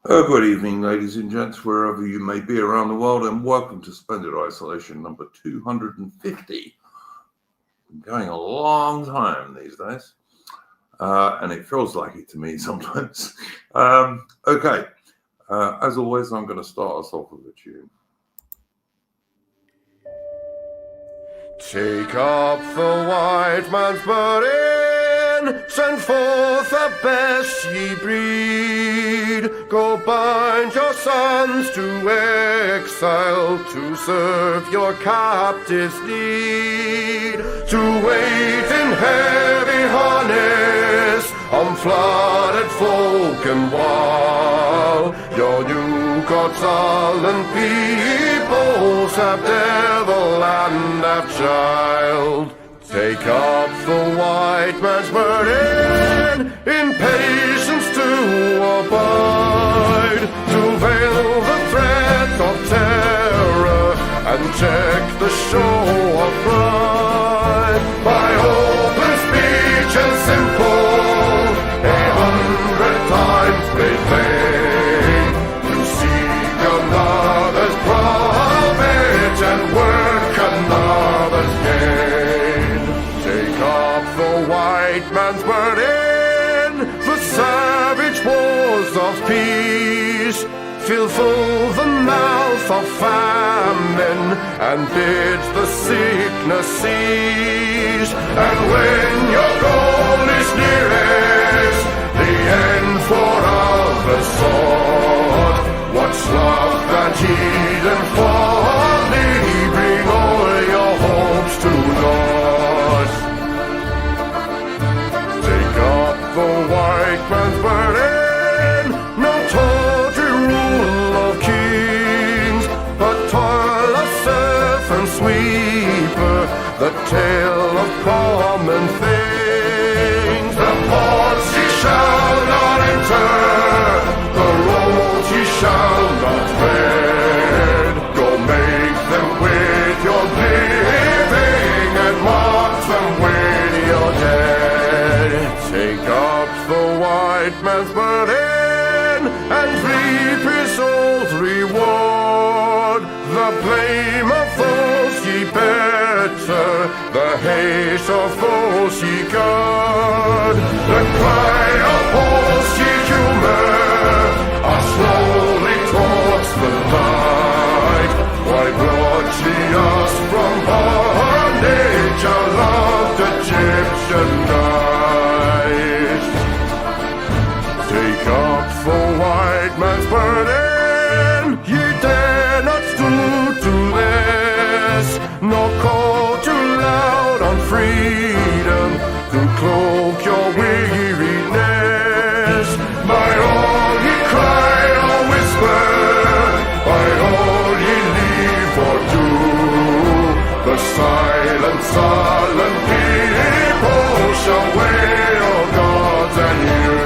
Good evening, ladies and gents, wherever you may be around the world, and welcome to Splendid Isolation number 250. Been going a long time these days, and it feels like it to me sometimes. Okay, as always, I'm going to start us off with a tune. Take up the white man's burden, send forth the best ye breed. Go bind your sons to exile, to serve your captives' need. To wait in heavy harness on flooded folk and wall. Your new God's sullen peoples have devil and have child. Take up the white man's burden, in patience to abide, to veil the threat of terror and check the show of pride. By open speech and simple, 100 times made plain, to seek another's profit and work another's gain. Take up the white man's burden, the savage wars of peace. Fill full the mouth of famine and bid the sickness cease. And when your goal is nearest, the end for others sought, what's love that heed and folly? Bring all your hopes to naught. Take up the white man's burden, no tawdry rule of kings, but toil of servant sweeper, the tale of common things. The ports ye shall not enter, the roads ye shall not tread. Go make them with your living and mark them with your dead. Take up the white man's burden and reap his old reward. The blame of those ye better, the hate of those ye guard. The cry of those ye humor are slowly towards the light. Why brought ye us from bondage, our loved Egyptian night? Take up the white man's burden, ye dare not stoop to this, nor call too loud on freedom to cloak your weariness. By all ye cry or whisper, by all ye leave or do, the silent, sullen people shall wail God's and you.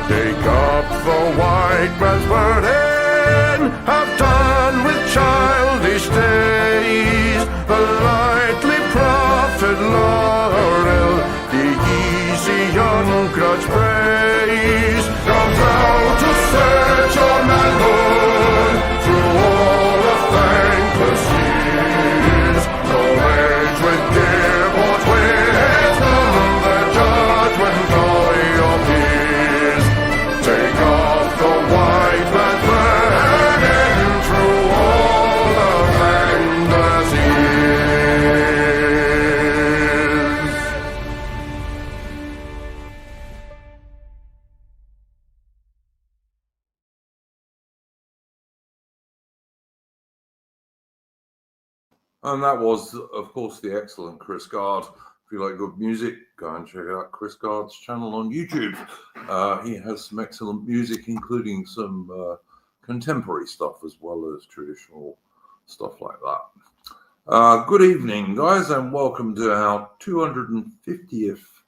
Take up the white man's burden, have done with childish days, the lightly profit laurel, the easy ungrudged praise. Come thou to search your manhood through all of thankless years. No age with give or wisdom, the judgment of your peers. Take off the white man's burden through all of thankless years. And that was, of course, the excellent Chris Gard. If you like good music, go and check out Chris Gard's channel on YouTube. He has some excellent music, including some contemporary stuff as well as traditional stuff like that. Good evening, guys, and welcome to our 250th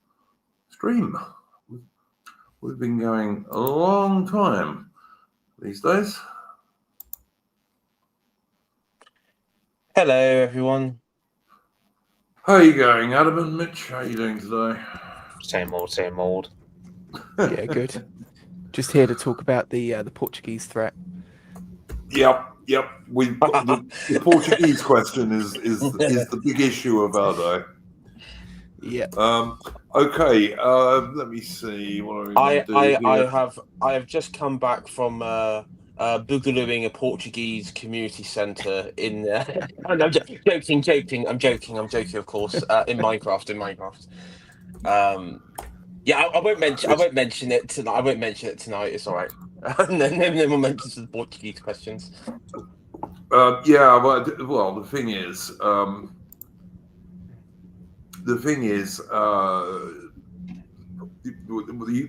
stream. We've been going a long time these days. Hello, everyone. How are you going, Adam and Mitch? How are you doing today? Same old, same old. Yeah, good. Just here to talk about the Portuguese threat. Yep. The Portuguese question is the big issue of our day. Yeah. Okay. Let me see. What are we going to do here? I have just come back from boogalooing a Portuguese community centre in. I'm joking. I'm joking. Of course. In Minecraft. Yeah, I won't mention it tonight. It's all right. And then we'll mention the Portuguese questions. Yeah. Well, the thing is,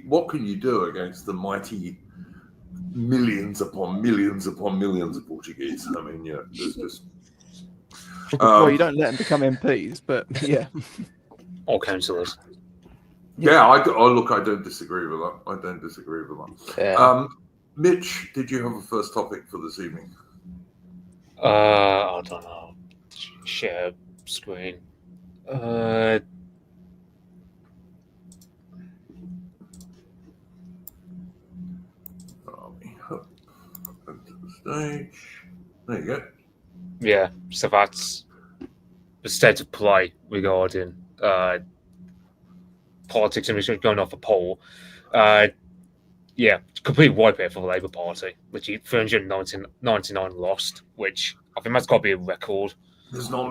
what can you do against the mighty millions upon millions upon millions of Portuguese? I mean, yeah, there's just. Well, you don't let them become MPs, but yeah. Or councillors. Yeah, I don't disagree with that. Yeah. Mitch, did you have a first topic for this evening? I don't know. Share screen. Into the stage. There you go. Yeah, so that's the state of play regarding politics and going off a poll. Yeah, complete wipeout for the Labour Party, which 399 lost, which I think that's got to be a record. There's not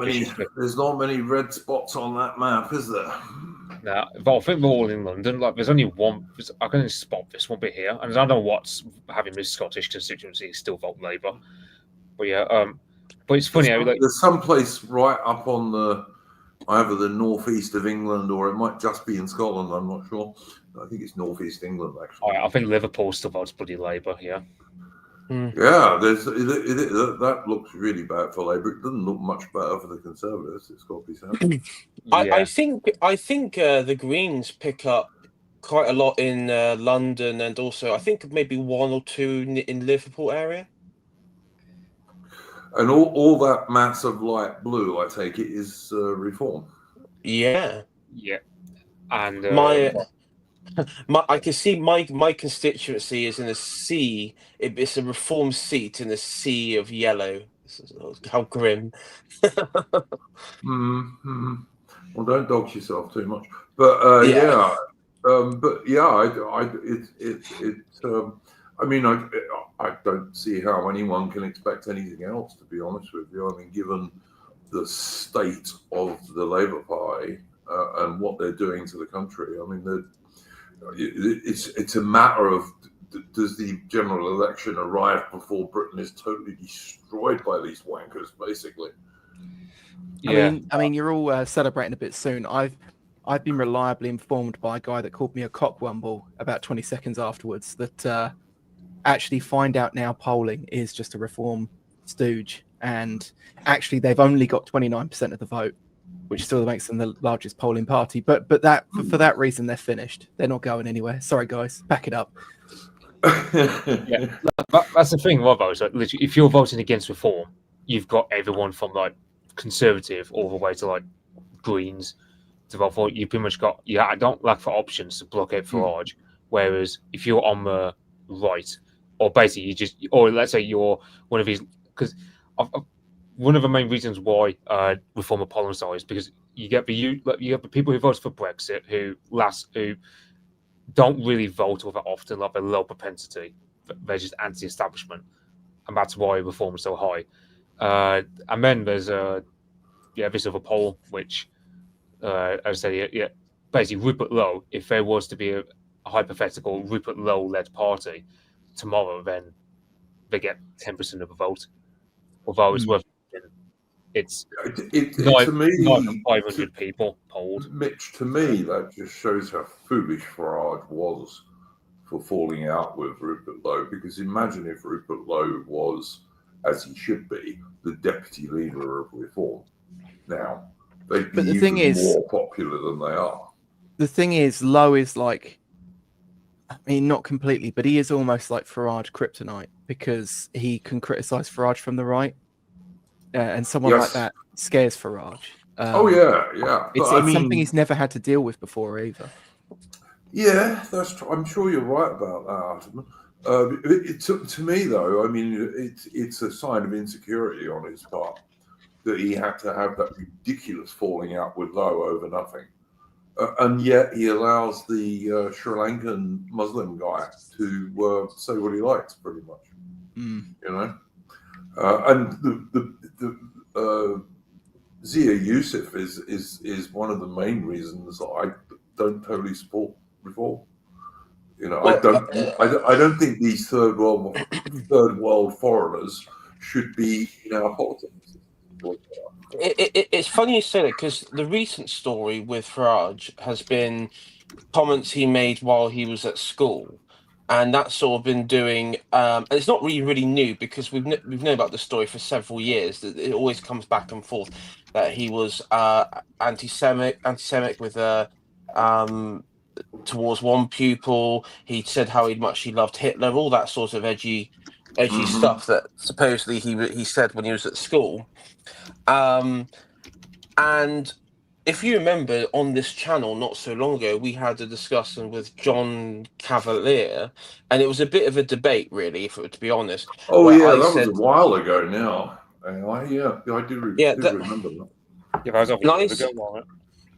many red spots on that map, is there? Now, but I think we're all in London. Like, there's only one. I can only spot this one bit here, and I don't know what's having this Scottish constituency still vote Labour. But yeah, but it's funny. There's some place right up on either the northeast of England, or it might just be in Scotland. I'm not sure. I think it's northeast England, actually. I think Liverpool still votes bloody Labour. Yeah. Yeah, that looks really bad for Labour. It doesn't look much better for the Conservatives. It's got to be said. I think the Greens pick up quite a lot in London, and also I think maybe one or two in Liverpool area. And all that mass of light blue, I take it, is Reform. Yeah. And I can see my constituency is in a sea. It's a Reform seat in a sea of yellow. How grim. Well, don't dox yourself too much. But I mean, I don't see how anyone can expect anything else, to be honest with you. I mean, given the state of the Labour Party and what they're doing to the country, I mean, it's a matter of, does the general election arrive before Britain is totally destroyed by these wankers, basically? yeah, I mean, you're all celebrating a bit soon. I've been reliably informed by a guy that called me a cockwomble about 20 seconds afterwards that actually Find Out Now polling is just a Reform stooge, and actually they've only got 29% of the vote, which still makes them the largest polling party. But that for that reason they're finished. They're not going anywhere. Sorry guys, back it up. Yeah, that's the thing. What votes? Like, literally, if you're voting against Reform, you've got everyone from like Conservative all the way to like Greens to vote for. You pretty much got I don't lack for options to block out Farage. Whereas if you're on the right, or basically or let's say you're one of these, because one of the main reasons why Reform are polarised, because you get the people who voted for Brexit who don't really vote all that often, like a low propensity. They're just anti-establishment, and that's why Reform is so high. And then there's this other poll, which I would say, basically Rupert Lowe. If there was to be a hypothetical Rupert Lowe-led party tomorrow, then they get 10% of the vote. Although it's worth it's to me 500 people polled. Mitch, to me, that just shows how foolish Farage was for falling out with Rupert Lowe. Because imagine if Rupert Lowe was, as he should be, the deputy leader of Reform. Now, they'd be even more popular than they are. The thing is, Lowe is like, I mean, not completely, but he is almost like Farage kryptonite, because he can criticise Farage from the right. And someone like that scares Farage. Yeah. It's something he's never had to deal with before either. Yeah, I'm sure you're right about that, Artem. To me, though, I mean, it's a sign of insecurity on his part that he had to have that ridiculous falling out with Lowe over nothing. And yet he allows the Sri Lankan Muslim guy to say what he likes, pretty much. Mm. You know, and the Zia Yusuf is one of the main reasons I don't totally support reform. You know, I don't think these third world foreigners should be in our politics. It's funny you say that because the recent story with Farage has been comments he made while he was at school, and that's sort of been doing. And it's not really new because we've known about the story for several years. That it always comes back and forth that he was anti-Semitic with towards one pupil. He said how much he loved Hitler, all that sort of edgy stuff that supposedly he said when he was at school. And if you remember on this channel not so long ago, we had a discussion with John Cavalier, and it was a bit of a debate, really, to be honest. Oh where yeah, I that said, was a while ago now. I do remember that. Yeah, that was over a year ago, wasn't it?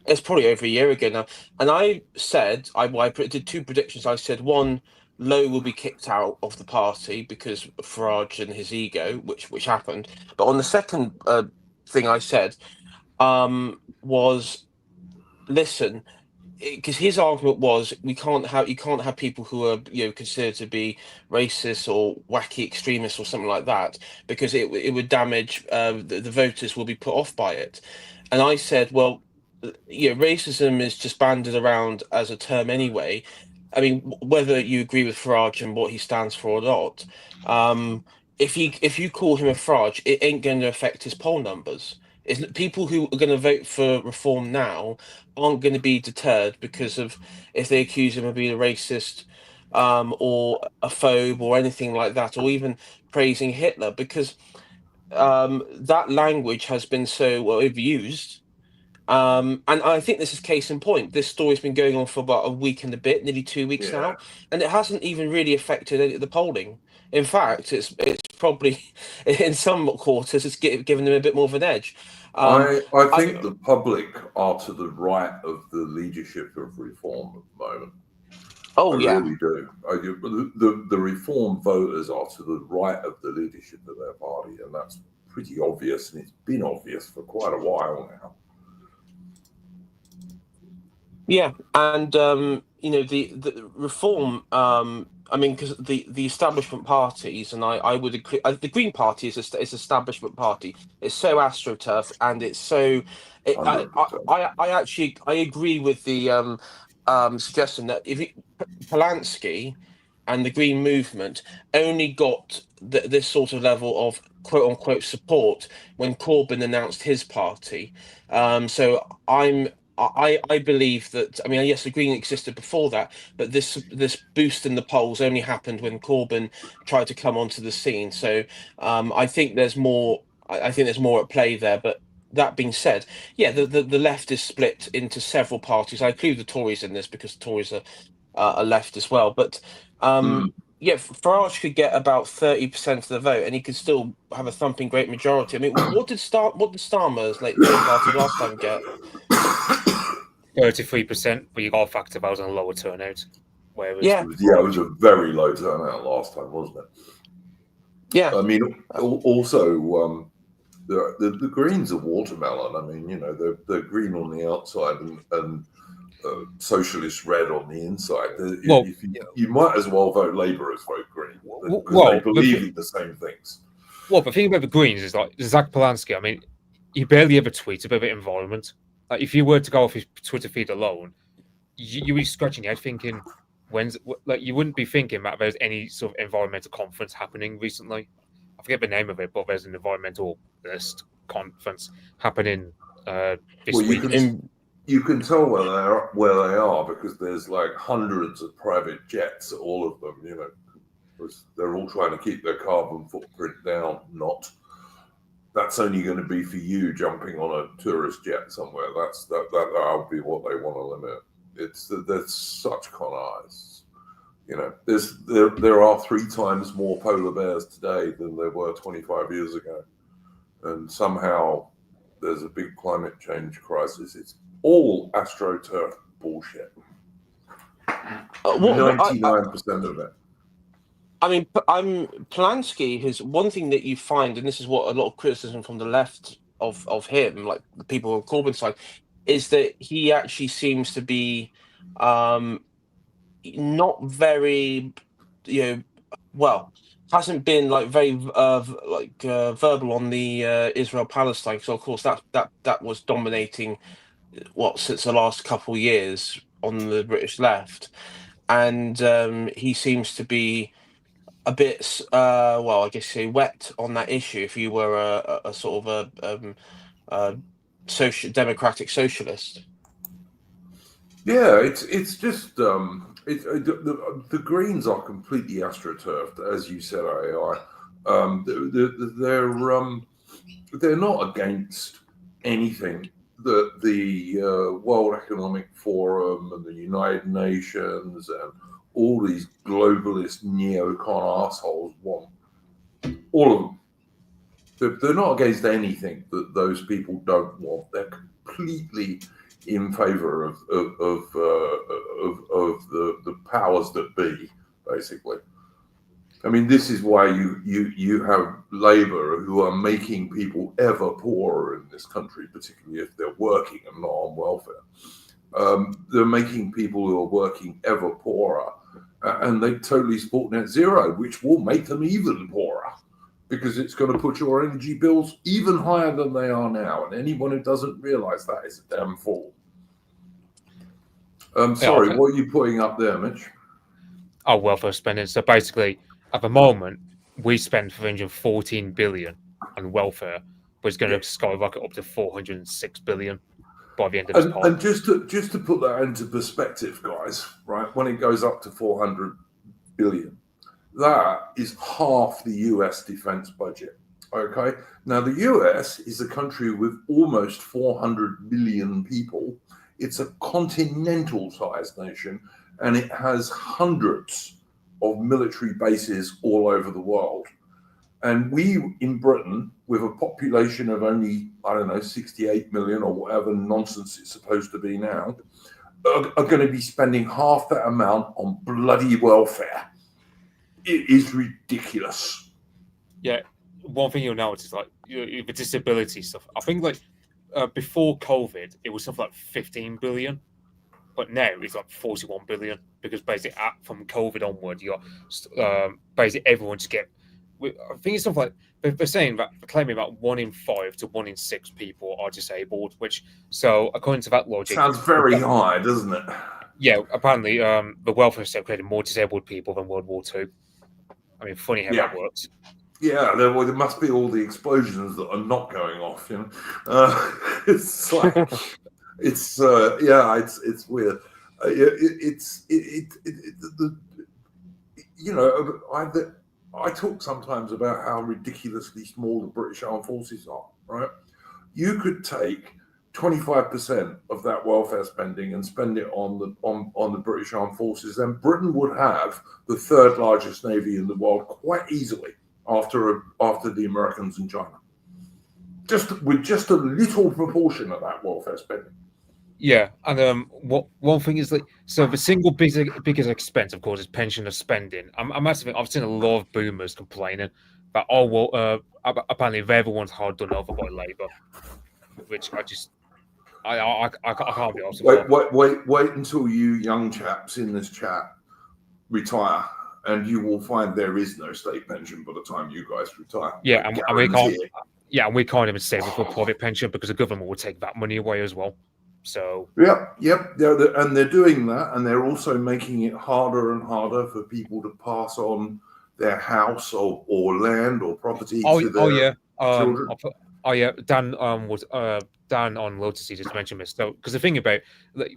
It's probably over a year ago now. And I said, I did two predictions. I said, one, Lowe will be kicked out of the party because of Farage and his ego, which happened. But on the second thing I said was, listen, because his argument was you can't have people who are considered to be racist or wacky extremists or something like that because it would damage the voters will be put off by it. And I said, well, racism is just banded around as a term anyway. I mean, whether you agree with Farage and what he stands for or not, if you call him a Farage, it ain't going to affect his poll numbers. Is people who are going to vote for reform now aren't going to be deterred because of if they accuse him of being a racist or a phobe or anything like that, or even praising Hitler, because that language has been so overused. And I think this is case in point. This story's been going on for about a week and a bit, nearly 2 weeks now, and it hasn't even really affected any of the polling. In fact, it's probably in some quarters it's given them a bit more of an edge. I think the public are to the right of the leadership of reform at the moment. Oh, I yeah. really do. The reform voters are to the right of the leadership of their party, and that's pretty obvious, and it's been obvious for quite a while now. Yeah, and the reform. I mean, because the establishment parties, and I would agree. The Green Party is establishment party. It's so astroturf, and it's so. I actually agree with the suggestion that if Polanski and the Green Movement only got this sort of level of quote unquote support when Corbyn announced his party. So I believe that, I mean, yes, the Green existed before that, but this boost in the polls only happened when Corbyn tried to come onto the scene. So I think there's more. I think there's more at play there. But that being said, yeah, the left is split into several parties. I include the Tories in this because the Tories are left as well. But yeah, Farage could get about 30% of the vote, and he could still have a thumping great majority. I mean, what did Starmer's Labour Party last time get? 33%, but you got to factor that was on a lower turnout. Whereas it was a very low turnout last time, wasn't it? Yeah. I mean, also the Greens are watermelon. I mean, they're green on the outside and socialist red on the inside. You might as well vote Labour as vote Green because they believe in the same things. Well, the thing about the Greens is like Zach Polanski. I mean, he barely ever tweets about the environment. Like, if you were to go off his Twitter feed alone, you would be scratching your head thinking, you wouldn't be thinking that there's any sort of environmental conference happening recently. I forget the name of it, but there's an environmentalist conference happening this week. You can tell where they are because there's like hundreds of private jets, all of them, because they're all trying to keep their carbon footprint down. That's only going to be for you jumping on a tourist jet somewhere. That'll be what they want to limit. It's that there's such con artists. You know, there are 3 times more polar bears today than there were 25 years ago, and somehow there's a big climate change crisis. It's all astroturf bullshit. 99% of it. I mean, Polanski has one thing that you find, and this is what a lot of criticism from the left of him, like the people on Corbyn's side, is that he actually seems to be not very, hasn't been like very verbal on the Israel-Palestine. So of course that was dominating since the last couple of years on the British left, and he seems to be a bit, I guess say wet on that issue. If you were a sort of a democratic socialist. Yeah, it's just the Greens are completely astroturfed, as you said, AI. They're not against anything that the World Economic Forum and the United Nations and all these globalist neocon assholes want. All of them. They're not against anything that those people don't want. They're completely in favor of the powers that be, basically. I mean, this is why you have Labour, who are making people ever poorer in this country, particularly if they're working and not on welfare. They're making people who are working ever poorer, and they totally support net zero, which will make them even poorer, because it's going to put your energy bills even higher than they are now. And anyone who doesn't realise that is a damn fool. Sorry, what are you putting up there, Mitch? Oh, welfare spending. So basically, at the moment, we spend 314 billion on welfare, but it's going to skyrocket up to 406 billion by the end of this part. And just to put that into perspective, guys, right? When it goes up to 400 billion, that is half the US defense budget. Okay. Now, the US is a country with almost 400 million people. It's a continental-sized nation, and it has hundreds of military bases all over the world. And we in Britain, with a population of only, 68 million or whatever nonsense it's supposed to be now, are going to be spending half that amount on bloody welfare. It is ridiculous. Yeah, one thing you'll notice is like the disability stuff. I think like before COVID, it was something like 15 billion, but now it's like 41 billion because basically from COVID onward, you got basically everyone to get. I think it's something like they're claiming about 1 in 5 to 1 in 6 people are disabled. Which, so according to that logic, sounds very high, doesn't it? Yeah, apparently the welfare state created more disabled people than World War II. I mean, funny how that works. Yeah, there must be all the explosions that are not going off. You know, it's like it's weird. I talk sometimes about how ridiculously small the British Armed Forces are. Right, you could take 25% of that welfare spending and spend it on the British Armed Forces, then Britain would have the 3rd largest navy in the world quite easily after the Americans and China. With just a little proportion of that welfare spending. Yeah, and one thing is like, so the single biggest expense, of course, is pensioner spending. I've seen a lot of boomers complaining that apparently everyone's hard done over by Labour, which I can't be honest. Wait until you young chaps in this chat retire, and you will find there is no state pension by the time you guys retire. Yeah, and we can't. Yeah, and we can't even save it for a private pension because the government will take that money away as well. So yep, and they're doing that, and they're also making it harder and harder for people to pass on their house or land or property to their children. Dan on Lotus just mentioned this. So, because the thing about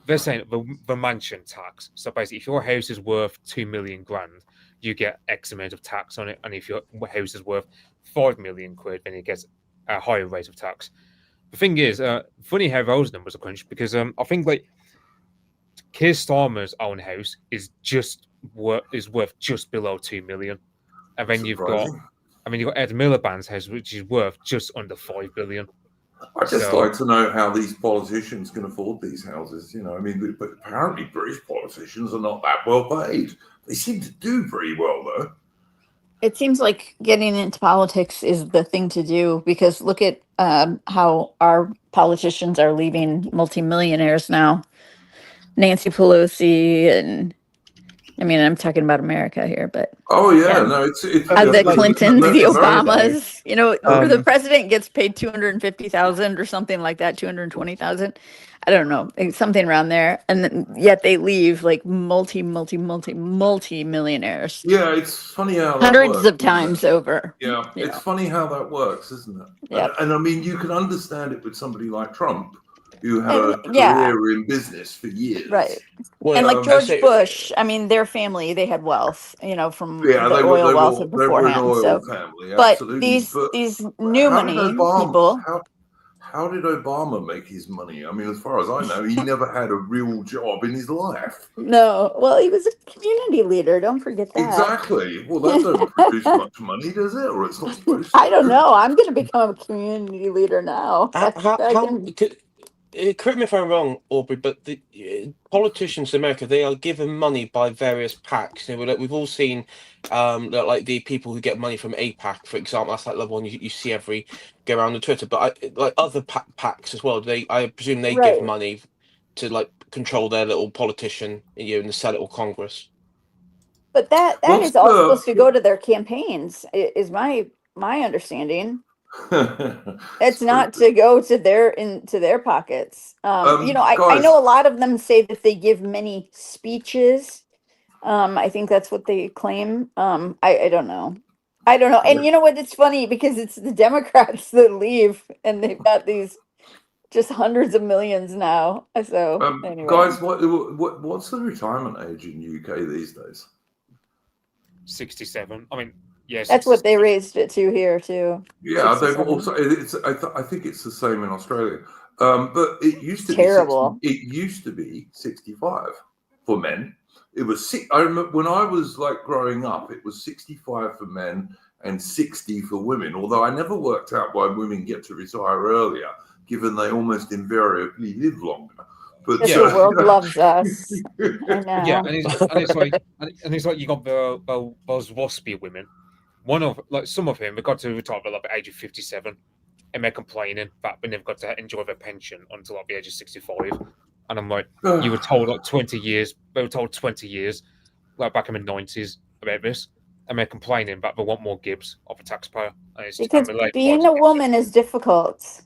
they're saying the mansion tax. So basically, if your house is worth 2 million grand, you get X amount of tax on it, and if your house is worth 5 million quid, then it gets a higher rate of tax. The thing is, funny how those numbers are crunched because I think like Keir Starmer's own house is worth just below 2 million, and then you've got Surprising. Ed Miliband's house, which is worth just under 5 billion. I'd just So- like to know how these politicians can afford these houses. You know, I mean, but apparently British politicians are not that well paid. They seem to do pretty well, though. It seems like getting into politics is the thing to do, because look at how our politicians are leaving multimillionaires now. Nancy Pelosi, and I mean, I'm talking about America here, but Oh yeah, Yeah. no, it's the like- Clintons, like the America. Obamas, you know, or the Um, president gets paid 250,000 or something like that, 220,000. I don't know, it's something around there, and yet they leave like multi millionaires, Yeah, it's funny how that hundreds works, of isn't it? times over. Yeah, you it's know. funny how that works, isn't it? Yep. And I mean, you can understand it with somebody like Trump, who had a And, yeah. career in business for years. Right. Well, And like I George say- Bush, I mean, their family, they had wealth, you know, from Yeah, the they oil were, wealth they of were an beforehand. oil So, family, but absolutely. these But new how did money Obama, people, How did Obama make his money? I mean, as far as I know, he never had a real job in his life. no, well, he was a community leader. Don't forget that. Exactly. Well, that doesn't produce much money, does it? Or it's not supposed to. I don't know. I'm going to become a community leader now. Correct me if I'm wrong, Aubrey, but the politicians in America, they are given money by various PACs. You know, we've all seen, like the people who get money from APAC, for example. That's like the one you see go around on Twitter. But like other PACs as well. I presume they Right. give money to like control their little politician, you know, in the Senate or Congress. But that What's is all the- supposed to go to their campaigns, is my understanding. It's not to go to their pockets. You know, I guys- know a lot of them say that they give many speeches. I think that's what they claim. I don't know. And you know what? It's funny because it's the Democrats that leave, and they've got these just hundreds of millions now. So anyway, Guys, what's the retirement age in the UK these days? 67. I mean, yes. that's what they raised it to here too. Yeah, they've 67. also. I think it's the same in Australia. But it used to Terrible. be 60, it used to be 65 for men. It was I remember when I was like growing up, it was 65 for men and 60 for women. Although I never worked out why women get to retire earlier, given they almost invariably live longer. But Because the world loves us. I know. Yeah, and it's like you got those waspy women. Some of them, they got to retire at like the age of 57, and they're complaining that they never got to enjoy their pension until like the age of 65. And I'm like, you were told like 20 years. They were told 20 years, like back in the 90s, about this, and they're complaining that they want more gibs of the taxpayer. And it's Because unrelated. being a woman is difficult.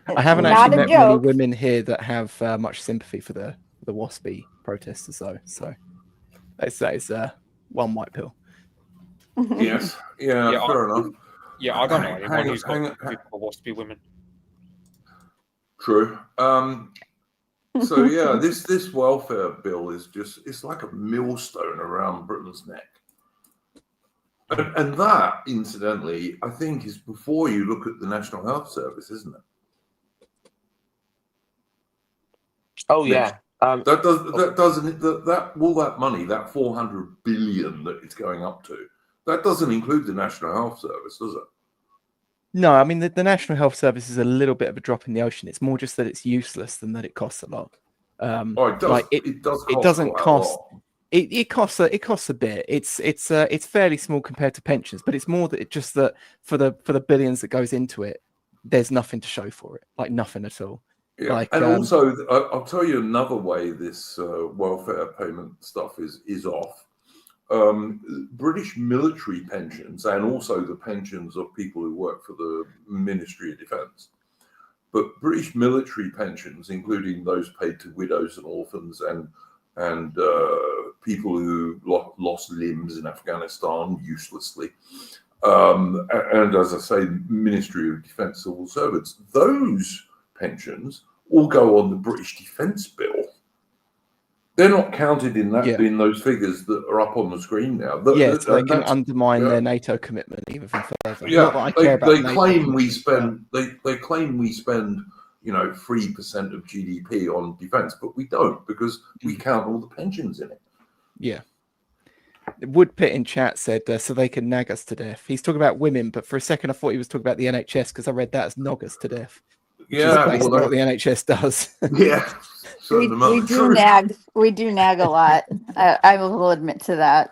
I haven't Not actually a met many joke. women here that have much sympathy for the waspy protesters, though. So it's one white pill. Yes, yeah, Yeah, fair enough. Yeah, I don't know Hang- anyone hang- who's hang- got people waspy women. True. So yeah, this welfare bill is it's like a millstone around Britain's neck. And that, incidentally, I think is before you look at the National Health Service, isn't it? Oh yeah. That doesn't that all that money, that 400 billion that it's going up to, that doesn't include the National Health Service, does it? No, I mean the National Health Service is a little bit of a drop in the ocean. It's more just that it's useless than that it costs a lot. Oh, it does. Like It does. it Cost doesn't quite a cost. lot. It costs a bit. It's fairly small compared to pensions, but it's more that just that for the billions that goes into it, there's nothing to show for it, like nothing at all. Yeah, Like, and also I'll tell you another way this welfare payment stuff is off. British military pensions and also the pensions of people who work for the Ministry of Defence. But British military pensions, including those paid to widows and orphans and people who lost limbs in Afghanistan uselessly, and as I say, Ministry of Defence civil servants, those pensions all go on the British Defence Bill. They're not counted in that in those figures that are up on the screen now. So they can undermine their NATO commitment even further. Yeah, Not that I care about they NATO claim we commitment, spend. They claim we spend 3% of GDP on defence, but we don't because we count all the pensions in it. Yeah. Woodpit in chat said, so they can nag us to death. He's talking about women, but for a second I thought he was talking about the NHS because I read that as nog us to death. Yeah, basically what the NHS does. Yeah, we do nag. We do nag a lot. I will admit to that.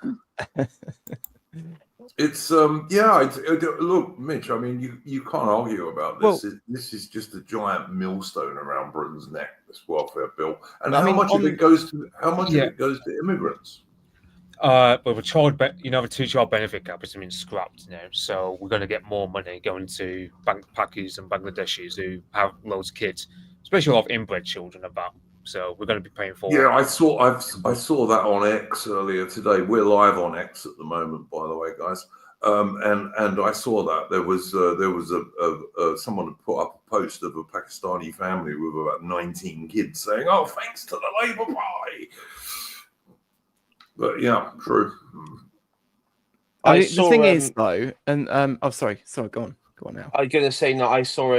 It's look, Mitch. I mean, you can't argue about this. This is just a giant millstone around Britain's neck. This welfare bill, and how much of it goes to immigrants? But with the two-child benefit cap has been scrapped now, so we're going to get more money going to Pakis and Bangladeshis who have loads of kids, especially a lot of inbred children about. So we're going to be paying for. Yeah, I saw that on X earlier today. We're live on X at the moment, by the way, guys. And I saw that there was someone had put up a post of a Pakistani family with about 19 kids saying, "Oh, thanks to the Labour Party." But yeah, true. The thing is, though, and sorry, go on now. I'm going to say no. I saw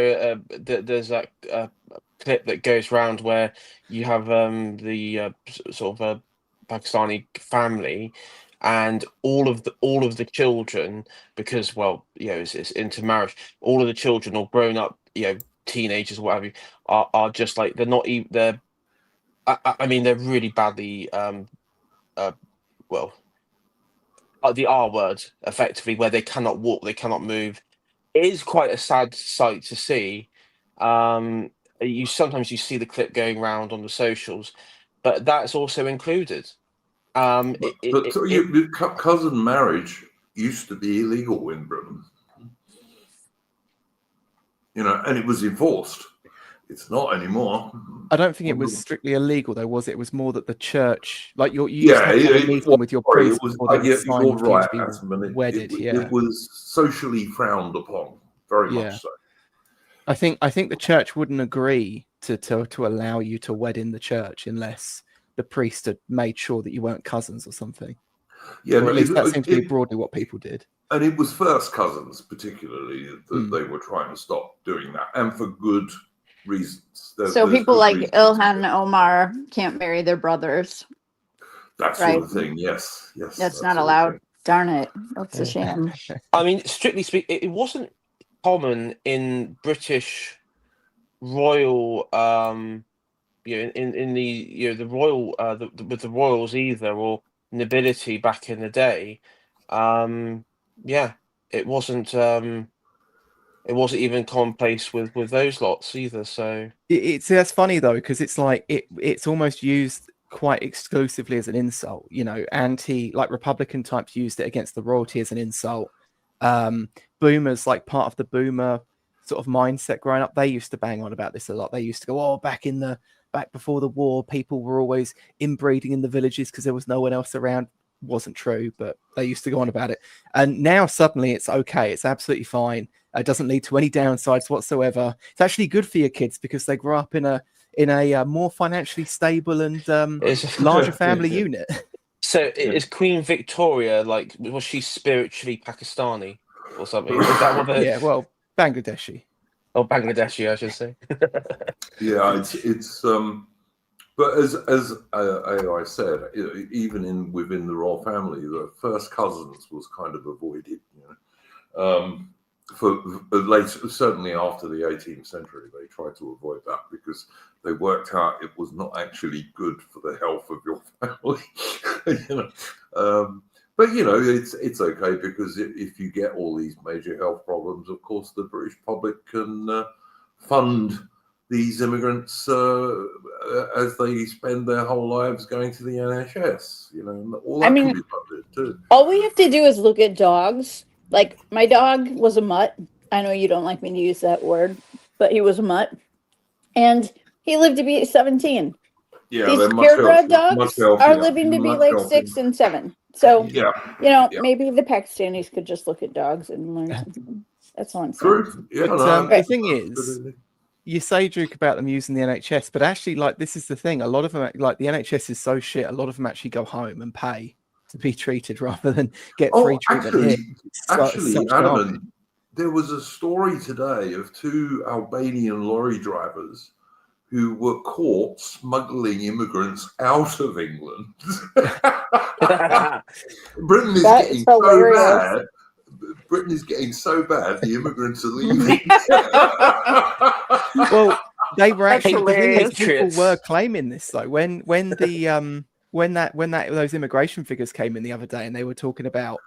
there's that clip that goes around where you have the sort of a Pakistani family, and all of the children, because it's intermarriage. All of the children, all grown up, teenagers or whatever, are just like they're not even they're. I mean, they're really badly. The R word, effectively, where they cannot walk, they cannot move. It is quite a sad sight to see. Sometimes you see the clip going around on the socials, but that's also included. Cousin marriage used to be illegal in Britain, and it was enforced. It's not anymore. I don't think it was strictly illegal, though, was it? It was more that the church, like you used to have a meeting with your priest before they would sign for you to be wedded. It was socially frowned upon, very much so. I think the church wouldn't agree to allow you to wed in the church unless the priest had made sure that you weren't cousins or something. Yeah, or at least that seemed to be broadly what people did. And it was first cousins, particularly, that they were trying to stop doing that, and for good reasons. So people like Ilhan and Omar can't marry their brothers. That sort of thing, yes. That's not allowed. Darn it. That's a shame. I mean, strictly speaking, it wasn't common in British royal, in the royal, with the royals either, or nobility back in the day. It wasn't. It wasn't even commonplace with those lots either. So that's funny though, because it's like it's almost used quite exclusively as an insult. Republican types used it against the royalty as an insult. Boomers, like part of the boomer sort of mindset growing up, they used to bang on about this a lot. They used to go, "Oh, back before the war, people were always inbreeding in the villages because there was no one else around." Wasn't true, but they used to go on about it. And now suddenly it's okay. It's absolutely fine. It doesn't lead to any downsides whatsoever. It's actually good for your kids because they grow up in a more financially stable and larger family unit. So is Queen Victoria, like, was she spiritually Pakistani or something? Is that what yeah, well, Bangladeshi. Oh, Bangladeshi, I should say. Yeah, it's but as I said, even within the royal family, the first cousins was kind of avoided. For later, certainly after the 18th century, they tried to avoid that because they worked out it was not actually good for the health of your family. But it's okay because if you get all these major health problems, of course, the British public can fund these immigrants as they spend their whole lives going to the NHS. All that can be funded too. All we have to do is look at dogs. Like, my dog was a mutt. I know you don't like me to use that word, but he was a mutt. And he lived to be 17. Yeah, these purebred dogs are living to be like 6 and 7. So, maybe the Pakistanis could just look at dogs and learn something. That's all I'm saying. True. Yeah, the thing is, you say, Duke, about them using the NHS, but actually, like, this is the thing. A lot of them, like, the NHS is so shit, a lot of them actually go home and pay to be treated rather than get free treatment. Actually, Adam, there was a story today of 2 Albanian lorry drivers who were caught smuggling immigrants out of England. Britain is That getting is so hilarious. bad. Britain is getting so bad. The immigrants are leaving. Well, they were That's actually the thing is, hilarious. people Patriots. were claiming this though. When the when those immigration figures came in the other day, and they were talking about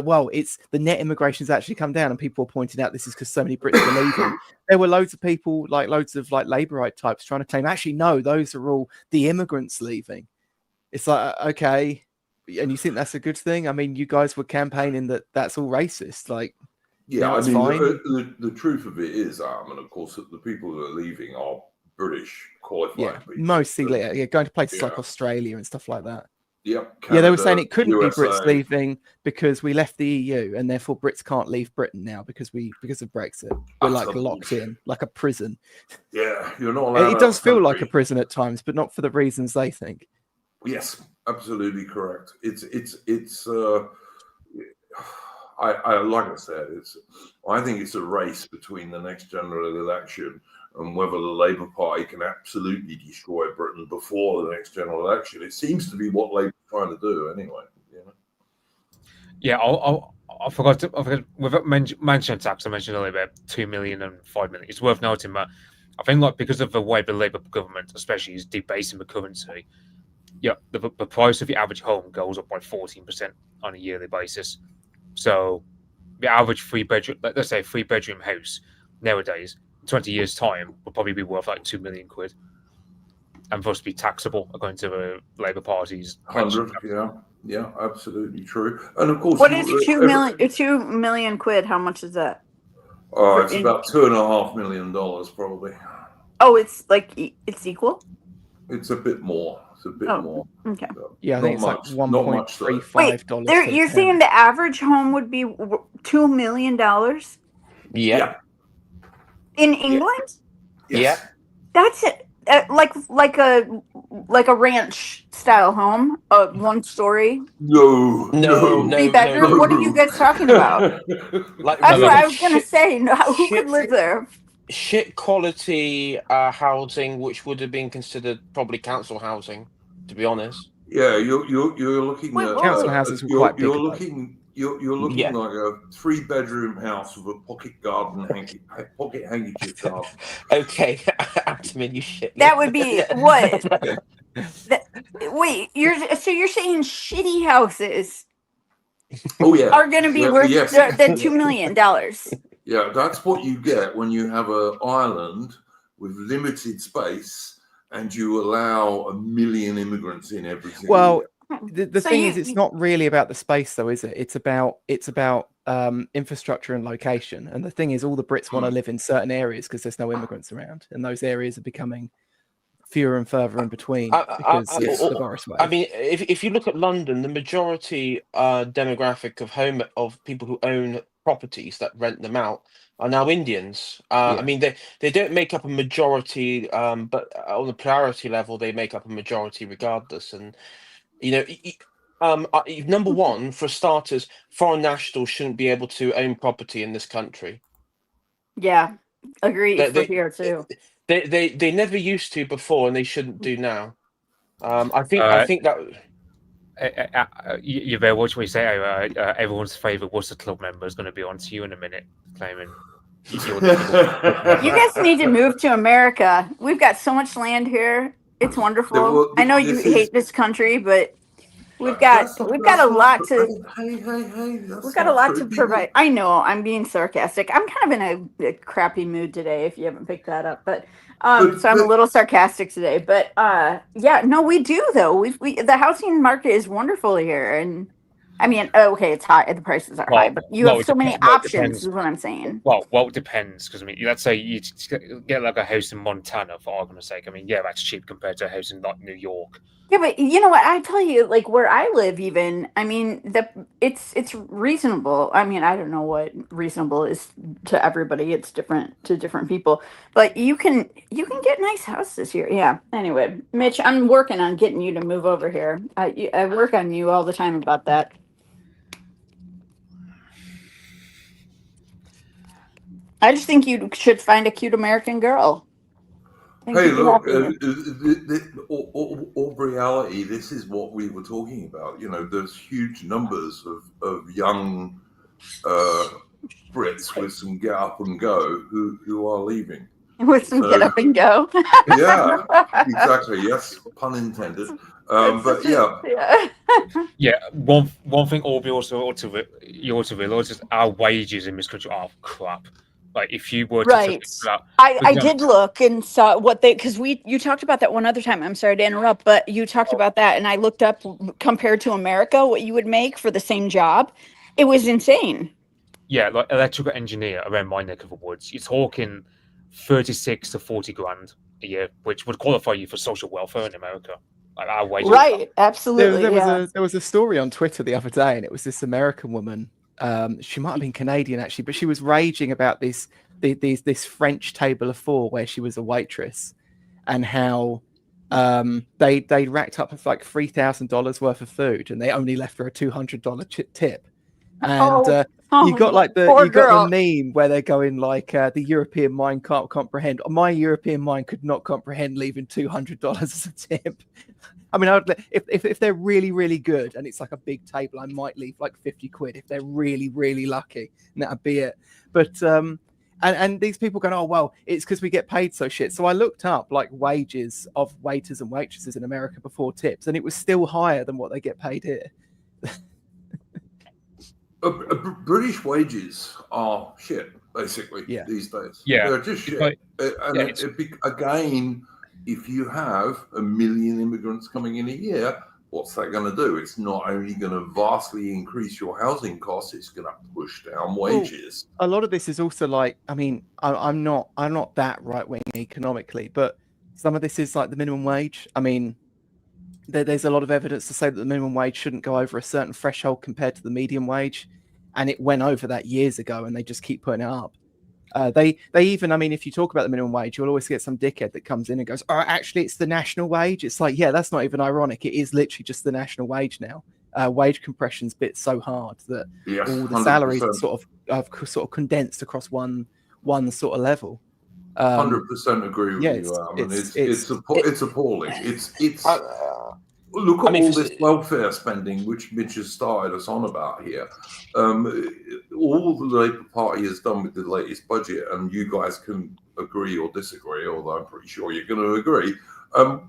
well, it's the net immigration's actually come down, and people were pointing out this is because so many Brits were leaving. There were loads of people, like loads of like Labourite types, trying to claim actually no, those are all the immigrants leaving. It's like okay, and you think that's a good thing? I mean, you guys were campaigning that that's all racist, like. Yeah, Now I it's mean, fine. the truth of it is, and of course, the people who are leaving are British qualified Yeah, people. mostly going to places like Yeah. Australia and stuff like that. Yep. Yeah, they were Canada, saying it couldn't be USA. Brits leaving because we left the EU, and therefore Brits can't leave Britain now because of Brexit. We're like Absolute locked bullshit. in, like a prison. Yeah, you're not allowed. It does out of feel like a country. prison at times, but not for the reasons they think. Yes, absolutely correct. I like I said, I think it's a race between the next general election and whether the Labour Party can absolutely destroy Britain before the next general election. It seems to be what Labour's trying to do anyway. You know? Yeah, I forgot without mentioning tax, I mentioned earlier about 2 million and 5 million. It's worth noting that I think like because of the way the Labour government, especially, is debasing the currency, yeah, the price of the average home goes up by 14% on a yearly basis. So the average 3-bedroom, let's say 3-bedroom house nowadays, in 20 years' time, will probably be worth like 2 million quid, and thus be taxable according to the Labour Party's 100, yeah, absolutely true. And of course, What is 2 million quid? How much is that? It's about $2.5 million probably. Oh, it's like it's equal. It's a bit more. It's a bit more. Okay. Yeah, I think it's like $1.35. Wait, you're saying the average home would be $2 million Yeah. in England? Yeah. That's it. Like a ranch style home, 1 story. No, 3 bedroom. no. What are you guys talking about? Like That's what really I was gonna say. No, who could live there? shit quality housing, which would have been considered probably council housing, to be honest. Yeah, you're looking Wait, at what? Council houses were quite big. You're looking Yeah. like a 3-bedroom house with a pocket handkerchief garden. Okay, Ataman, you shit. That would be what? Wait, you're saying shitty houses Oh yeah, are going to be worth yes. than $2 million? Yeah, that's what you get when you have an island with limited space and you allow 1 million immigrants in every single Well, year. the thing is, it's not really about the space, though, is it? It's about infrastructure and location. And the thing is, all the Brits want to live in certain areas because there's no immigrants around, and those areas are becoming fewer and further in between because of the Boris wave. I mean, if you look at London, the majority demographic of people who own properties that rent them out are now Indians. I mean, they don't make up a majority, but on the plurality level, they make up a majority regardless. And you know, number one, for starters, foreign nationals shouldn't be able to own property in this country. Yeah, agree. For here too. They never used to before, and they shouldn't do now. I think that. You better watch what you say. Everyone's favourite Worcester Club member is going to be on to you in a minute, claiming. You guys need to move to America. We've got so much land here. It's wonderful. I know you hate this country, but we've got a lot to. We've got a lot to provide. I know I'm being sarcastic. I'm kind of in a crappy mood today, if you haven't picked that up. But so I'm a little sarcastic today. But yeah, no, we do though. The housing market is wonderful here, and I mean, okay, it's high. The prices are high, but you have so many options. Is what I'm saying. Well, it depends because I mean, let's say you get like a house in Montana, for argument's sake. I mean, yeah, that's cheap compared to a house in like New York. Yeah, but you know what? I tell you, like where I live, even I mean, it's reasonable. I mean, I don't know what reasonable is to everybody. It's different to different people. But you can get nice houses here. Yeah. Anyway, Mitch, I'm working on getting you to move over here. I work on you all the time about that. I just think you should find a cute American girl. I think Hey, you'd be look, happy. all reality, this is what we were talking about. You know, there's huge numbers of young Brits with some get up and go who are leaving. With some get So, up and go. yeah, exactly. Yes, pun intended. That's But such a, yeah, Yeah, one thing all we also you ought to realize is our wages in this country are crap. Like if you were to right. that, I did look and saw what they, because you talked about that one other time. I'm sorry to interrupt, but you talked about that, and I looked up compared to America what you would make for the same job. It was insane. yeah, like electrical engineer around my neck of the woods, you're talking 36 to 40 grand a year, which would qualify you for social welfare in America. Like our wages. Right, absolutely. There was a story on Twitter the other day, and it was this American woman. She might have been Canadian actually, but she was raging about this French table of four where she was a waitress, and how they racked up like $3,000 worth of food, and they only left her a $200 tip. And you got like the meme where they're going like the European mind can't comprehend. My European mind could not comprehend leaving $200 as a tip. I mean, if they're really, really good and it's like a big table, I might leave like 50 quid if they're really, really lucky, and that'd be it. But and these people going, oh well, it's because we get paid so shit. So I looked up like wages of waiters and waitresses in America before tips, and it was still higher than what they get paid here. British wages are shit, basically, these days. Yeah. They're just shit. Again, if you have 1 million immigrants coming in a year, what's that going to do? It's not only going to vastly increase your housing costs, it's going to push down wages. Well, a lot of this is also like, I mean, I'm not that right wing economically, but some of this is like the minimum wage. I mean, there's a lot of evidence to say that the minimum wage shouldn't go over a certain threshold compared to the median wage, and it went over that years ago, and they just keep putting it up. They even, I mean, if you talk about the minimum wage, you'll always get some dickhead that comes in and goes, "Oh, actually, it's the national wage." It's like, yeah, that's not even ironic. It is literally just the national wage now. Wage compression's bit so hard that all the 100%. Salaries are sort of condensed across one sort of level. 100% agree with you. I mean, it's appalling. It's look at all this welfare spending, which Mitch has started us on about here. All the Labour Party has done with the latest budget, and you guys can agree or disagree, although I'm pretty sure you're going to agree.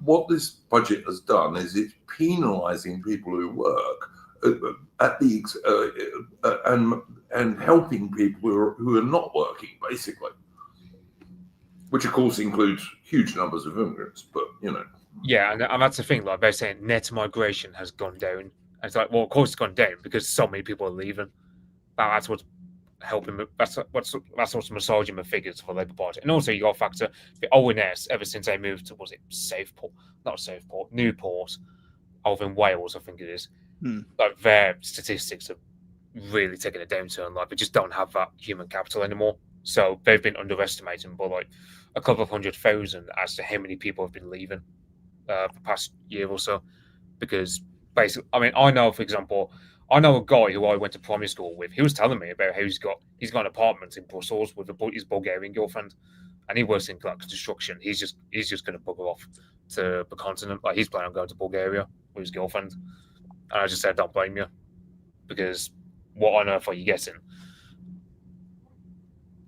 What this budget has done is it's penalising people who work at the and helping people who are not working, basically. Which, of course, includes huge numbers of immigrants, but, you know. Yeah, and that's the thing, like they're saying net migration has gone down. And it's like, well, of course it's gone down because so many people are leaving. That's what's helping, that's what's massaging the figures for Labour Party. And also you got to factor the ONS, ever since they moved to, Newport, over in Wales, I think it is. Like their statistics have really taken a downturn. Like they just don't have that human capital anymore. So they've been underestimating by like a couple of 100,000 as to how many people have been leaving the past year or so. Because basically, I mean, I know, for example, I know a guy who I went to primary school with. He was telling me about how he's got an apartment in Brussels with his Bulgarian girlfriend, and he works in construction. He's just going to bugger off to the continent. Like he's planning on going to Bulgaria with his girlfriend. And I just said, don't blame you, because what on earth are you getting?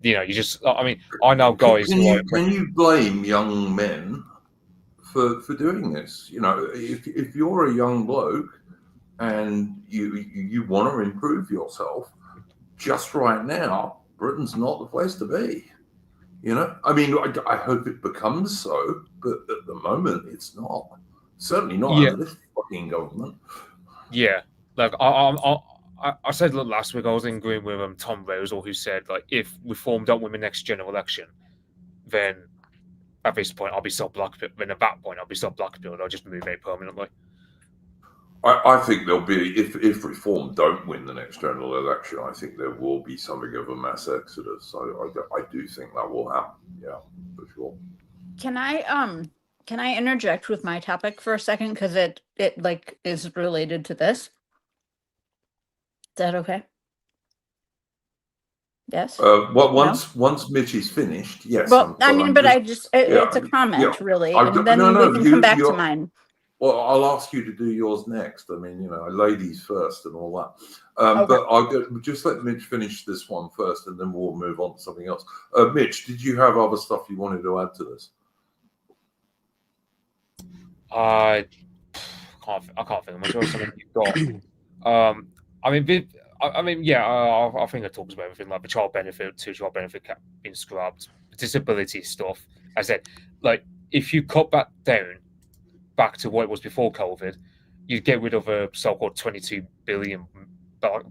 You know, I mean, I know guys. Can you blame young men for doing this? You know, if you're a young bloke and you want to improve yourself, just right now, Britain's not the place to be. You know, I mean, I hope it becomes so, but at the moment, it's not. Certainly not under this fucking government. Yeah, like I said last week, I was agreeing with Tom Rosell, who said, like, if Reform don't win the next general election, then at this point I'll be so blackpilled. Then at that point I'll be so blackpilled, I'll just move out permanently. I think there'll be, if Reform don't win the next general election, I think there will be something of a mass exodus. I do think that will happen. Yeah, for sure. Can I interject with my topic for a second, because it like is related to this? Is that okay? Yes. Well, once Mitch is finished, yes. Well, I mean, I'm but just, it's a yeah, comment, really, I and no, then we no, can come back to you're. mine. Well, I'll ask you to do yours next. I mean, ladies first and all that. Okay. But just let Mitch finish this one first, and then we'll move on to something else. Mitch, did you have other stuff you wanted to add to this? I can't think of much else. I mean, you've got. I think it talks about everything like the child benefit, child benefit cap being scrapped, disability stuff. I said, like, if you cut that down back to what it was before COVID, you'd get rid of a so-called 22 billion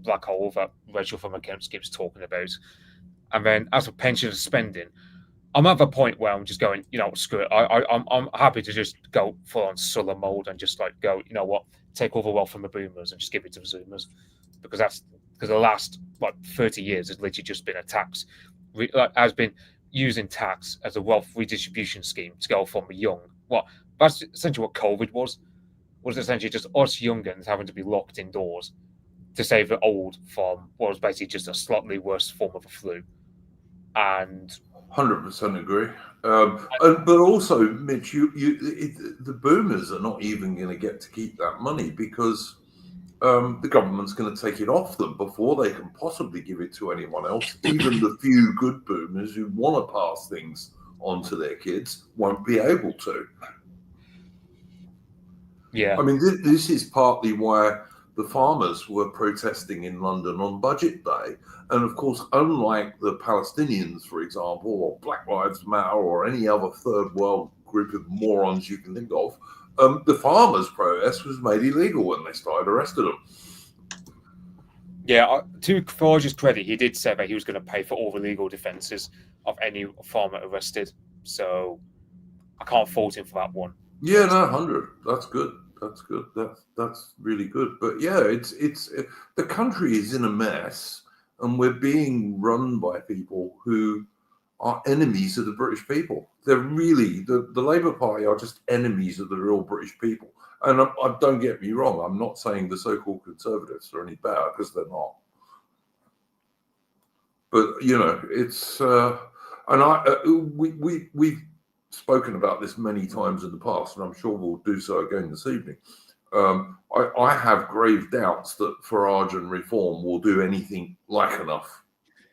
black hole that Rachel from accounts keeps talking about. And then as for pension spending, I'm at the point where I'm just going, screw it. I'm happy to just go full on Sulla mode and just like go, you know what, take all the wealth from the boomers and just give it to the zoomers, because the last 30 years has literally just been a tax, has been using tax as a wealth redistribution scheme to go from the young. That's essentially what COVID was essentially just us youngins having to be locked indoors to save the old from what was basically just a slightly worse form of a flu. And 100% agree. But also, Mitch, the boomers are not even going to get to keep that money because the government's going to take it off them before they can possibly give it to anyone else. Even the few good boomers who want to pass things on to their kids won't be able to. Yeah. I mean, this is partly why the farmers were protesting in London on Budget Day. And of course, unlike the Palestinians, for example, or Black Lives Matter, or any other third world group of morons you can think of, the farmers' protest was made illegal when they started arresting them. Yeah, to Forge's credit, he did say that he was going to pay for all the legal defences of any farmer arrested. So I can't fault him for that one. Yeah, no, 100. That's good. That's good. That's really good. But yeah, it's the country is in a mess, and we're being run by people who are enemies of the British people. They're really the Labour Party are just enemies of the real British people. And I don't get me wrong. I'm not saying the so-called Conservatives are any better, because they're not. But it's and we've spoken about this many times in the past, and I'm sure we'll do so again this evening. I have grave doubts that Farage and Reform will do anything like enough.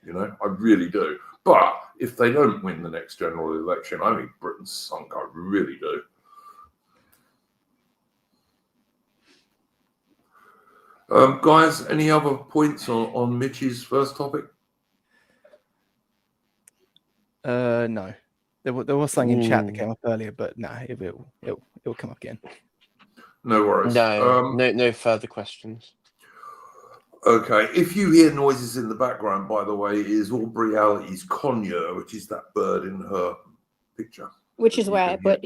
I really do. But if they don't win the next general election, I think Britain's sunk. I really do. Guys, any other points on Mitch's first topic? No. There was something in chat that came up earlier, but no, it'll come up again. No worries. No further questions. Okay. If you hear noises in the background, by the way, is Aubreyality's conure, which is that bird in her picture. Which is why I put,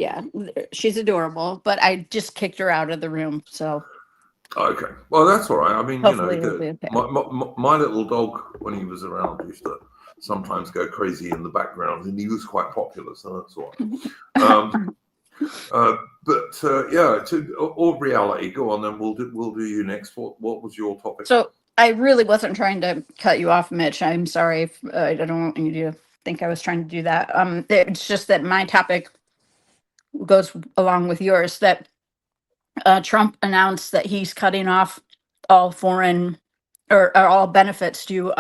she's adorable, but I just kicked her out of the room, so. Okay. Well, that's all right. I mean, hopefully it'll be okay. my little dog, when he was around, used to sometimes go crazy in the background, and he was quite popular, so that's all right. To Aubreyality, go on, then we'll do you next. What was your topic? So I really wasn't trying to cut you off, Mitch. I'm sorry if I don't want you to think I was trying to do that. It's just that my topic goes along with yours, that Trump announced that he's cutting off all foreign or all benefits to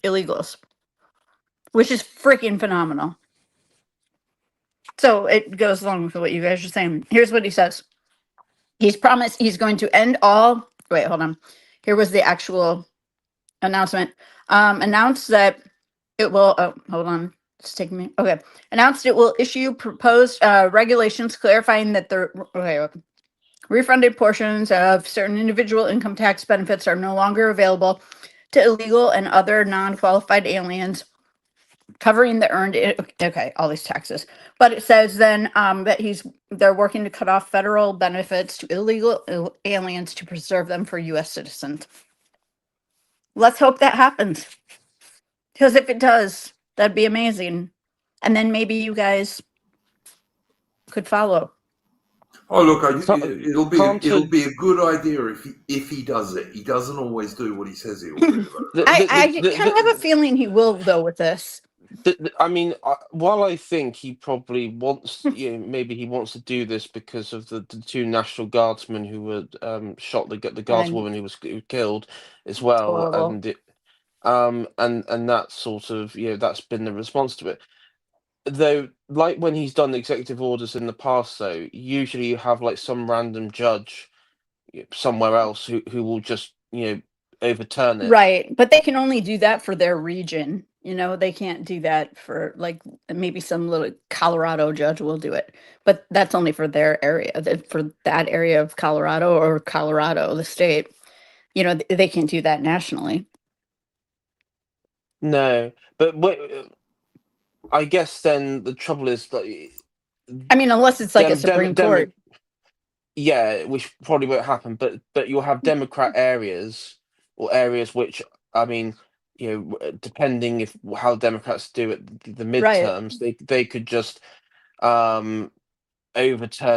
illegals, which is freaking phenomenal. So it goes along with what you guys are saying. Here's what he says. He's promised he's going to end all. Wait, hold on. Here was the actual announcement. Announced that it will. Oh, hold on. It's taking me. Okay. Announced it will issue proposed regulations clarifying that the refunded portions of certain individual income tax benefits are no longer available to illegal and other non-qualified aliens, covering the earned, all these taxes. But it says then that they're working to cut off federal benefits to illegal aliens to preserve them for U.S. citizens. Let's hope that happens, because if it does, that'd be amazing. And then maybe you guys could follow. Oh look, Can't- it'll be a good idea if he does it. He doesn't always do what he says he will do. Though. I kind of have a feeling he will, though, with this. I mean, while I think he probably wants, maybe he wants to do this because of the two National Guardsmen who were shot, the guardswoman who was killed as well, horrible. and that sort of, that's been the response to it. Though, like when he's done executive orders in the past, though, usually you have like some random judge somewhere else who will just overturn it. Right, but they can only do that for their region. They can't do that for like maybe some little Colorado judge will do it, but that's only for their area, for that area of Colorado or Colorado, the state. They can't do that nationally. No, but I guess then the trouble is that I mean, unless it's like a Supreme Court. Yeah, which probably won't happen. But you'll have Democrat areas or areas which, I mean, depending how Democrats do it, the midterms, they could just overturn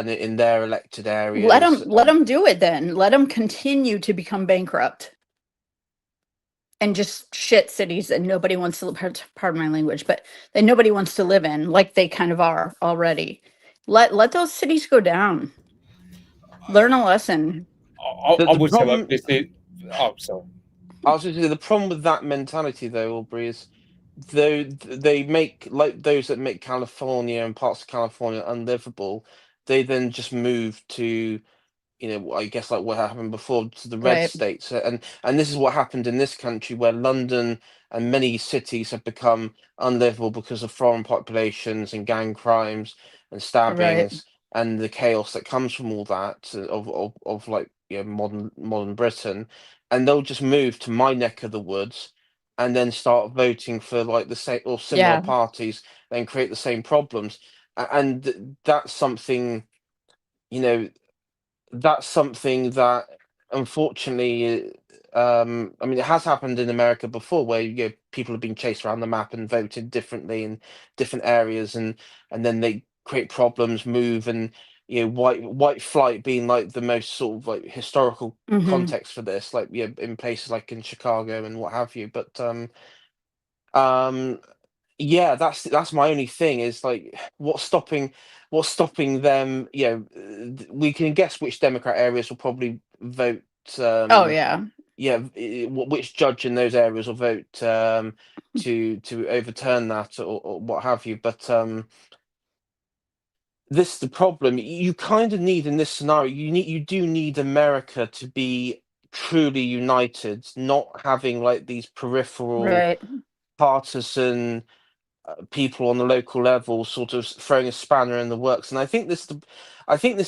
it in their elected areas. Let them do it then. Let them continue to become bankrupt and just shit cities that nobody wants to, pardon my language, but that nobody wants to live in, like they kind of are already. Let those cities go down. Learn a lesson. I would say like this. Oh, sorry. I was going to say the problem with that mentality, though, Aubrey, is though they make like those that make California and parts of California unlivable, they then just move to, I guess like what happened before, to the red states, and this is what happened in this country, where London and many cities have become unlivable because of foreign populations and gang crimes and stabbings and the chaos that comes from all that of like modern Britain, and they'll just move to my neck of the woods and then start voting for like the same or similar parties, then create the same problems, and that's something, that's something that unfortunately, I mean, it has happened in America before, where people have been chased around the map and voted differently in different areas, and then they create problems, move, and white flight being like the most sort of like historical context for this, like in places like in Chicago and what have you. But yeah, that's my only thing is like what's stopping them. We can guess which Democrat areas will probably vote. Oh yeah, which judge in those areas will vote to overturn that or what have you. But this is the problem. You kind of need in this scenario. You do need America to be truly united, not having like these peripheral partisan people on the local level sort of throwing a spanner in the works. And I think this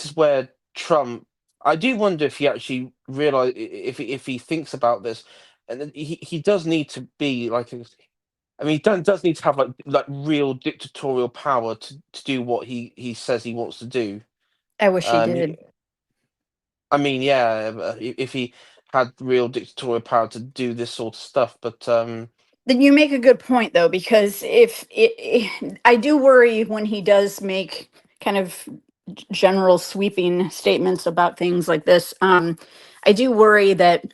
is where Trump, I do wonder if he actually realize if he thinks about this, and he does need to be like he does need to have like real dictatorial power to do what he says he wants to do. I wish he did. I mean, yeah, if he had real dictatorial power to do this sort of stuff, but then you make a good point, though, because I do worry when he does make kind of general sweeping statements about things like this. I do worry that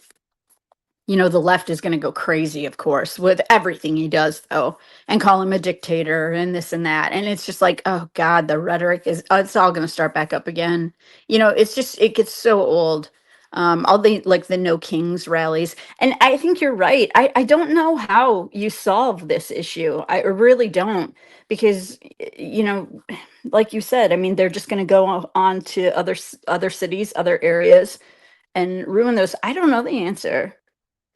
the left is going to go crazy, of course, with everything he does, though, and call him a dictator and this and that. And it's just like, oh God, the rhetoric it's all going to start back up again. It gets so old. All the No Kings rallies. And I think you're right. I don't know how you solve this issue. I really don't, because, like you said, I mean, they're just going to go on to other cities, other areas, and ruin those. I don't know the answer.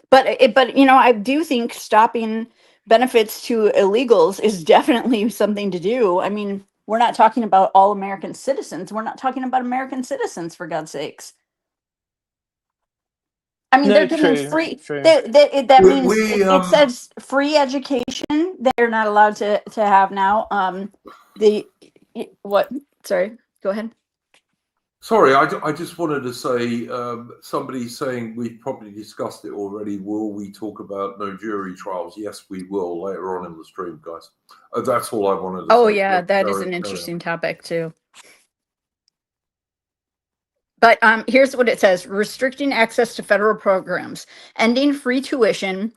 But I do think stopping benefits to illegals is definitely something to do. I mean, we're not talking about all American citizens. We're not talking about American citizens, for God's sakes. I mean, they're giving free. That means it says free education. They're not allowed to have now. What? Sorry, go ahead. Sorry, I just wanted to say, somebody's saying we've probably discussed it already. Will we talk about no jury trials? Yes, we will later on in the stream, guys. That's all I wanted to say. Oh, yeah, that is an interesting topic, too. But here's what it says: restricting access to federal programs, ending free tuition,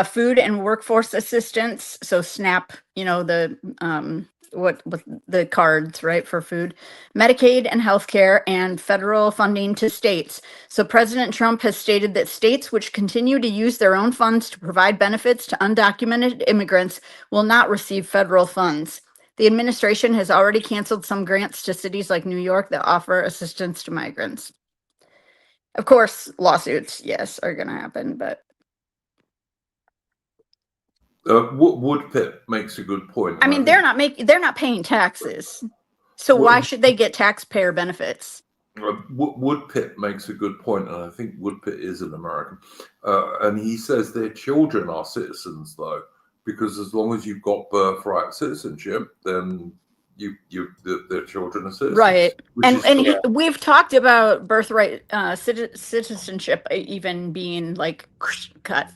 food and workforce assistance. So SNAP, the what the cards, right, for food, Medicaid and healthcare, and federal funding to states. So President Trump has stated that states which continue to use their own funds to provide benefits to undocumented immigrants will not receive federal funds. The administration has already canceled some grants to cities like New York that offer assistance to migrants. Of course, lawsuits, yes, are going to happen, but Woodpit makes a good point. I mean, they're not paying taxes, so why should they get taxpayer benefits? Woodpit makes a good point, and I think Woodpit is an American, and he says their children are citizens, though, because as long as you've got birthright citizenship, then their children are citizens. Right. We've talked about birthright citizenship even being like cut,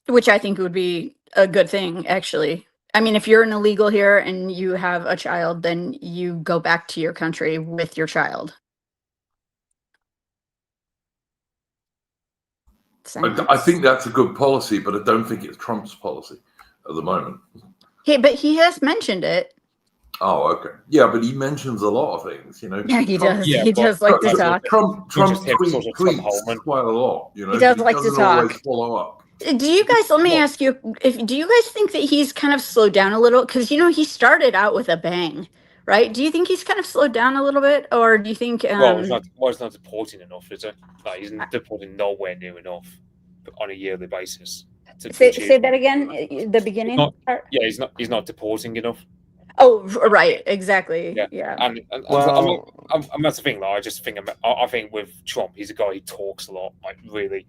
which I think would be a good thing, actually. I mean, if you're an illegal here and you have a child, then you go back to your country with your child. I think that's a good policy, but I don't think it's Trump's policy at the moment. But he has mentioned it. Oh, okay. Yeah, but he mentions a lot of things, Yeah, he Trump, does. He does like to talk. Trump tweets quite a lot, He does like to talk. Always follow up. Do you guys, let me ask you, do you guys think that he's kind of slowed down a little? Because, he started out with a bang, right? Do you think he's kind of slowed down a little bit? Or do you think... he's not deporting enough, is it? Like, he's deporting nowhere near enough on a yearly basis. Say that again, the beginning part? Yeah, he's not deporting enough. Oh, right, exactly. Yeah. And well, I mean, that's the thing. Like, I think with Trump, he's a guy who talks a lot. Like, really.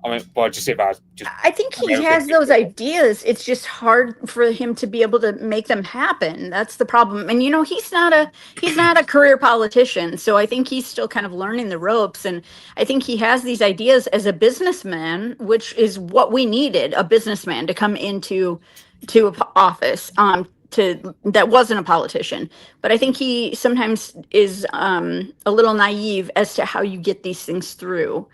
I mean, well, I think he has those ideas. It's just hard for him to be able to make them happen. That's the problem. And he's not a career politician, so I think he's still kind of learning the ropes. And I think he has these ideas as a businessman, which is what we needed, a businessman to come into office. That wasn't a politician, but I think he sometimes is a little naive as to how you get these things through.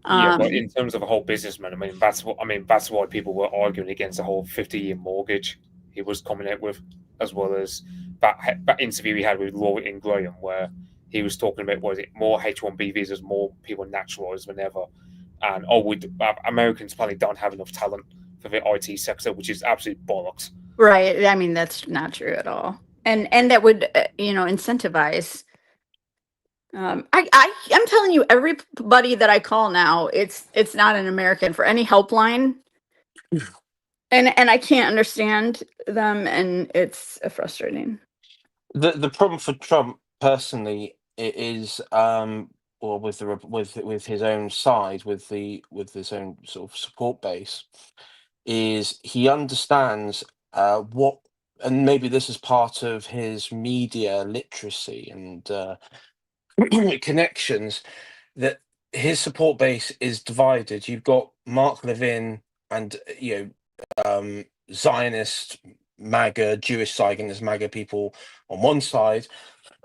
But in terms of a whole businessman, that's why people were arguing against the whole 50-year mortgage he was coming out with, as well as that interview he had with Rory and Graham, where he was talking about more H-1B visas, more people naturalized than ever, and Americans probably don't have enough talent for the IT sector, which is absolute bollocks. Right. I mean, that's not true at all, and that would incentivize. I'm telling you, everybody that I call now, it's not an American for any helpline, and I can't understand them, and it's frustrating. The problem for Trump personally is or with his own side, with his own sort of support base, is he understands what, and maybe this is part of his media literacy and connections, that his support base is divided. You've got Mark Levin and Zionist MAGA, Jewish Zionist MAGA people on one side,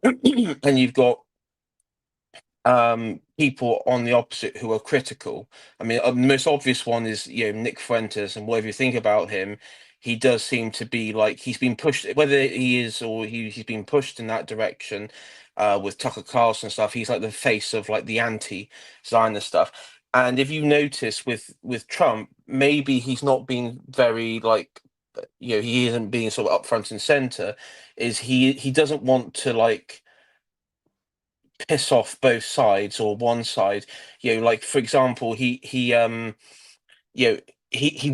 and you've got people on the opposite who are critical. I mean, the most obvious one is Nick Fuentes, and whatever you think about him, he does seem to be like he's been pushed, whether he is or he's been pushed in that direction with Tucker Carlson stuff. He's like the face of like the anti-Zionist stuff. And if you notice with Trump, maybe he's not being very like, he isn't being sort of up front and center. Is he doesn't want to like piss off both sides or one side. Like for example, he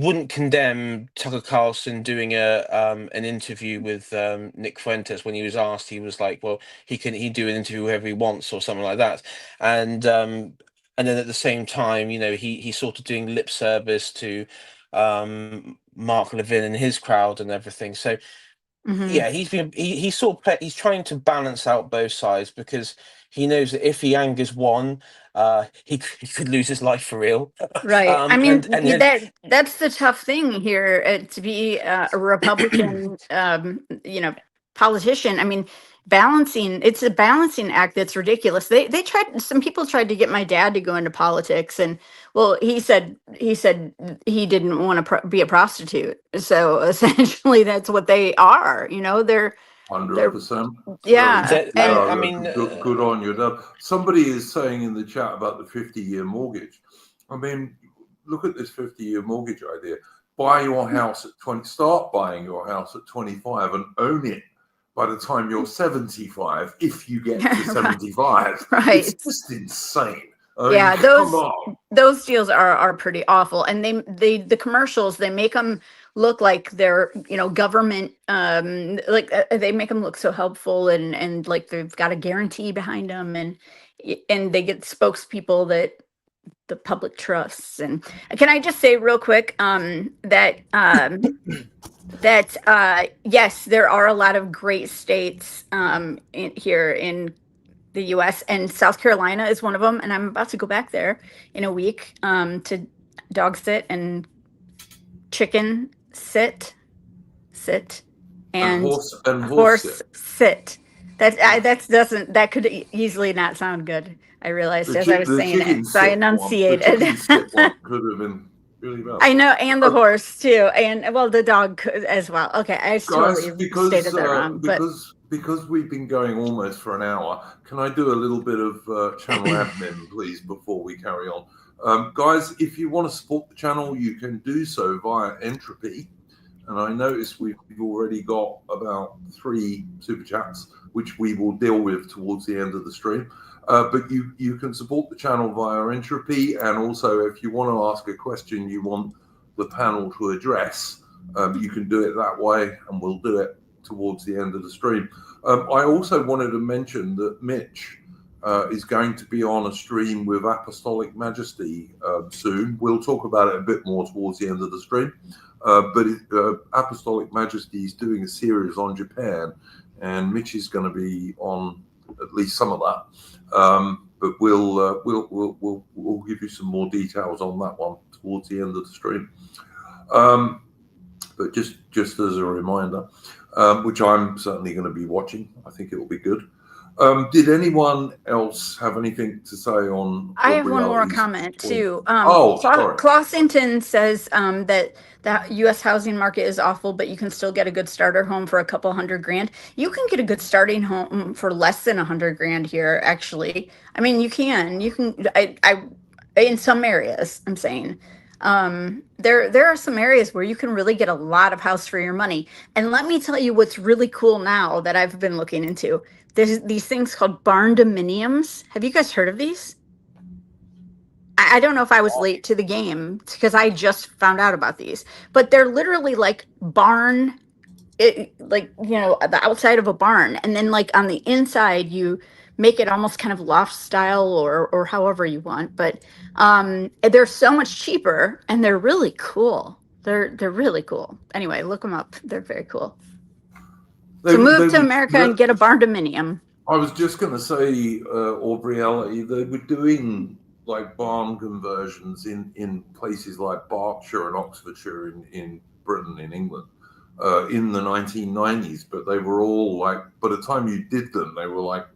wouldn't condemn Tucker Carlson doing an interview with Nick Fuentes. When he was asked, he was like, well, he do an interview whoever he wants or something like that. And then at the same time, he's sort of doing lip service to Mark Levin and his crowd and everything. So yeah, he's trying to balance out both sides, because he knows that if he angers one, he could lose his life for real. Right. I mean, that's the tough thing here, to be a Republican, politician. I mean, balancing. It's a balancing act that's ridiculous. They tried. Some people tried to get my dad to go into politics, and well, he said he didn't want to be a prostitute. So essentially, that's what they are. You know, they're 100%. yeah. That- And I mean, good on you. Now, somebody is saying in the chat about the 50-year mortgage. I mean, look at this 50-year mortgage idea. Buy your house at 20. Start buying your house at 25 and own it by the time you're 75. If you get to 75, right. It's just insane. I Yeah, mean, come on. those deals are pretty awful, and the commercials, they make them look like they're, you know, government, they make them look so helpful, and like they've got a guarantee behind them, and they get spokespeople that the public trusts. And can I just say real quick that yes, there are a lot of great states here in the US, and South Carolina is one of them, and I'm about to go back there in a week to dog sit and chicken sit and horse sit. That could easily not sound good. I realized as I was saying it, so I enunciated. Could have been really bad. I know, and the horse too, and well, the dog could as well. Okay, I totally stated that wrong, but because we've been going almost for an hour, can I do a little bit of channel admin, please, before we carry on? Guys, if you want to support the channel, you can do so via Entropy. And I notice we've already got about 3 super chats, which we will deal with towards the end of the stream. But you can support the channel via Entropy. And also, if you want to ask a question you want the panel to address, you can do it that way, and we'll do it towards the end of the stream. I also wanted to mention that Mitch is going to be on a stream with Apostolic Majesty soon. We'll talk about it a bit more towards the end of the stream. But Apostolic Majesty is doing a series on Japan, and Mitch is going to be on at least some of that. But we'll give you some more details on that one towards the end of the stream. But just as a reminder, which I'm certainly going to be watching. I think it will be good. Did anyone else have anything to say on? I have one more comment too. Sorry. Clausington says that the U.S. housing market is awful, but you can still get a good starter home for a couple $100,000. You can get a good starting home for less than $100,000 here. Actually, I mean, you can. I in some areas, I'm saying. There are some areas where you can really get a lot of house for your money. And let me tell you what's really cool now that I've been looking into. There's these things called barn dominiums. Have you guys heard of these? I don't know if I was late to the game because I just found out about these, but they're literally like barn, like, you know, the outside of a barn. And then like on the inside, you make it almost kind of loft style or however you want. But they're so much cheaper and they're really cool. They're really cool. Anyway, look them up. They're very cool. So move to America and get a barn dominium. I was just going to say, Aubrey, they were doing like barn conversions in places like Berkshire and Oxfordshire in Britain, in England, in the 1990s. But they were all like, by the time you did them, they were like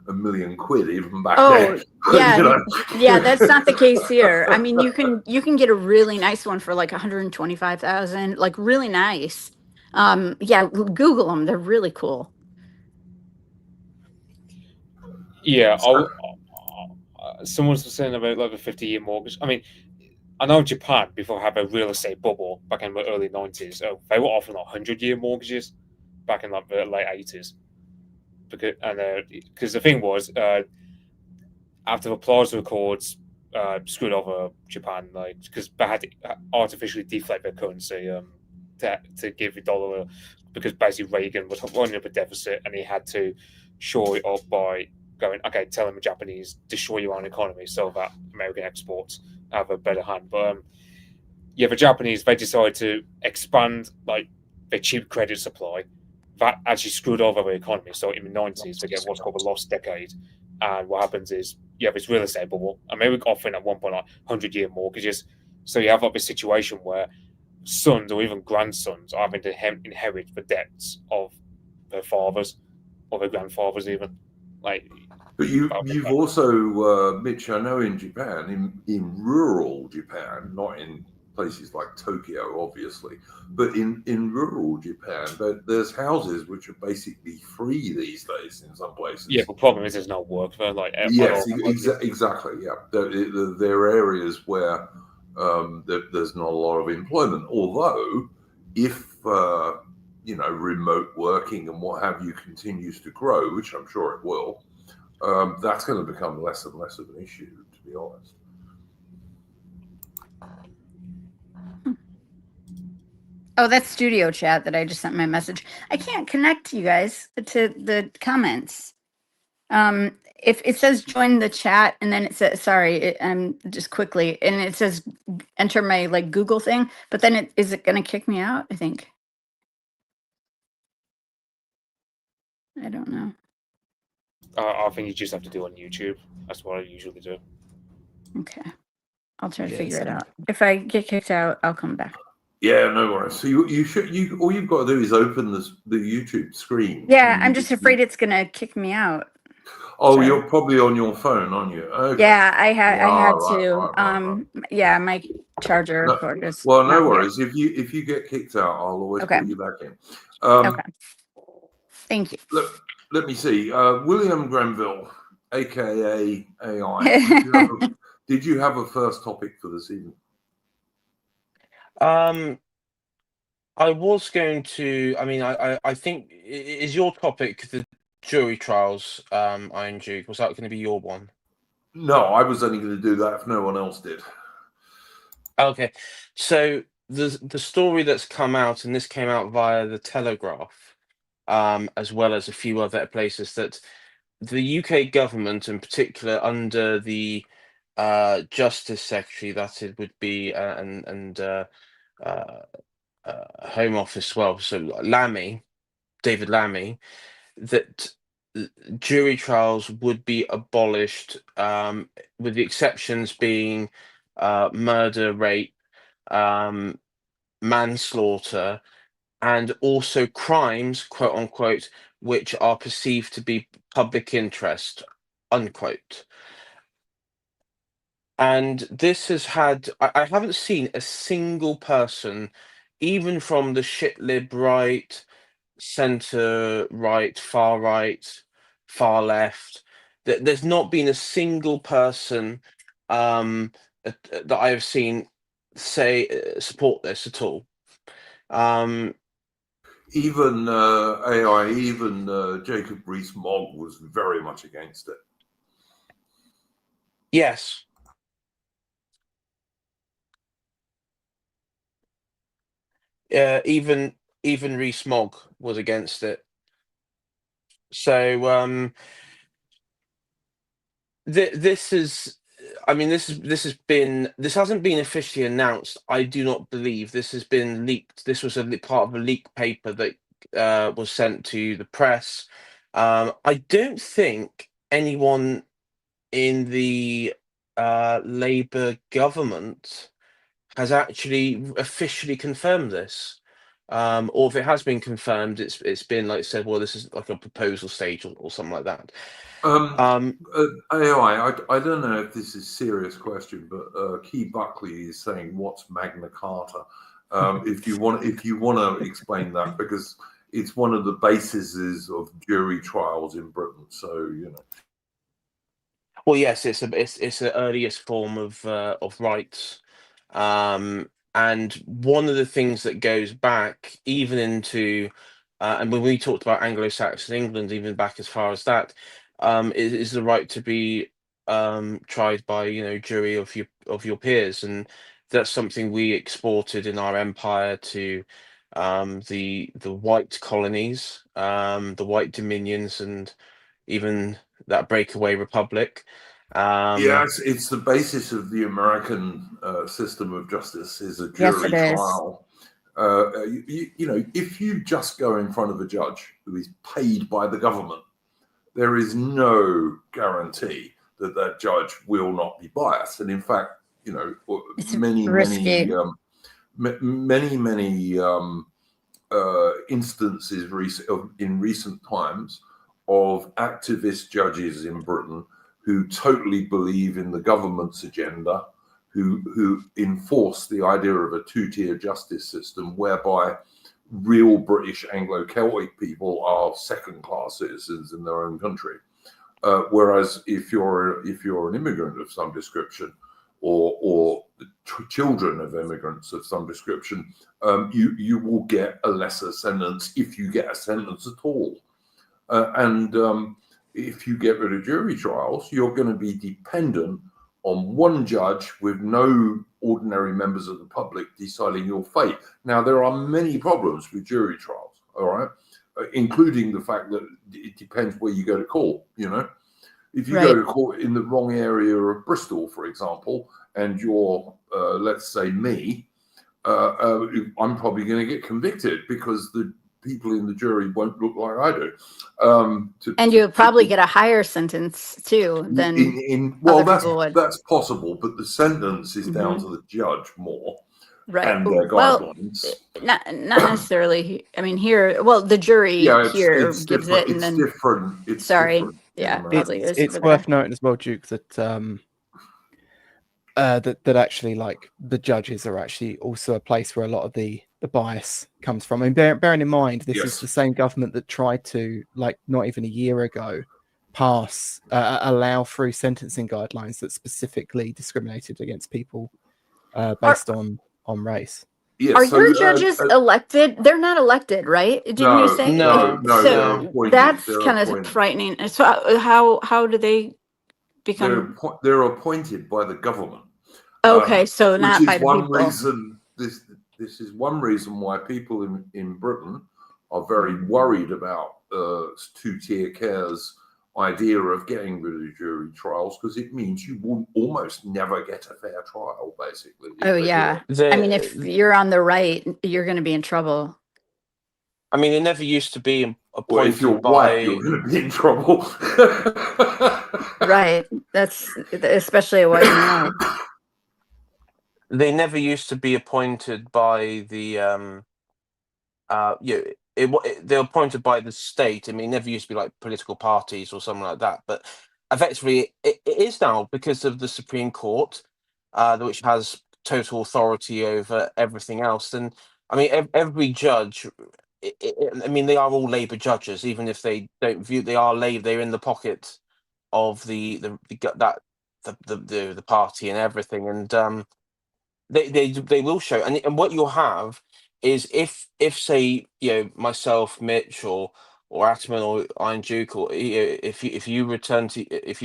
£1 million even back then. Yeah, you know? Yeah, that's not the case here. I mean, you can get a really nice one for like 125,000, like really nice. Yeah, Google them. They're really cool. Yeah, someone was saying about like a 50-year mortgage. I mean, I know Japan before had a real estate bubble back in the early 90s. They were offering like 100-year mortgages back in like the late 80s. Because the thing was, after the Plaza Accords screwed over Japan, like because they had to artificially deflate their currency to give the dollar, because basically Reagan was running up a deficit and he had to shore it up by going, okay, telling the Japanese destroy your own economy so that American exports have a better hand. But yeah, the Japanese, they decided to expand like their cheap credit supply. That actually screwed over the economy. So in the 90s, they get what's called a lost decade. And what happens is you have this real estate bubble. America offering at one point like 100-year mortgages. So you have like this situation where sons or even grandsons are having to inherit the debts of their fathers. or their grandfathers even. Like, but you've also, Mitch, I know in Japan, in rural Japan, not in places like Tokyo, obviously, but in rural Japan, there's houses which are basically free these days in some places. Yeah, the problem is there's no work there. Like, yes, exactly. Yeah, there are areas where there's not a lot of employment. Although, if remote working and what have you continues to grow, which I'm sure it will, that's going to become less and less of an issue, to be honest. Oh, that's studio chat that I just sent my message. I can't connect you guys to the comments. If it says join the chat and then it says, sorry, just quickly, and it says enter my like Google thing, but then is it going to kick me out? I think. I don't know. I think you just have to do it on YouTube. That's what I usually do. Okay. I'll try to figure it out. If I get kicked out, I'll come back. Yeah, no worries. So you all you've got to do is open the YouTube screen. Yeah, I'm just afraid it's gonna kick me out. Oh, Sorry. you're probably on your phone, aren't you? Okay. Yeah, I had Right, to. right. Yeah, my charger cord is. Well, no not worries. If you get kicked out, I'll always Okay. put you back in. Okay. Thank you. Let me see. William Grenville, aka AI. Did you have a first topic for this evening? I was going to. I mean, I think is your topic the jury trials, Iron Duke? Was that going to be your one? No, I was only going to do that if no one else did. Okay, so the story that's come out, and this came out via the Telegraph, as well as a few other places, that the UK government, in particular, under the Justice Secretary, that it would be, and Home Office, well, so David Lammy, that jury trials would be abolished, with the exceptions being murder, rape, manslaughter, and also crimes, quote unquote, which are perceived to be public interest, unquote. And this has had, I haven't seen a single person, even from the shit lib right, center right, far left, that there's not been a single person that I have seen say support this at all. Even AI, even Jacob Rees-Mogg was very much against it. Yes. Even Rees-Mogg was against it. So this is, I mean, this hasn't been officially announced. I do not believe this has been leaked. This was part of a leaked paper that was sent to the press. I don't think anyone in the Labour government has actually officially confirmed this. Or if it has been confirmed, it's been like said, well, this is like a proposal stage or something like that. AI, I don't know if this is a serious question, but Key Buckley is saying, "What's Magna Carta?" If you want to explain that, because it's one of the bases of jury trials in Britain. So you know. Well, yes, it's the earliest form of rights, and one of the things that goes back even into, and when we talked about Anglo-Saxon England, even back as far as that, is the right to be tried by jury of your peers, and that's something we exported in our empire to the white colonies, the white dominions, and even that breakaway republic. Yes, it's the basis of the American system of justice is a jury trial. If you just go in front of a judge who is paid by the government, there is no guarantee that that judge will not be biased. And in fact, many instances in recent times of activist judges in Britain who totally believe in the government's agenda, who enforce the idea of a two-tier justice system whereby real British Anglo-Celtic people are second-class citizens in their own country. Whereas if you're an immigrant of some description, or children of immigrants of some description, you will get a lesser sentence if you get a sentence at all. And if you get rid of jury trials, you're going to be dependent on one judge with no ordinary members of the public deciding your fate. Now, there are many problems with jury trials, all right, including the fact that it depends where you go to court, you know. If you go to court in the wrong area of Bristol, for example, and you're, let's say me, I'm probably going to get convicted because the people in the jury won't look like I do. And you'll probably get a higher sentence too than well, other people would. that's possible, but the sentence is down to the judge more. Right. And their guidelines. Not necessarily. I mean, here, well, the jury here gives it, and then different. It's sorry, different. Yeah, probably is. It's worth noting as well, Duke, that that actually, like, the judges are actually also a place where a lot of the bias comes from. And bearing in mind, this is the same government that tried to, like, not even a year ago, allow through sentencing guidelines that specifically discriminated against people based on race. Yes, are your judges elected? They're not elected, right? Didn't you say? No. So that's kind of frightening. So how do they become? They're appointed by the government. Okay, so not by the people. Reason, this is one reason why people in Britain are very worried about two-tier care's idea of getting rid of jury trials, because it means you will almost never get a fair trial, basically. Oh yeah, I mean, if you're on the right, you're going to be in trouble. I mean, it never used to be appointed well, if you're white, you're going to be in trouble. Right, that's especially a white man. They never used to be appointed by the they're appointed by the state. I mean, it never used to be like political parties or something like that. But effectively, it is now because of the Supreme Court, which has total authority over everything else. And I mean, every judge. I mean, they are all Labour judges, even if they don't view they're in the pocket of the party and everything, and they will show. And what you'll have is if say, you know, myself, Mitch, or Atman, or Iron Duke, or if you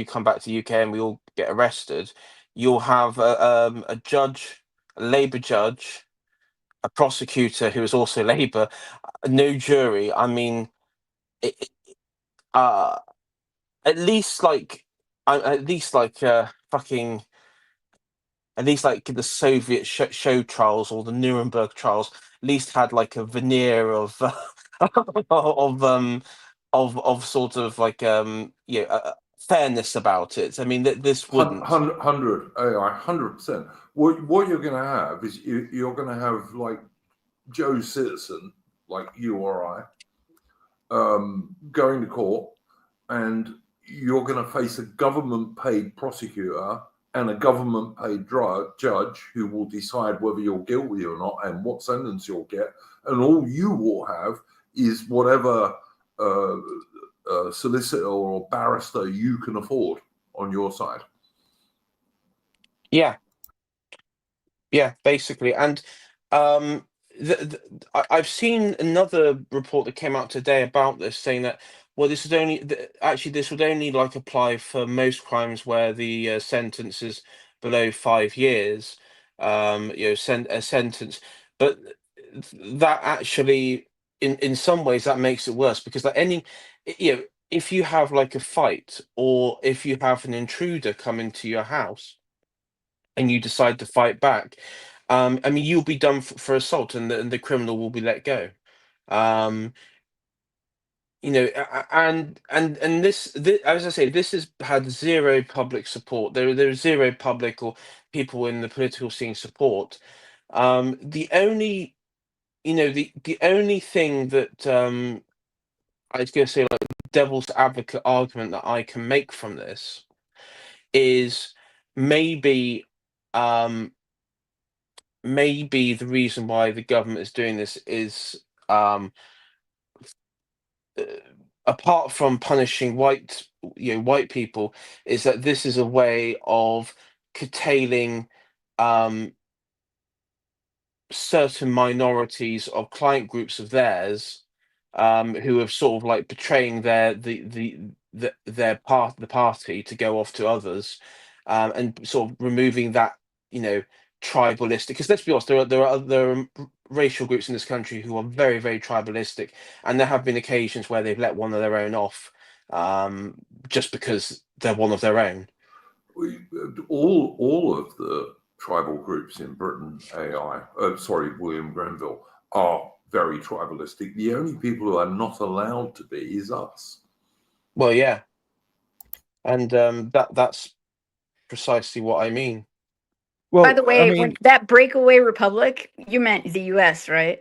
come back to the UK and we all get arrested, you'll have a judge, a Labour judge, a prosecutor who is also Labour, no jury. I mean, at least like fucking. At least like the Soviet show trials or the Nuremberg trials, at least had like a veneer of of sort of like fairness about it. I mean, this wouldn't 100%. What you're going to have is you're going to have like Joe Citizen, like you or I, going to court, and you're going to face a government-paid prosecutor and a government-paid judge who will decide whether you're guilty or not and what sentence you'll get. And all you will have is whatever solicitor or barrister you can afford on your side. Yeah, basically. And I've seen another report that came out today about this, saying that, well, this is only this would only like apply for most crimes where the sentence is below 5 years. A sentence, but that actually, in some ways, that makes it worse, because like if you have like a fight, or if you have an intruder come into your house and you decide to fight back, I mean, you'll be done for assault, and the criminal will be let go. And this, as I say, this has had zero public support. There's zero public or people in the political scene support. The only, the only thing that I was going to say, like, devil's advocate argument that I can make from this is maybe maybe the reason why the government is doing this is uh, apart from punishing white people, is that this is a way of curtailing certain minorities of client groups of theirs who have sort of like betraying the party to go off to others, and sort of removing that tribalistic, because let's be honest, there are racial groups in this country who are very, very tribalistic, and there have been occasions where they've let one of their own off just because they're one of their own. All of the tribal groups in Britain, William Grenville, are very tribalistic. The only people who are not allowed to be is us. Well, yeah, and that's precisely what I mean. Well, By the way, I mean, when that breakaway republic, you meant the U.S., right?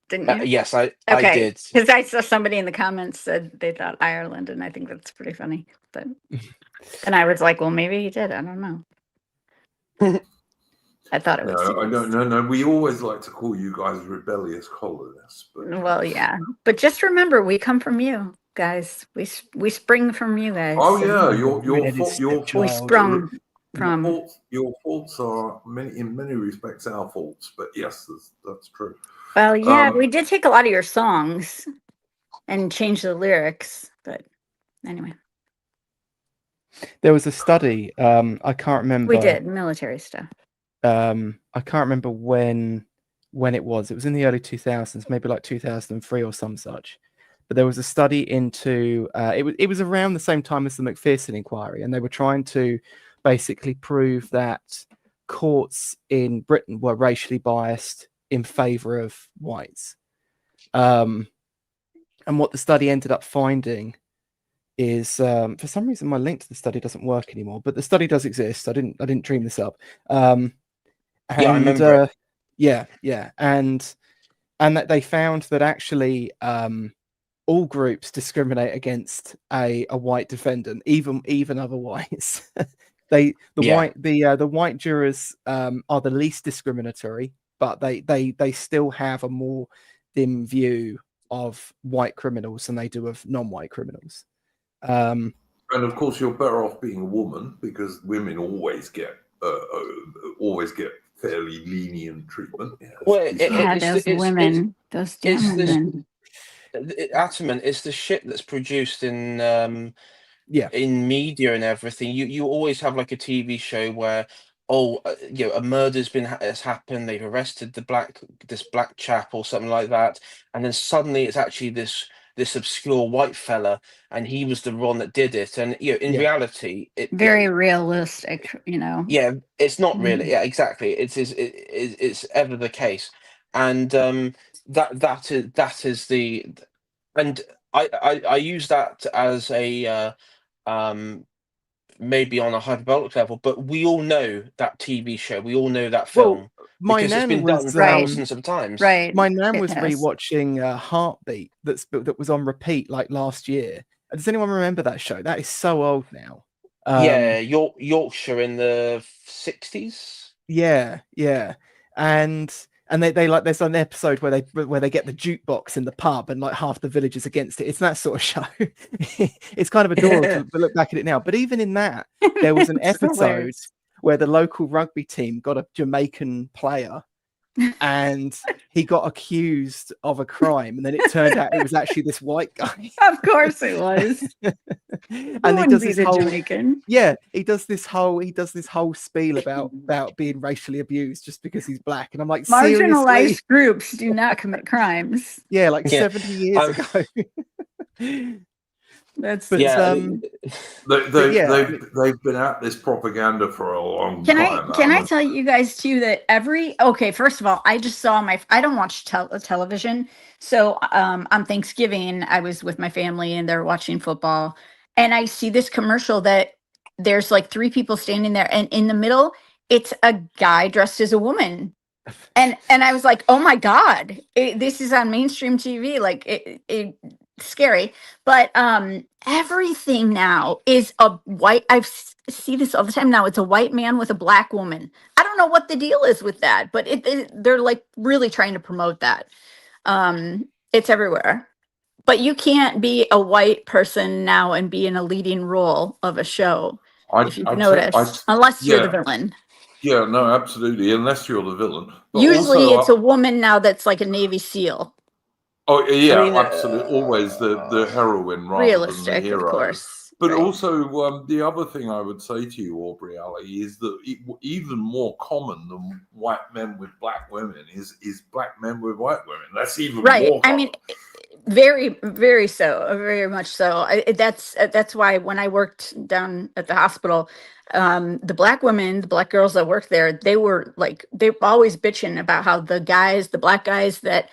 Didn't you? Yes, I Okay, did. because I saw somebody in the comments said they thought Ireland, and I think that's pretty funny. But and I was like, well, maybe he did. I don't know. I thought it was. No, I don't. No. We always like to call you guys rebellious colonists. But Well, yeah, but just remember, we come from you guys. We spring from you guys. Oh so yeah, we sprung from. your faults are in many respects our faults. But yes, that's true. Well, yeah, we did take a lot of your songs and change the lyrics, but anyway, there was a study. I can't remember. we did military stuff. I can't remember when it was. It was in the early 2000s, maybe like 2003 or some such. But there was a study into it was around the same time as the Macpherson inquiry, and they were trying to basically prove that courts in Britain were racially biased in favor of whites. And what the study ended up finding is, for some reason my link to the study doesn't work anymore, but the study does exist. I didn't dream this up. Yeah, I remember it. Yeah, and that they found that actually all groups discriminate against a white defendant, even otherwise. The white jurors are the least discriminatory, but they still have a more dim view of white criminals than they do of non-white criminals. And of course, you're better off being a woman, because women always get fairly lenient treatment. Yes. Well, Those women, those damn women. Ataman, it's the shit that's produced in media and everything. You always have like a TV show where a murder's has happened, they've arrested this black chap or something like that, and then suddenly it's actually this obscure white fella, and he was the one that did it. And in reality, Very realistic, Yeah, it's not really. Yeah, exactly. It's ever the case, and that is the, and I use that as a maybe on a hyperbolic level, but we all know that TV show, we all know that film, because it's been done thousands of times. Right. My nan was rewatching Heartbeat that was on repeat like last year. Does anyone remember that show? That is so old now. Yeah, Yorkshire in the 60s. Yeah, and they like, there's an episode where they get the jukebox in the pub and like half the village is against it. It's that sort of show. It's kind of adorable to look back at it now. But even in that, there was an episode where the local rugby team got a Jamaican player, and he got accused of a crime, and then it turned out it was actually this white guy. Of course it was. And he does this whole Jamaican. he does this whole spiel about being racially abused just because he's black, and I'm like, marginalized seriously? Groups do not commit crimes. 70 years ago. That's they've been at this propaganda for a long time. Can I tell you guys too that first of all, I just saw I don't watch television, so on Thanksgiving I was with my family and they're watching football, and I see this commercial that there's like 3 people standing there, and in the middle it's a guy dressed as a woman, and I was like, oh my god, this is on mainstream TV, like it scary. But everything now is a white. See this all the time now. It's a white man with a black woman. I don't know what the deal is with that, but they're like really trying to promote that. It's everywhere. But you can't be a white person now and be in a leading role of a show, if you've noticed, unless you're the villain. Yeah, no, absolutely. Unless you're the villain. But Usually also, it's a woman now that's like a Navy SEAL. Oh yeah, I mean, absolutely. Always the heroine rather Realistic, than the hero. of course. But right. also, the other thing I would say to you, Aubrey Ali, is that even more common than white men with black women is black men with white women. That's even more common. I mean, very, very so, very much so. That's why when I worked down at the hospital, the black women, the black girls that worked there, they were always bitching about how the black guys that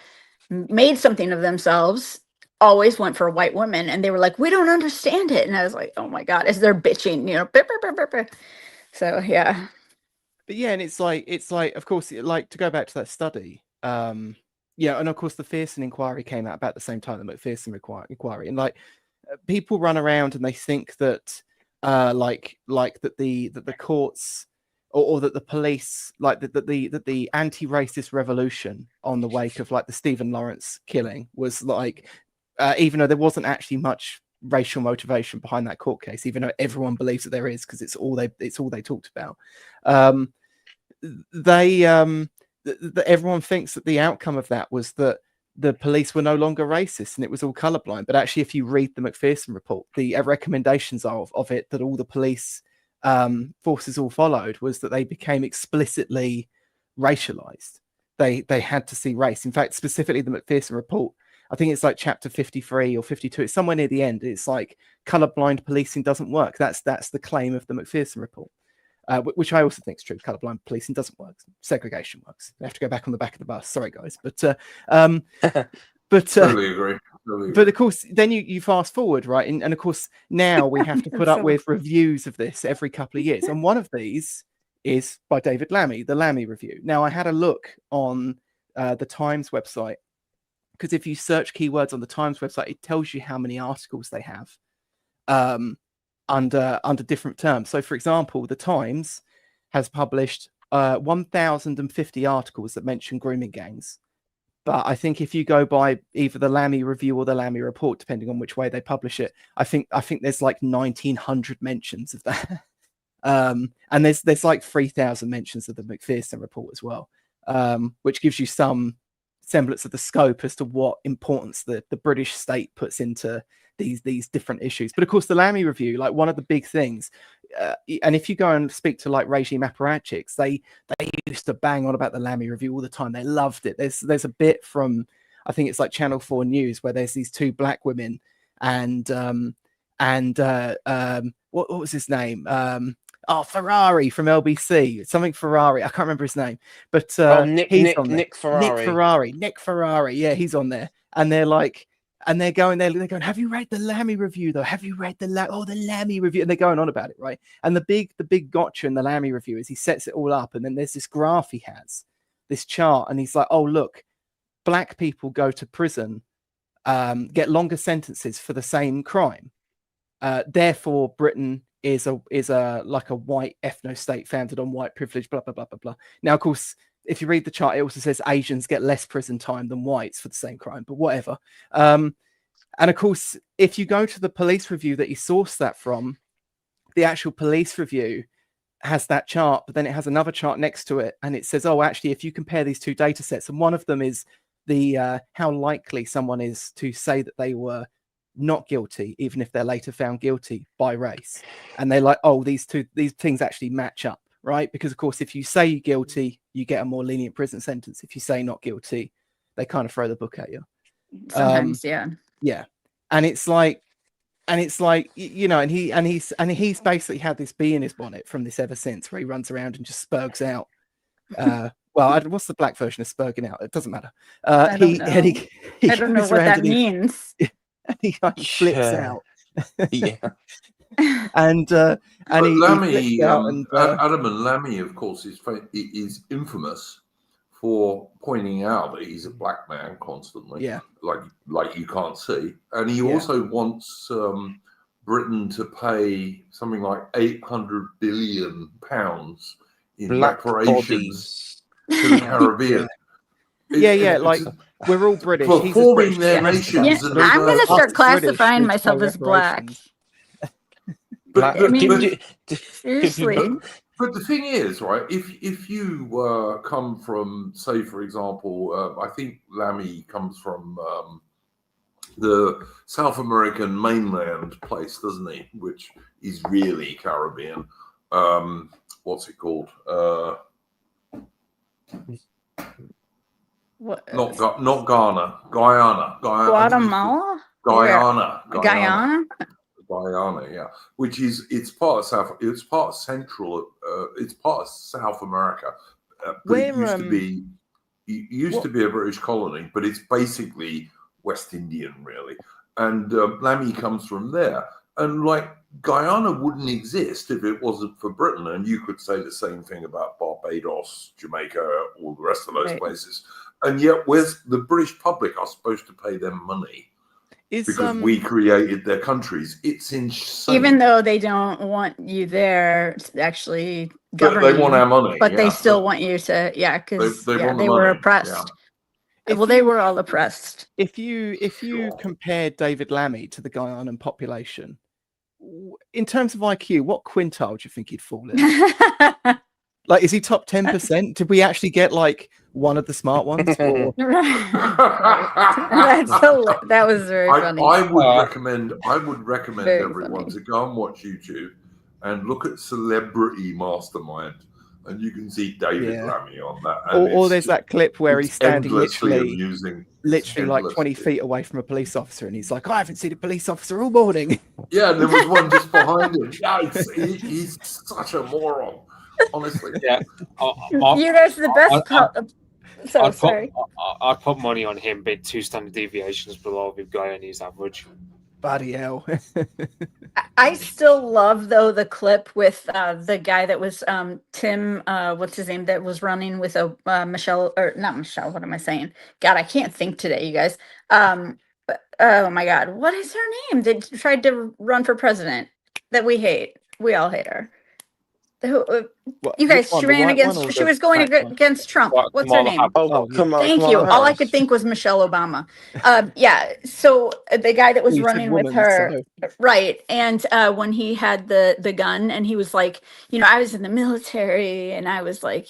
made something of themselves always went for white women, and they were like, we don't understand it. And I was like, oh my God, as they're bitching, so yeah. But yeah, and it's like of course, like, to go back to that study, yeah, and of course the Fearson inquiry came out about the same time, the McPherson inquiry, and like people run around and they think that like that the courts or that the police, like that the anti-racist revolution on the wake of like the Stephen Lawrence killing was like, even though there wasn't actually much racial motivation behind that court case, even though everyone believes that there is because it's all they talked about, everyone thinks that the outcome of that was that the police were no longer racist and it was all colorblind. But actually, if you read the McPherson report, the recommendations of it that all the police forces all followed was that they became explicitly racialized. They had to see race. In fact, specifically the McPherson report, I think it's like chapter 53 or 52. It's somewhere near the end. It's like colorblind policing doesn't work. That's the claim of the McPherson report. Which I also think is true. Colorblind policing doesn't work. Segregation works. I have to go back on the back of the bus. Sorry, guys, but Totally agree. But of course, then you fast forward, right? And of course, now we have to put up with reviews of this every couple of years. And one of these is by David Lammy, the Lammy Review. Now, I had a look on the Times website, because if you search keywords on the Times website, it tells you how many articles they have under different terms. So, for example, the Times has published 1,050 articles that mention grooming gangs. But I think if you go by either the Lammy Review or the Lammy Report, depending on which way they publish it, I think there's like 1,900 mentions of that. And there's like 3,000 mentions of the McPherson report as well, which gives you some semblance of the scope as to what importance the British state puts into these different issues. But of course, the Lammy Review, like one of the big things, and if you go and speak to like regime apparatchiks, they used to bang on about the Lammy Review all the time. They loved it. There's a bit from, I think it's like Channel 4 News, where there's these two black women and what was his name? Ferrari from LBC, something Ferrari. I can't remember his name, but Nick Ferrari. Nick Ferrari. Yeah, he's on there, and they're like, and they're going, have you read the Lammy Review though? Have you read the Lammy Review? And they're going on about it, right? And the big gotcha in the Lammy Review is he sets it all up, and then there's this graph he has, this chart, and he's like, oh look, black people go to prison, get longer sentences for the same crime. Therefore, Britain is a like a white ethno state founded on white privilege, blah blah blah blah blah. Now, of course, if you read the chart, it also says Asians get less prison time than whites for the same crime, but whatever. And of course, if you go to the police review that he sourced that from, the actual police review has that chart, but then it has another chart next to it, and it says, oh, actually, if you compare these two data sets, and one of them is the how likely someone is to say that they were not guilty, even if they're later found guilty, by race. And they're like, oh, these things actually match up, right? Because of course, if you say you're guilty, you get a more lenient prison sentence. If you say not guilty, they kind of throw the book at you. Sometimes, yeah. And it's like, you know, and he's basically had this bee in his bonnet from this ever since, where he runs around and just spurgs out. Well, what's the black version of spurging out? It doesn't matter. I don't know what that means. He kind of flips out. Yeah. and Lammy, he flips out and Adam and Lammy, of course, is infamous for pointing out that he's a black man constantly. Yeah. Like you can't see. And he Yeah. also wants Britain to pay something like 800 billion pounds in Black reparations bodies. to the Caribbean. Yeah, like we're all British. For He's as forming British their as the nations. rest and of us. I'm going to Us start as British classifying need to pay myself as black. reparations. Black. I mean, But seriously. But the thing is, right, if you come from, say, for example, I think Lammy comes from the South American mainland place, doesn't he? Which is really Caribbean. What's it called? What? Not Ghana, Guyana. Guatemala? Guyana. Guyana? Yeah, which is it's part of South America. But it used to be a British colony, but it's basically West Indian, really. And Lammy comes from there, and like Guyana wouldn't exist if it wasn't for Britain. And you could say the same thing about Barbados, Jamaica, all the rest of those places. And yet, where's the British public are supposed to pay them money? Because we created their countries. It's insane. Even though they don't want you there actually governing. They want our money. But they still want you to, because they were oppressed. Yeah. Well, they were all oppressed. If you compare David Lammy to the Guyanan population, in terms of IQ, what quintile do you think he'd fall in? Like, is he top 10%? Did we actually get like one of the smart ones? Or... That was very funny. I would recommend everyone to go and watch YouTube and look at Celebrity Mastermind, and you can see David Lammy on that. Or there's that clip where he's standing literally like 20 feet away from a police officer, and he's like, I haven't seen a police officer all morning. Yeah, and there was one just behind him. Yeah, he's such a moron. Honestly, yeah. You guys are the best. Sorry. I'd put money on him being 2 standard deviations below the Guyanese average. Bloody hell. I still love, though, the clip with the guy that was Tim, what's his name, that was running with Michelle, or not Michelle, what am I saying? God, I can't think today, you guys. But, oh my God, what is her name? That tried to run for president that we hate. We all hate her. You guys, she ran against, she was going against Trump. What's her name? Thank you. All I could think was Michelle Obama. Yeah. So the guy that was running with her, right. And when he had the gun, and he was like, I was in the military and I was like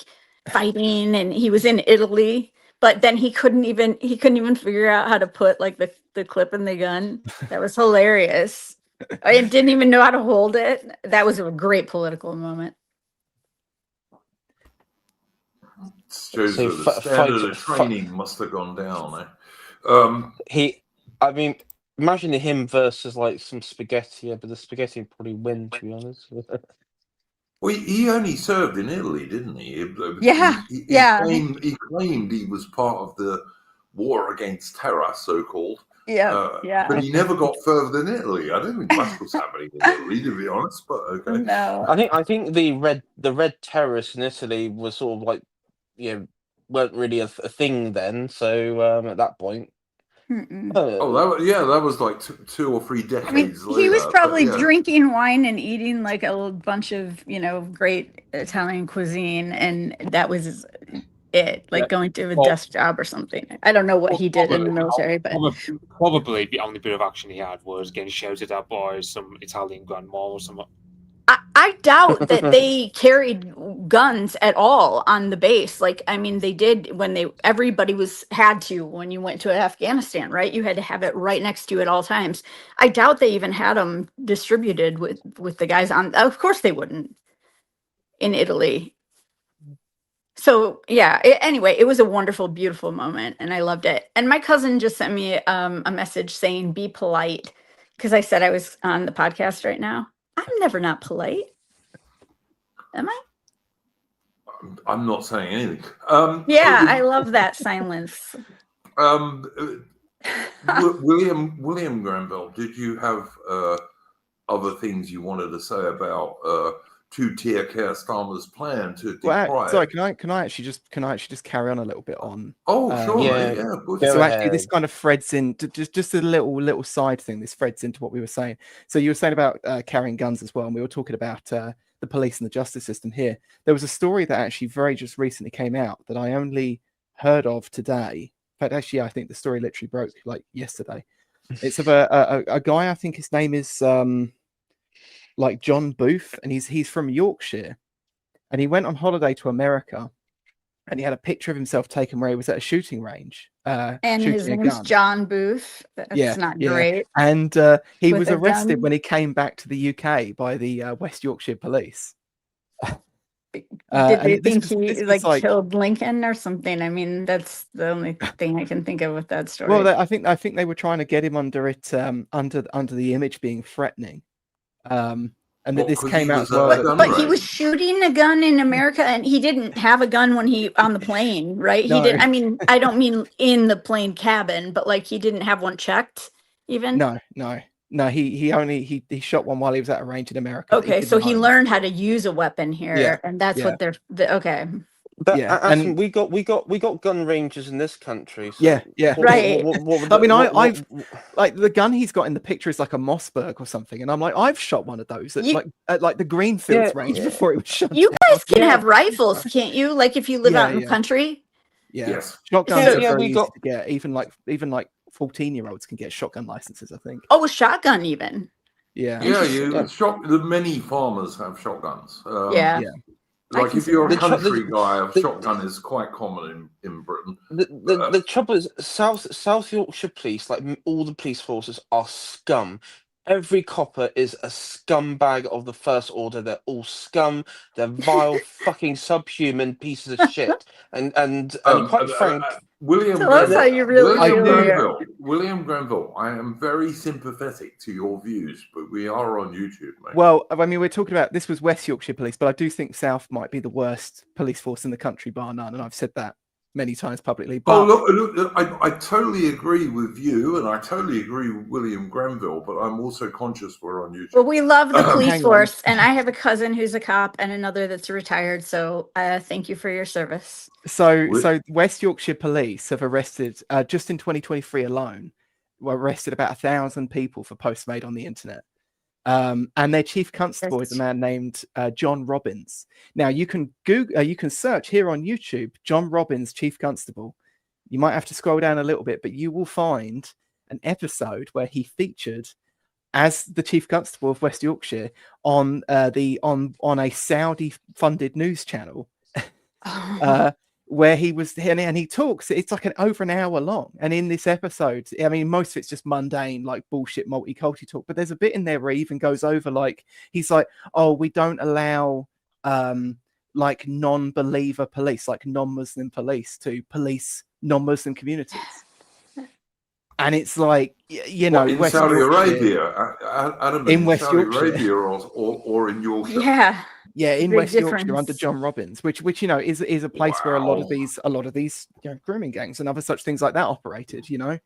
fighting, and he was in Italy, but then he couldn't even figure out how to put like the clip in the gun. That was hilarious. I didn't even know how to hold it. That was a great political moment. Shows that the standard of training must have gone down. Eh? Imagine him versus like some spaghetti, but the spaghetti would probably win, to be honest. Well, he only served in Italy, didn't he? He claimed he was part of the war against terror, so-called. But he never got further than Italy. I don't think much was happening in Italy, to be honest. But okay. No. I think the red terrorists in Italy were sort of like, weren't really a thing then. So at that point. That was like 2 or 3 decades later. He was probably drinking wine and eating like a bunch of great Italian cuisine, and that was it, like going to a desk job or something. I don't know what he did in the military, but probably the only bit of action he had was getting shouted at by some Italian grandma or something. I doubt that they carried guns at all on the base. Like, they did when everybody had to, when you went to Afghanistan, right? You had to have it right next to you at all times. I doubt they even had them distributed with the guys on. Of course they wouldn't in Italy. So anyway, it was a wonderful, beautiful moment, and I loved it. And my cousin just sent me a message saying, be polite, because I said I was on the podcast right now. I'm never not polite. Am I? I'm not saying anything. I love that silence. William Granville, did you have other things you wanted to say about two-tier Keir Starmer's plan to Well, decry sorry, it. can I actually just carry on a little bit on? Oh, sure, Yeah, mate. Yeah, of course. go So ahead. actually, this kind of threads in just a little side thing. This threads into what we were saying. So you were saying about carrying guns as well, and we were talking about the police and the justice system here. There was a story that actually very just recently came out that I only heard of today. In fact, actually, I think the story literally broke like yesterday. It's of a guy. I think his name is like John Booth, and he's from Yorkshire, and he went on holiday to America. And he had a picture of himself taken where he was at a shooting range, And shooting his a name's gun. John Booth. That's not great. And he With was a arrested gun? when he came back to the UK by the West Yorkshire police. Did and they this think was- he this was like killed Lincoln or something? I mean, that's the only thing I can think of with that story. Well, I think they were trying to get him under it, under the image being threatening. And What, this 'cause came he out was as well. at a that- gun But he was range? shooting a gun in America, and he didn't have a gun when he on the plane, right? He No. did. I mean, I don't mean in the plane cabin, but like he didn't have one checked even. No. He shot one while he was at a range in America. that Okay, didn't so he own. learned how to use a weapon here, Yeah, and that's yeah. what they're. Okay, Yeah, Aston, and- we got gun ranges in this country. So Yeah. Right. I mean, I've like the gun he's got in the picture is like a Mossberg or something, and I'm like, I've shot one of those at like the Greenfields Yeah, range yeah. before it was shut you down. guys can Yeah. have rifles, can't you? Like if you live out in the country. Yeah, Yes. shotguns Yeah, are yeah, very we easy got- to get. Even like 14-year-olds can get shotgun licenses, I think. Oh, a shotgun even. Yeah, Yeah, Interesting. the many farmers have shotguns. Yeah. yeah. I Like can if see you're a that. country guy, a the- shotgun is quite common in Britain. The trouble is, South Yorkshire police, like all the police forces, are scum. Every copper is a scumbag of the first order. They're all scum. They're vile, fucking subhuman pieces of shit. And quite frank, William Tell us how you really feel here. William Grenville, I am very sympathetic to your views, but we are on YouTube, mate. Well, I mean, we're talking about this was West Yorkshire police, but I do think South might be the worst police force in the country, bar none, and I've said that many times publicly. But look, I totally agree with you, and I totally agree with William Grenville, but I'm also conscious we're on YouTube. Well, we love the police Hang on. force, and I have a cousin who's a cop and another that's retired. So thank you for your service. So West Yorkshire police have arrested just in 2023 alone, arrested about 1,000 people for posts made on the internet. And their chief constable is a man named John Robbins. Now you can Google, you can search here on YouTube, John Robbins, chief constable. You might have to scroll down a little bit, but you will find an episode where he featured as the chief constable of West Yorkshire on a Saudi-funded news channel. Where he was, and he talks. It's like over an hour long, and in this episode, I mean, most of it's just mundane, like bullshit multi-culti talk. But there's a bit in there where he even goes over, like he's like, "Oh, we don't allow like non-believer police, like non-Muslim police, to police non-Muslim communities." And it's like, you know, in West Saudi Yorkshire, Arabia, Adam, in West Saudi Yorkshire. Arabia or in Yorkshire. Yeah, in big West Yorkshire under difference. John Robbins, which you know is a place where a lot of these you know, grooming gangs and other such things like that operated. You know,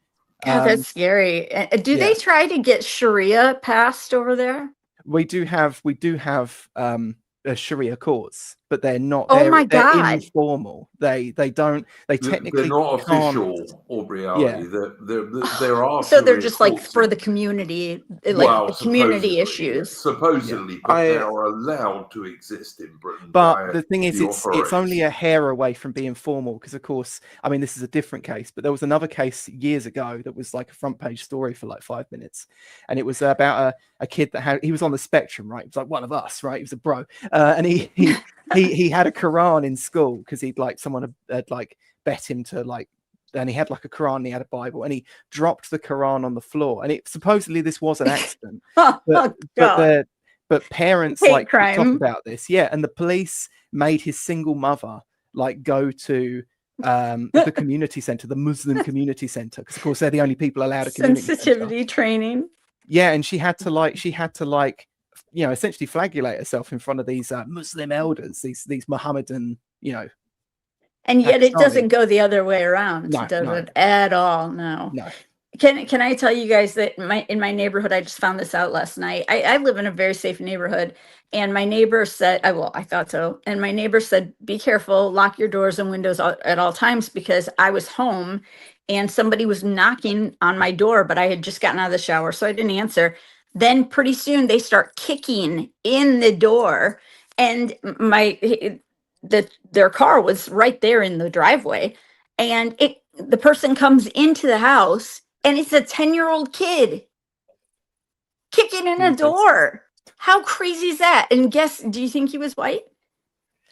God, that's scary. Do they yeah. try to get Sharia passed over there? we do have Sharia courts, but they're not. Oh they're, my they're God. informal. They technically They're not can't. official or reality. There are. So they're Sharia just like courts for in- the community, like well, the community supposedly, issues. yeah, supposedly, but I- they are allowed to exist in Britain. But by the thing is, the it's authorities. only a hair away from being formal because, of course, I mean, this is a different case, but there was another case years ago that was like a front page story for like 5 minutes, and it was about a kid that he was on the spectrum, right? He was like one of us, right? He was a bro, and he had a Quran in school because someone had like bet him to like. And he had like a Quran, and he had a Bible, and he dropped the Quran on the floor. And supposedly this was an accident, but parents Hate like talk crime. about this, yeah. And the police made his single mother like go to the community center, the Muslim community center, because of course they're the only people allowed a community center. Sensitivity training. Yeah, and she had to you know, essentially flagellate herself in front of these Muslim elders, these Mohammedan, you know. And yet it Pakistani. doesn't go the other way around, No, does no. it at all? No. No. Can I tell you guys that in my neighborhood, I just found this out last night. I live in a very safe neighborhood, and my neighbor said, I thought so. And my neighbor said, be careful, lock your doors and windows at all times, because I was home and somebody was knocking on my door, but I had just gotten out of the shower, so I didn't answer. Then pretty soon they start kicking in the door, and their car was right there in the driveway, and the person comes into the house, and it's a 10-year-old kid kicking in a Jesus. door. How crazy is that? And do you think he was white?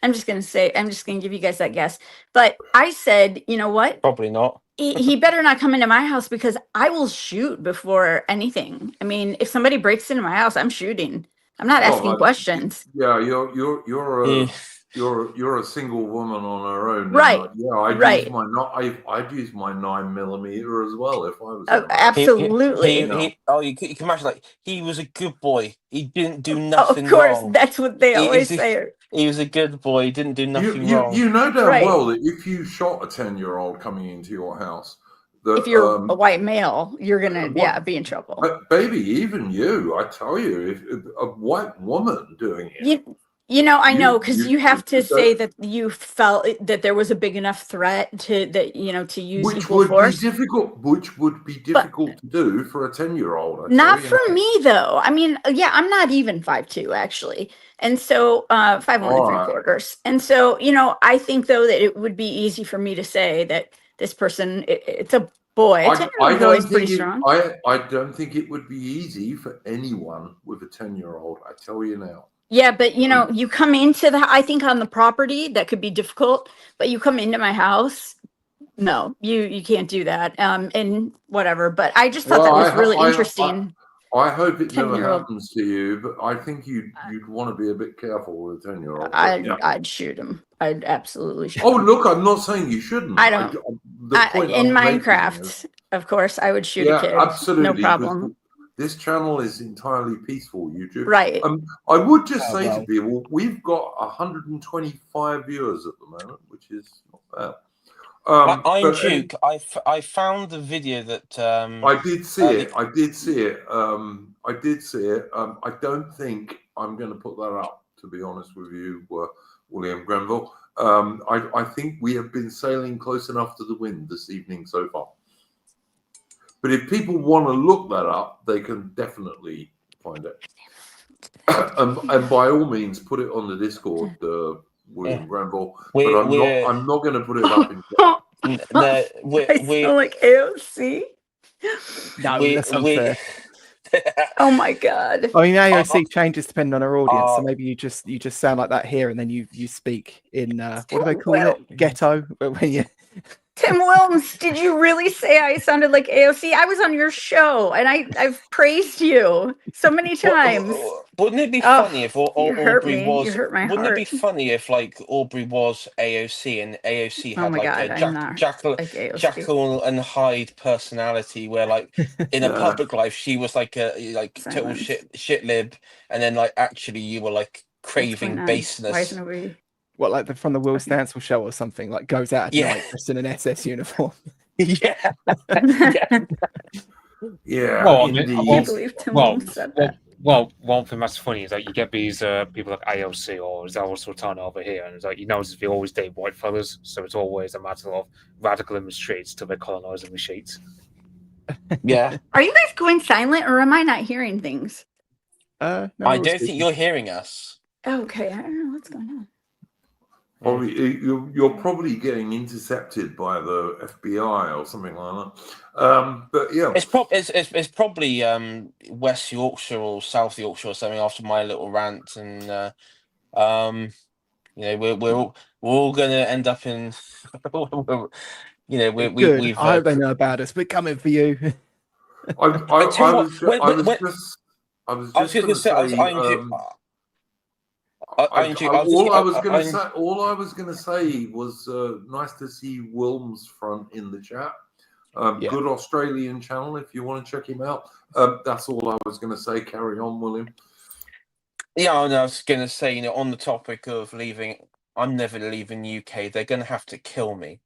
I'm just going to give you guys that guess. But I said, you know what? Probably not. He better not come into my house, because I will shoot before anything. I mean, if somebody breaks into my house, I'm shooting. I'm not asking questions. Yeah, you're Yeah. you're a single woman on her own. Right. Yeah, I'd Right. use my 9mm as well if I was. Oh, in a- absolutely. You can imagine, like, he was a good boy. He didn't do Oh, nothing of course, wrong. that's what they always He's a- say. He was a good boy. He didn't do nothing You wrong. know damn Right. well that if you shot a 10-year-old coming into your house, that If you're a white male, you're gonna be in trouble. But baby, even you, I tell you, if a white woman doing it, You know, I know, You- because you- you have to you say don't- that you felt that there was a big enough threat to use which equal would force. be difficult to do for a 10-year-old. Not for me, though. I mean, yeah, I'm not even 5'2", actually, and so 5'1" All and right. 3/4. And so, I think though that it would be easy for me to say that this person, it's a boy. A 10-year-old boy is pretty strong. I don't think it would be easy for anyone with a 10-year-old. I tell you now. Yeah, but you come into I think on the property that could be difficult, but you come into my house, no, you can't do that. And whatever, but I just thought that was really interesting. I hope it never 10-year-old. happens to you, but I think you'd want to be a bit careful with a 10-year-old. I'd shoot him. I'd absolutely shoot Oh, him. look, I'm not saying you shouldn't. I don't. The point In I'm making Minecraft, is- of course, I would shoot a kid. absolutely. No 'cause problem. This channel is entirely peaceful, YouTube. Right. I would just Oh, say well. to people, we've got 125 viewers at the moment, which is not bad. I'm but Duke. I found the video that I did see it. I did see it. I don't think I'm going to put that up, to be honest with you, William Grenville. I think we have been sailing close enough to the wind this evening so far. But if people want to look that up, they can definitely find it. And by all means, put it on the Discord, William Grenville. But I'm not going to put it up in no, I sound like AOC. No, that's unfair. Oh my god. I mean, AOC changes depending on her audience, so Oh. maybe you just sound like that here, and then you speak in what do they call Well- it? Ghetto. When you Tim Wilms, did you really say I sounded like AOC? I was on your show, and I've praised you so many times. Wouldn't it be Oh, funny if you hurt Aubrey me. was? You hurt my Wouldn't it be heart. funny if like Aubrey was AOC and AOC Oh had my like God, a I'm not Jackal, like AOC. Jackal and Hyde personality, where like in a Yeah. public life she was like a total Silence. shit lib, and then like actually you were like What's craving going on? baseness. Why isn't nobody? what, like from the Will Stancil show or something, like goes out at Yeah. night dressed in an SS uniform. Yeah. Yeah, Well, I mean, indeed. I can't believe Tim Well, Wilms said that. Well, one thing that's funny is like you get these people like AOC or Zara Sultana over here, and it's like you notice they always date white fellas, so it's always a matter of radical in the streets till they colonize in the sheets. Yeah. Are you guys going silent, or am I not hearing things? No, I we're don't think speaking. you're hearing us. Okay, I don't know what's going on. Probably, you're probably getting intercepted by the FBI or something like that. But yeah, It's probably West Yorkshire or South Yorkshire or something after my little rant, and we're all gonna end up in Good. we've I hope they know about us. We're coming for you. I tell you what, was when- just I was just gonna say all I was gonna say was nice to see Wilm's front in the chat. Yeah. Good Australian channel if you want to check him out. That's all I was gonna say. Carry on, William. Yeah, and I was gonna say, on the topic of leaving, I'm never leaving UK. They're gonna have to kill me.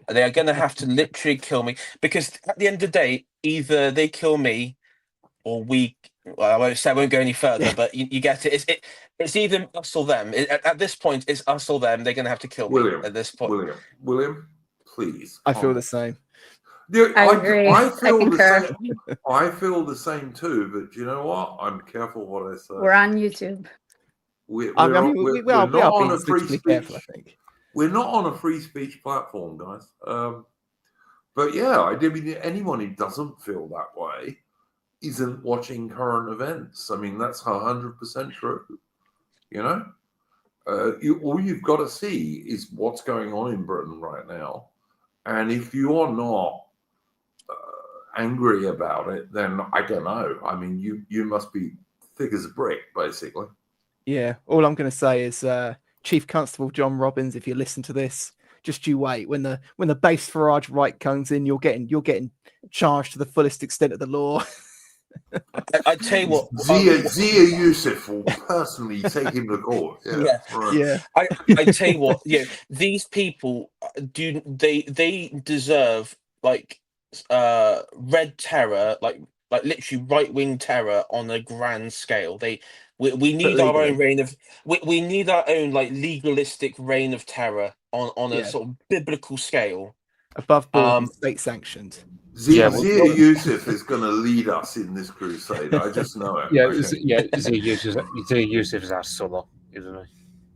They are going to have to literally kill me, because at the end of the day, either they kill me or we. Well, I won't say. I won't go any further, but you get it. It's either us or them. At this point, it's us or them. They're going to have to kill me at this point. William, please. I feel the same. Yeah, I agree. I feel I the concur. same. I feel the same too. But you know what? I'm careful what I say. We're on YouTube. We're I not, mean, we're, we are we're not on being a free suitably speech. careful, I think. We're not on a free speech platform, guys. But yeah, I mean, anyone who doesn't feel that way isn't watching current events. I mean, that's 100% true. You know, all you've got to see is what's going on in Britain right now, and if you are not angry about it, then I don't know. I mean, you must be thick as a brick, basically. Yeah, all I'm going to say is, Chief Constable John Robbins, if you listen to this, just you wait. When the base Farage right comes in, you're getting charged to the fullest extent of the law. I tell you what, Zia Yusuf will personally take him to court. Yeah. Right. Yeah, I tell you what, these people they deserve like red terror, like literally right wing terror on a grand scale. We need our own reign of we need our own like legalistic reign of terror on a sort of biblical scale. above board and state sanctioned. Zia Yusuf is going to lead us in this crusade. I just know it. Yeah, Okay. Zia Yusuf is our solo, isn't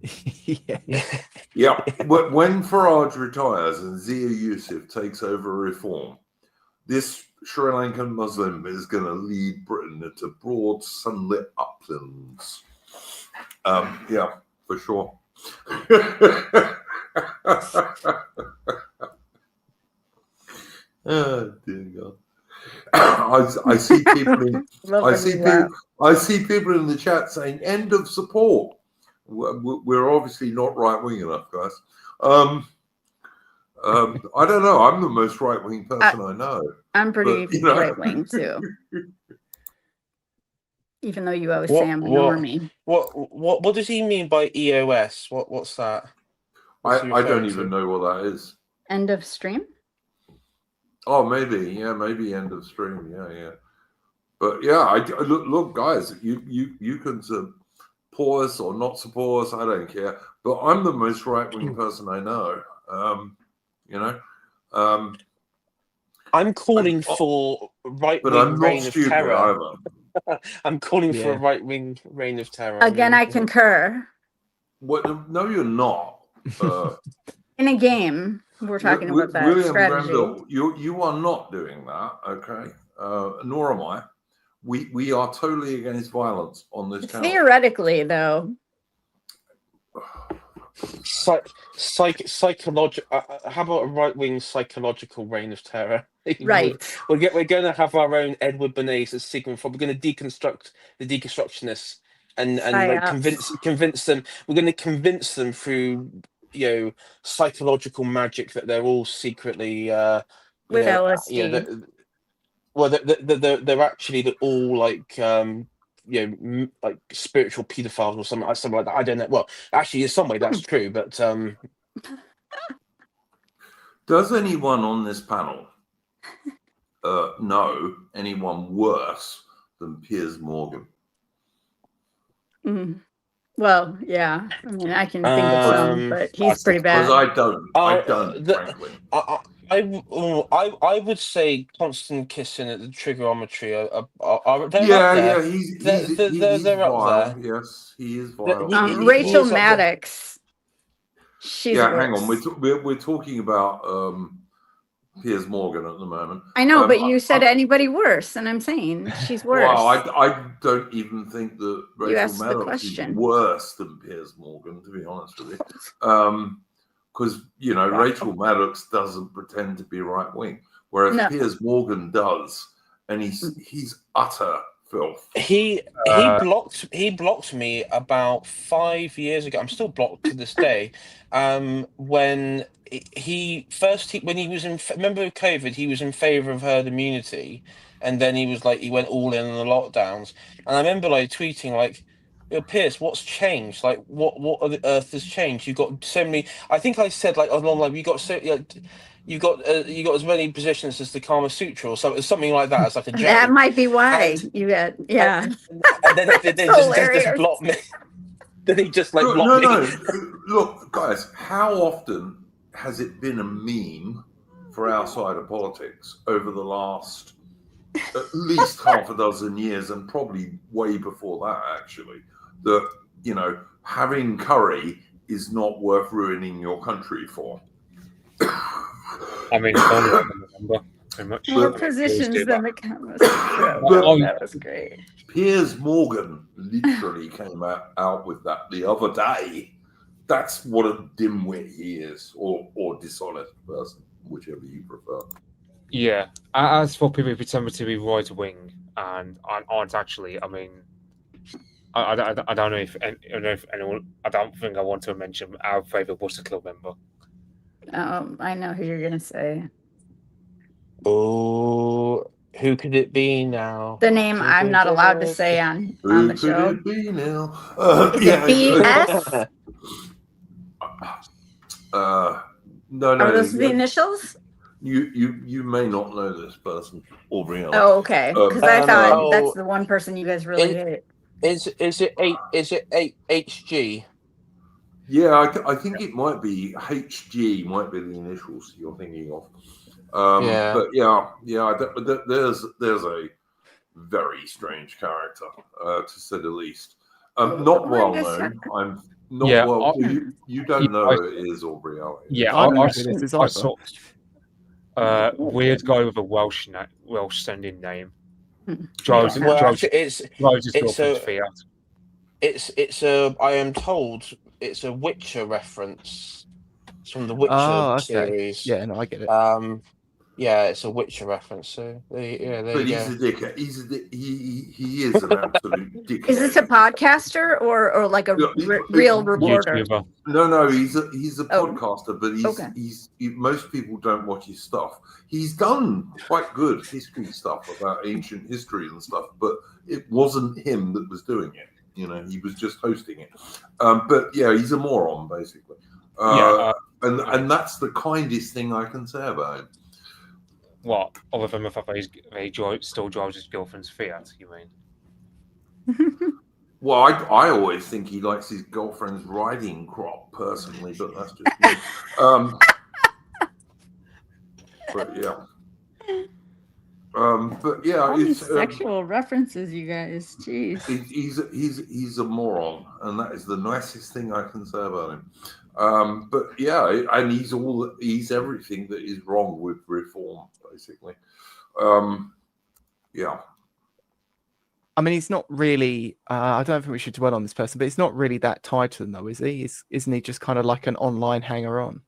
he? Yeah. When Farage retires and Zia Yusuf takes over reform, this Sri Lankan Muslim is going to lead Britain into broad sunlit uplands. Yeah, for sure. Oh dear God! I see people in I see people in the chat saying "end of support." We're obviously not right wing enough, guys. I don't know. I'm the most right wing person I know. I'm pretty right wing too. Even though you always say I'm a normie. What does he mean by EOS? What's that? I don't even know what that is. End of stream? Oh, maybe maybe end of stream. Yeah. But yeah, look, guys, you can support us or not support us. I don't care. But I'm the most right wing person I know. You know. I'm calling for right wing reign of terror. Either. I'm calling for a right wing reign of terror. Again, I concur. What? No, you're not. In a game, we're talking about that William strategy. Grenville, you are not doing that, okay? Nor am I. We are totally against violence on this channel. Theoretically, though. Psychological. How about a right-wing psychological reign of terror? Right. We're going to have our own Edward Bernays as Sigmund Freud. We're going to deconstruct the deconstructionists and like convince them. We're going to convince them through psychological magic that they're all secretly with LSD. They're actually all like like spiritual pedophiles or something like that. I don't know. Well, actually, in some way that's true, but does anyone on this panel know anyone worse than Piers Morgan? Well, yeah. I mean, I can think of some, but he's pretty bad. Because I don't, frankly. I would say constant kissing at the trigonometry are they're up there. Yes, he is vile. Rachel Maddox. She's hang on. We're talking about Piers Morgan at the moment. I know, but you said anybody worse, and I'm saying she's worse. Well, I don't even think that Rachel Maddox is worse than Piers Morgan, to be honest with you. Because Rachel Maddox doesn't pretend to be right wing, whereas Piers Morgan does, and he's utter filth. He blocked me about 5 years ago. I'm still blocked to this day. When he was in, remember COVID, he was in favor of herd immunity, and then he went all in on the lockdowns. And I remember tweeting Pierce, what's changed? What on the earth has changed? You've got so many. I think I said along you got so you got as many positions as the Kama Sutra or something like that. It's like a J. That might be why And- you got, yeah. And then they That's just hilarious. block me. Then he just like Look, blocked me. no. Look, guys, how often has it been a meme for our side of politics over the last at least half a dozen years, and probably way before that, actually, that, you know, having curry is not worth ruining your country for? I mean, it's only from November, pretty much. More I mean, we always positions do than that. the Kama Sutra. But- That was great. Piers Morgan literally came out with that the other day. That's what a dimwit he is, or dishonest person, whichever you prefer. Yeah. As for people who pretend to be right wing and aren't actually, I mean, I don't know if anyone. I don't think I want to mention our favorite Worcester Club member. I know who you're gonna say. Oh, who could it be now? The name I'm not allowed to say on Who the could show. it be now? Is it BS? No. Are those the initials? You may not know this person, Aubrey. Oh, okay. Because I no. thought that's the one person you guys really hate. Is it HG? Yeah, I think it might be HG, might be the initials you're thinking of. Yeah. But there's a very strange character, to say the least. Not well known. I'm not Yeah, well. You don't know who it is, Aubrey. Yeah, I don't know who this is I either. saw weird guy with a Welsh sounding name. Drives Well, drives actually, his it's girlfriend's a Fiat. it's a. I am told it's a Witcher reference. It's from the Witcher Oh, okay. series. Yeah, no, I get it. Yeah, it's a Witcher reference. So there you But go. he's a dickhead. He is an absolute dickhead. Is this a podcaster or like a real reporter? YouTuber. No, he's a Oh. podcaster, but Okay. most people don't watch his stuff. He's done quite good history stuff about ancient history and stuff, but it wasn't him that was doing it. You know, he was just hosting it. But yeah, he's a moron basically. And that's the kindest thing I can say about him. What? Other than the fact that he still drives his girlfriend's Fiat, you mean? Well, I always think he likes his girlfriend's riding crop personally, but that's just me. But yeah. All these it's sexual references, you guys. Jeez. he's a moron, and that is the nicest thing I can say about him. But yeah, and he's everything that is wrong with reform, basically. Yeah. I mean, he's not really. I don't think we should dwell on this person, but he's not really that tied to them, though, is he? Isn't he just kind of like an online hanger-on?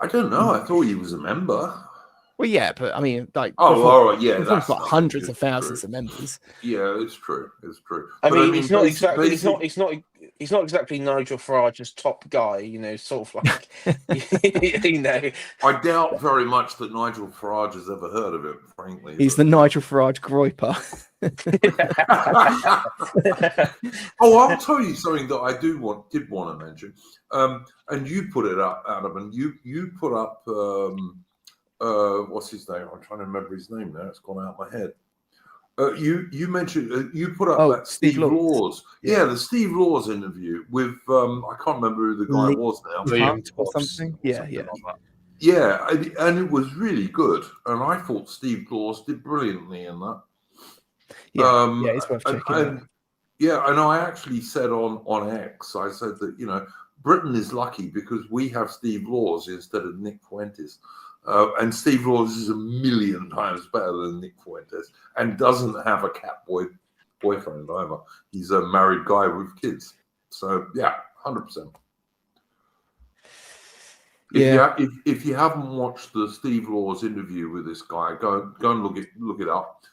I don't know. I thought he was a member. Well, yeah, but I mean, like, All right, yeah, he's that's got not hundreds true. of thousands of members. Yeah, it's true. It's true. I But mean, he's not exactly. basic- He's not exactly Nigel Farage's top guy. You know, sort of like. You know. I doubt very much that Nigel Farage has ever heard of him, frankly. He's the Nigel Farage groiper. Oh, I'll tell you something that I did want to mention. And you put it up, Adam, and you put up what's his name? I'm trying to remember his name now. It's gone out of my head. You mentioned you put up that Steve Laws. Yeah, the Steve Laws interview with I can't remember who the guy was now. Liam or Tops, something. Yeah. like that. Yeah, and it was really good. And I thought Steve Laws did brilliantly in that. Yeah, it's worth checking out. Yeah, and I actually said on X, I said that, you know, Britain is lucky because we have Steve Laws instead of Nick Fuentes. And Steve Laws is a million times better than Nick Fuentes and doesn't have a cat boyfriend either. He's a married guy with kids. So, yeah, 100%. If you haven't watched the Steve Laws interview with this guy, go and look it up.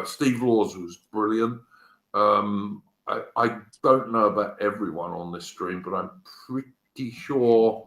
Steve Laws was brilliant. I don't know about everyone on this stream, but I'm pretty sure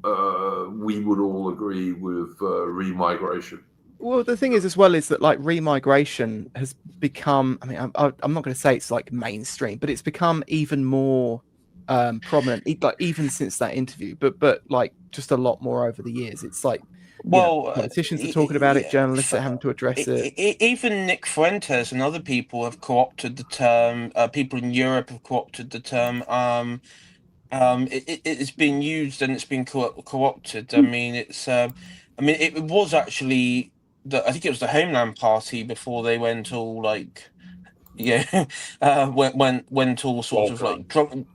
we would all agree with remigration. Well, the thing is, as well, is that like remigration has become. I mean, I'm not going to say it's like mainstream, but it's become even more prominent. Like even since that interview, but like just a lot more over the years. It's like Well, politicians are talking about it, journalists are having to address it. Even Nick Fuentes and other people have co-opted the term. People in Europe have co-opted the term. It's been used and it's been co-opted. I mean, it was actually I think it was the Homeland Party before they went all like, went all sort of like drunk.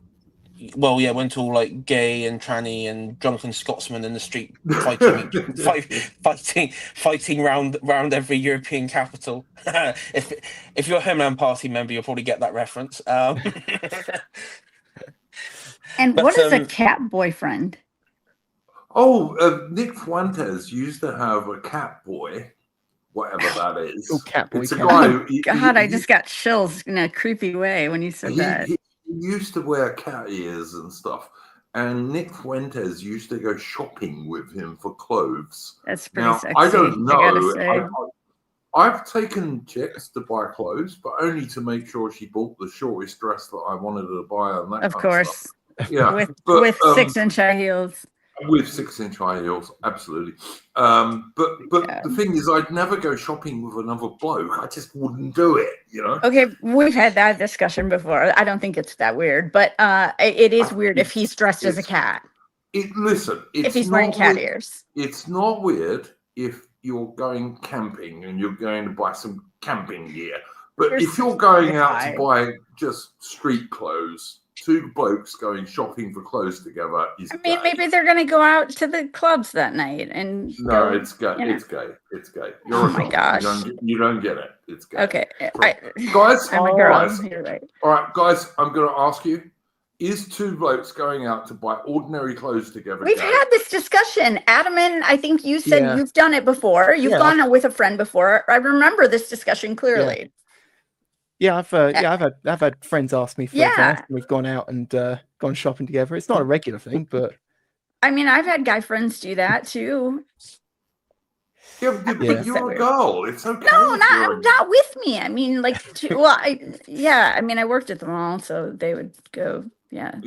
Well, yeah, went all like gay and tranny and drunken Scotsmen in the street fighting, fighting round every European capital. If you're a Homeland Party member, you'll probably get that reference. And But, what is a cat boyfriend? Nick Fuentes used to have a cat boy, whatever that is. Oh, cat boy. It's a guy. God, I just got chills in a creepy way when you said that. He used to wear cat ears and stuff. And Nick Fuentes used to go shopping with him for clothes. That's pretty Now, sexy. I don't know. I gotta say. I've taken chicks to buy clothes, but only to make sure she bought the shortest dress that I wanted her to buy. And that Of kind course. Of stuff. Yeah, with but, 6-inch high heels. With 6-inch high heels, absolutely. But the thing is, I'd never go shopping with another bloke. I just wouldn't do it, you know. Okay, we've had that discussion before. I don't think it's that weird, but it is weird if he's dressed as a cat. If he's wearing cat ears. It's not weird if you're going camping and you're going to buy some camping gear. But if you're going out to buy just street clothes, two blokes going shopping for clothes together is gay. Maybe they're going to go out to the clubs that night and no, it's gay. It's gay. It's gay. You're my gosh. You don't get it. It's gay. Okay. Guys, I'm a girl. You're right. All right, guys, I'm going to ask you, is two blokes going out to buy ordinary clothes together? We've had this discussion. Adam, and I think you said you've done it before. You've gone out with a friend before. I remember this discussion clearly. Yeah, I've had friends ask me for advice, and we've gone out and gone shopping together. It's not a regular thing, but I mean, I've had guy friends do that too. Yeah, but you're a girl. It's okay. No, not with me. I mean, like, I mean, I worked at the mall, so they would go. Yeah,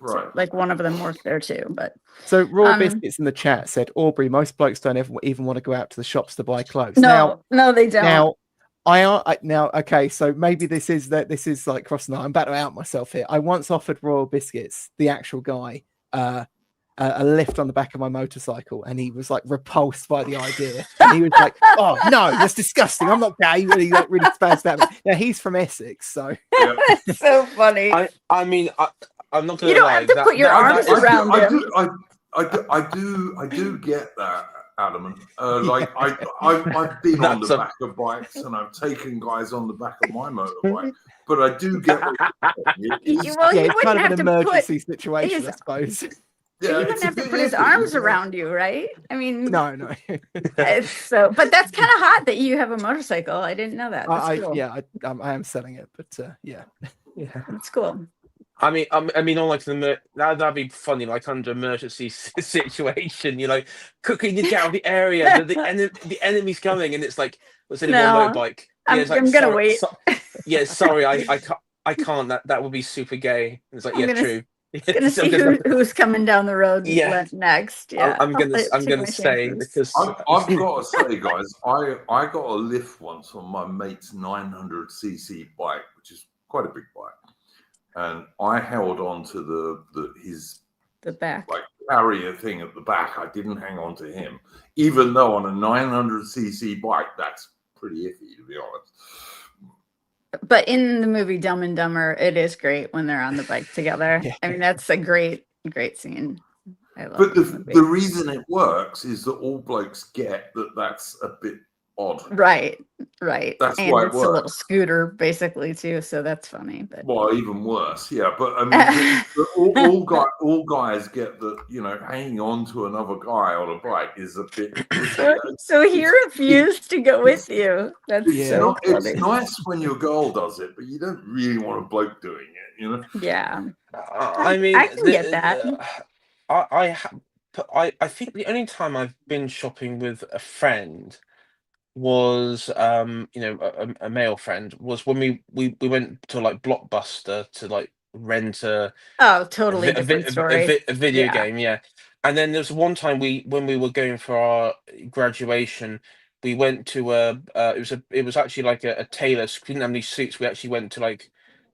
right. So, like one of them worked there too, but so Raw Biscuits in the chat said, Aubrey, most blokes don't ever even want to go out to the shops to buy clothes. No, they don't. Now, okay, so maybe this is like crossing the line. I'm about to out myself here. I once offered Royal Biscuits, the actual guy, a lift on the back of my motorcycle, and he was like repulsed by the idea. And he was like, "Oh no, that's disgusting. I'm not gay." Really spazzed out. Now he's from Essex, so that's so funny. I mean, I'm not going to. You don't have to put your arms around him. I do get that, Adam. Like I've been on the back of bikes and I've taken guys on the back of my motorbike, but I do get. It's kind of an emergency situation, I suppose. Yeah, he wouldn't have to put his arms around you, right? I mean, no. But that's kind of hot that you have a motorcycle. I didn't know that. That's cool. I am selling it, but yeah, that's cool. I mean, on like that'd be funny, like under emergency situation, cooking to get out of the area, the enemy's coming, and it's like, what's in a motorbike? I'm gonna wait. Sorry, I can't. That would be super gay. And it's like, true. Gonna see who's coming down the road next. Yeah, I'm gonna say because I've got to say, guys, I got a lift once on my mate's 900cc bike, which is quite a big bike, and I held on to the back, like carrier thing at the back. I didn't hang on to him, even though on a 900cc bike, that's pretty iffy, to be honest. But in the movie Dumb and Dumber, it is great when they're on the bike together. I mean, that's a great scene. I love the reason it works is that all blokes get that that's a bit odd. Right. That's and why it's a little scooter, basically, too. So that's funny. But well, even worse, yeah. But I mean, all guys get that. Hanging on to another guy on a bike is a bit. So he refused to go with you. That's so funny. It's nice when your girl does it, but you don't really want a bloke doing it. Yeah. I mean, I can get that. I think the only time I've been shopping with a friend was a male friend was when we went to like Blockbuster to like rent a totally different story. a video game, And then there's one time when we were going for our graduation, we went to it was actually like a tailor. So we didn't have any suits. We actually went to like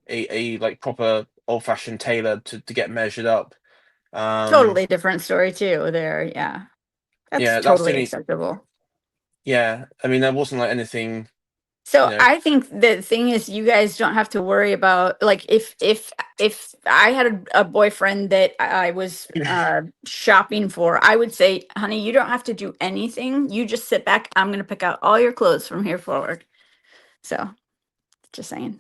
a like proper old fashioned tailor to get measured up. Totally different story too. There, yeah, that's Yeah, that's the totally only. acceptable. Yeah, I mean, there wasn't like anything. So You know. I think the thing is, you guys don't have to worry about like if I had a boyfriend that I was shopping for, I would say, honey, you don't have to do anything. You just sit back. I'm gonna pick out all your clothes from here forward. So, just saying,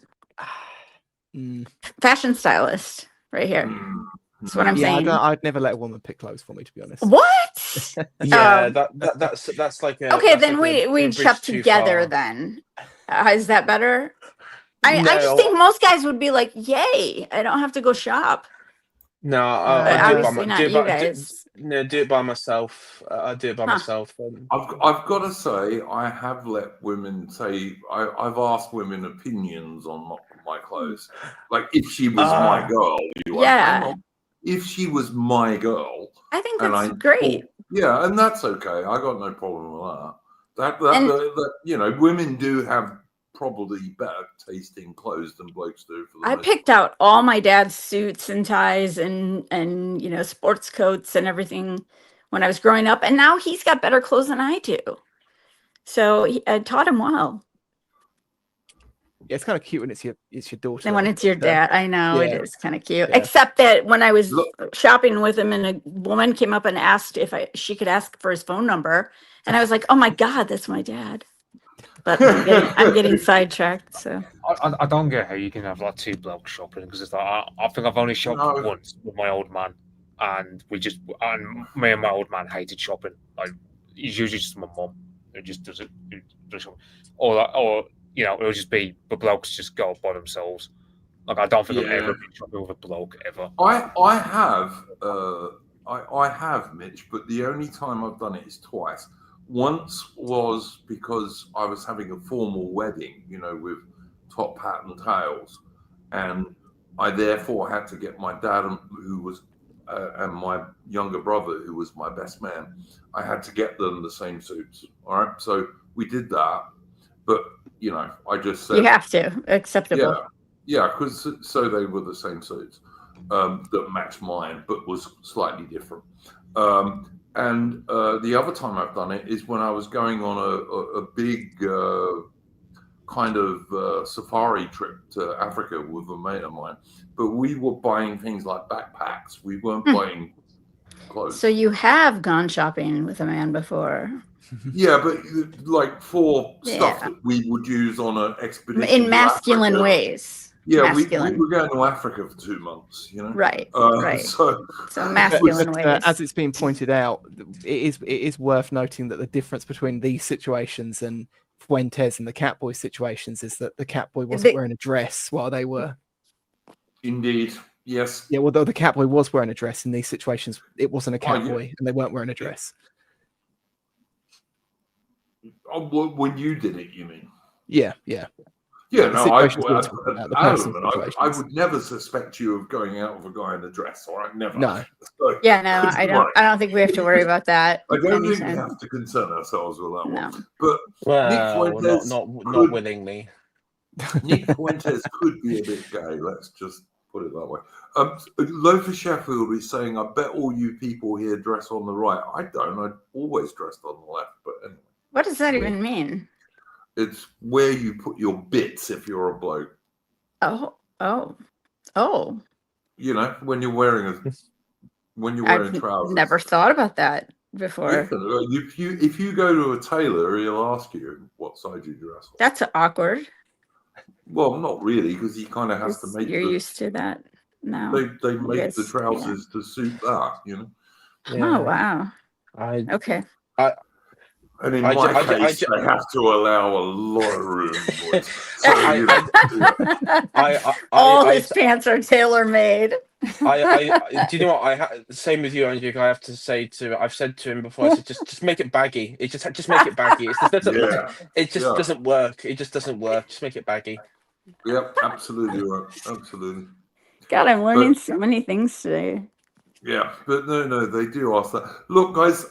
fashion stylist right here. That's what I'm Yeah, saying. I'd never let a woman pick clothes for me, to be honest. What? Yeah, that's like a. Okay, that's then like we bridge shop too together far. then. Is that better? I just No. think most guys would be like, "Yay, I don't have to go shop." No, But I'll do it by obviously not you guys. do it by myself. I'll do it by Huh. myself. I've got to say, I have let women say, I've asked women opinions on my clothes. Like, if she was my girl, Yeah. if she was my girl, I think and that's great. Yeah, and that's okay. I got no problem with that. You know, women do have probably better tasting clothes than blokes do. For the I most picked out all my dad's suits and ties and you know, sports coats and everything when I was growing up, and now he's got better clothes than I do. So I taught him well. Yeah, it's kind of cute when it's your daughter. And when it's your dad, I know yeah. it is kind of cute. Yeah. Except that when I was shopping with him, and a woman came up and asked if she could ask for his phone number, and I was like, "Oh my God, that's my dad." But I'm getting sidetracked. So I don't get how you can have like two blokes shopping, because it's like I think I've only shopped once with my old man, and me and my old man hated shopping. Like, it's usually just my mum who just does it, or you know, it'll just be the blokes just go by themselves. Like, I don't think I've ever been shopping with a bloke ever. I have, Mitch, but the only time I've done it is twice. Once was because I was having a formal wedding, you know, with top hat and tails, and I therefore had to get my dad, who was, and my younger brother, who was my best man, I had to get them the same suits. All right, so we did that, but you know, I just said you have to acceptable. Yeah, because so they were the same suits that matched mine, but was slightly different. And the other time I've done it is when I was going on a big kind of safari trip to Africa with a mate of mine. But we were buying things like backpacks. We weren't buying clothes. So you have gone shopping with a man before? Yeah, but like for stuff that we would use on an expedition in masculine ways. Yeah, we were going to Africa for 2 months, you know. Right. So masculine ways. As it's been pointed out, it is worth noting that the difference between these situations and Fuentes and the Catboy situations is that the Catboy wasn't wearing a dress while they were. Indeed. Yes. Yeah, although the Catboy was wearing a dress in these situations, it wasn't a Catboy, and they weren't wearing a dress. When you did it, you mean? Yeah. Yeah, no, I would never suspect you of going out with a guy in a dress. All right, never. No. So, yeah, no, I don't think we have to worry about that. I don't think we have to concern ourselves with that one. But well, Nick Fuentes not willingly. Nick Fuentes could be a bit gay. Let's just put it that way. Loafer Sheffield is saying, "I bet all you people here dress on the right." I don't. I always dressed on the left. But anyway. What does that even mean? It's where you put your bits if you're a bloke. Oh. You know, when you're wearing trousers. Never thought about that before. Yeah, if you go to a tailor, he'll ask you what side you dress on. That's awkward. Well, not really, because he kind of has to make. You're used to that now. They make the trousers to suit that, you know. Yeah. Oh wow. Okay. And in my case, they have to allow a lot of room. All his pants are tailor-made. Do you know what? Same with you, Andrew. I've said to him before. I said, just make it baggy. Just make it baggy. It just doesn't work. It just doesn't work. Just make it baggy. Yep, absolutely right. Absolutely. God, I'm learning so many things today. Yeah, but no, they do ask that. Look, guys,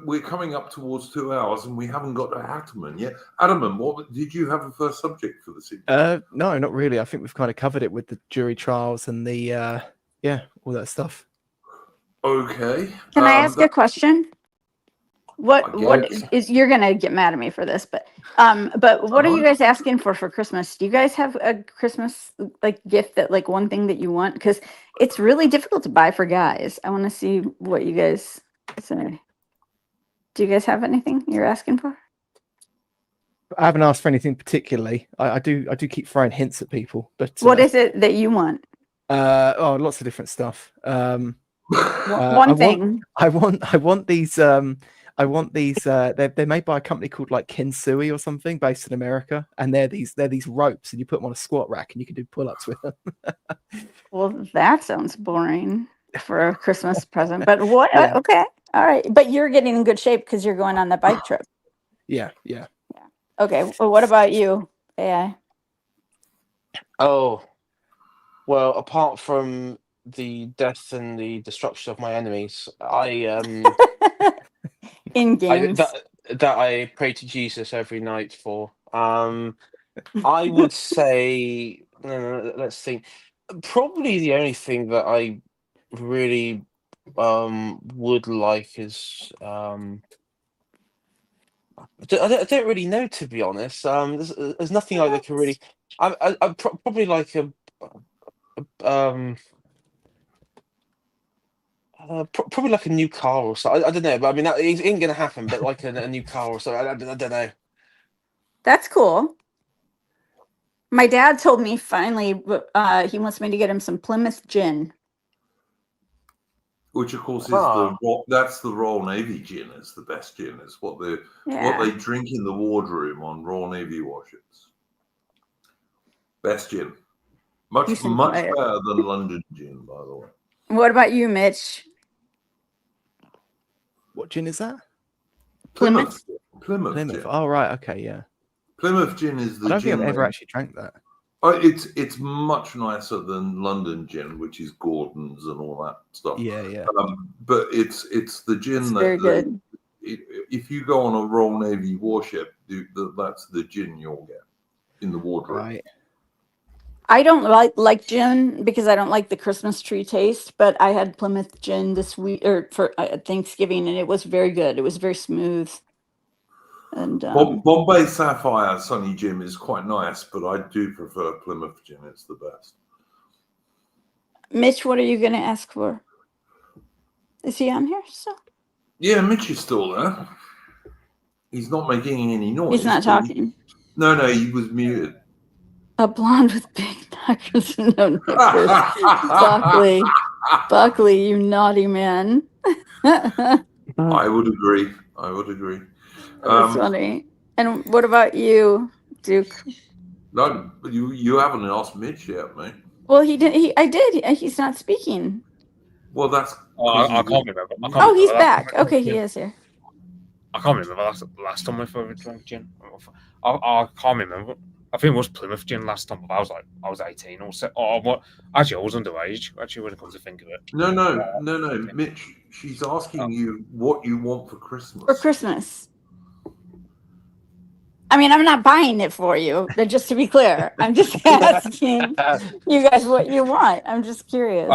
we're coming up towards 2 hours, and we haven't got to Ataman yet. Ataman, what did you have a first subject for this evening? No, not really. I think we've kind of covered it with the jury trials and the all that stuff. Okay. Can I ask a question? What guess. is you're gonna get mad at me for this, but what are you guys asking for Christmas? Do you guys have a Christmas like gift that like one thing that you want? Because it's really difficult to buy for guys. I want to see what you guys say. Do you guys have anything you're asking for? I haven't asked for anything particularly. I do keep throwing hints at people, but What is it that you want? lots of different stuff. One thing. I want these. I want these. They're made by a company called like Kensui or something, based in America, and they're these ropes, and you put them on a squat rack, and you can do pull-ups with them. Well, that sounds boring for a Christmas present. But what? Yeah. Okay, all right. But you're getting in good shape because you're going on the bike trip. Yeah. Okay. Well, what about you, AI? Oh, well, apart from the death and the destruction of my enemies, In games. that I pray to Jesus every night for. I would say, let's think. Probably the only thing that I really would like is I don't really know, to be honest. There's nothing like that can really. I'd probably like a probably like a new car or so. I don't know, but I mean that ain't gonna happen. But like a new car or so. I don't know. That's cool. My dad told me finally he wants me to get him some Plymouth gin. Which, of course, is Ah. that's the Royal Navy gin. Is the best gin. It's what they drink in the wardroom on Royal Navy warships. Best gin. Much better than London gin, by the way. What about you, Mitch? What gin is that? Plymouth Plymouth. gin. Oh, right. Okay. Yeah. Plymouth gin is the I don't gin. think I've ever actually drank that. It's much nicer than London gin, which is Gordon's and all that stuff. Yeah. But it's the gin It's very good. If you go on a Royal Navy warship, that's the gin you'll get in the wardrobe. Right. I don't like gin because I don't like the Christmas tree taste, but I had Plymouth gin this week or for Thanksgiving, and it was very good. It was very smooth. And Bombay Sapphire Sunny Jim is quite nice, but I do prefer Plymouth gin. It's the best. Mitch, what are you going to ask for? Is he on here still? Yeah, Mitch is still there. He's not making any noise. He's not talking. No, he was muted. A blonde with big knuckles and no knickers. Buckley, you naughty man. I would agree. That's funny. And what about you, Duke? No, you haven't asked Mitch yet, mate. Well, he did. I did. He's not speaking. Well, that's. I can't remember. He's back. Okay, he is here. I can't remember last time I ever drank gin. I can't remember. I think it was Plymouth gin last time. But I was 18 or so. Actually, I was underage. Actually, when it comes to think of it. No, Mitch. She's asking you what you want for Christmas. For Christmas. I mean, I'm not buying it for you. Just to be clear, I'm just asking you guys what you want. I'm just curious.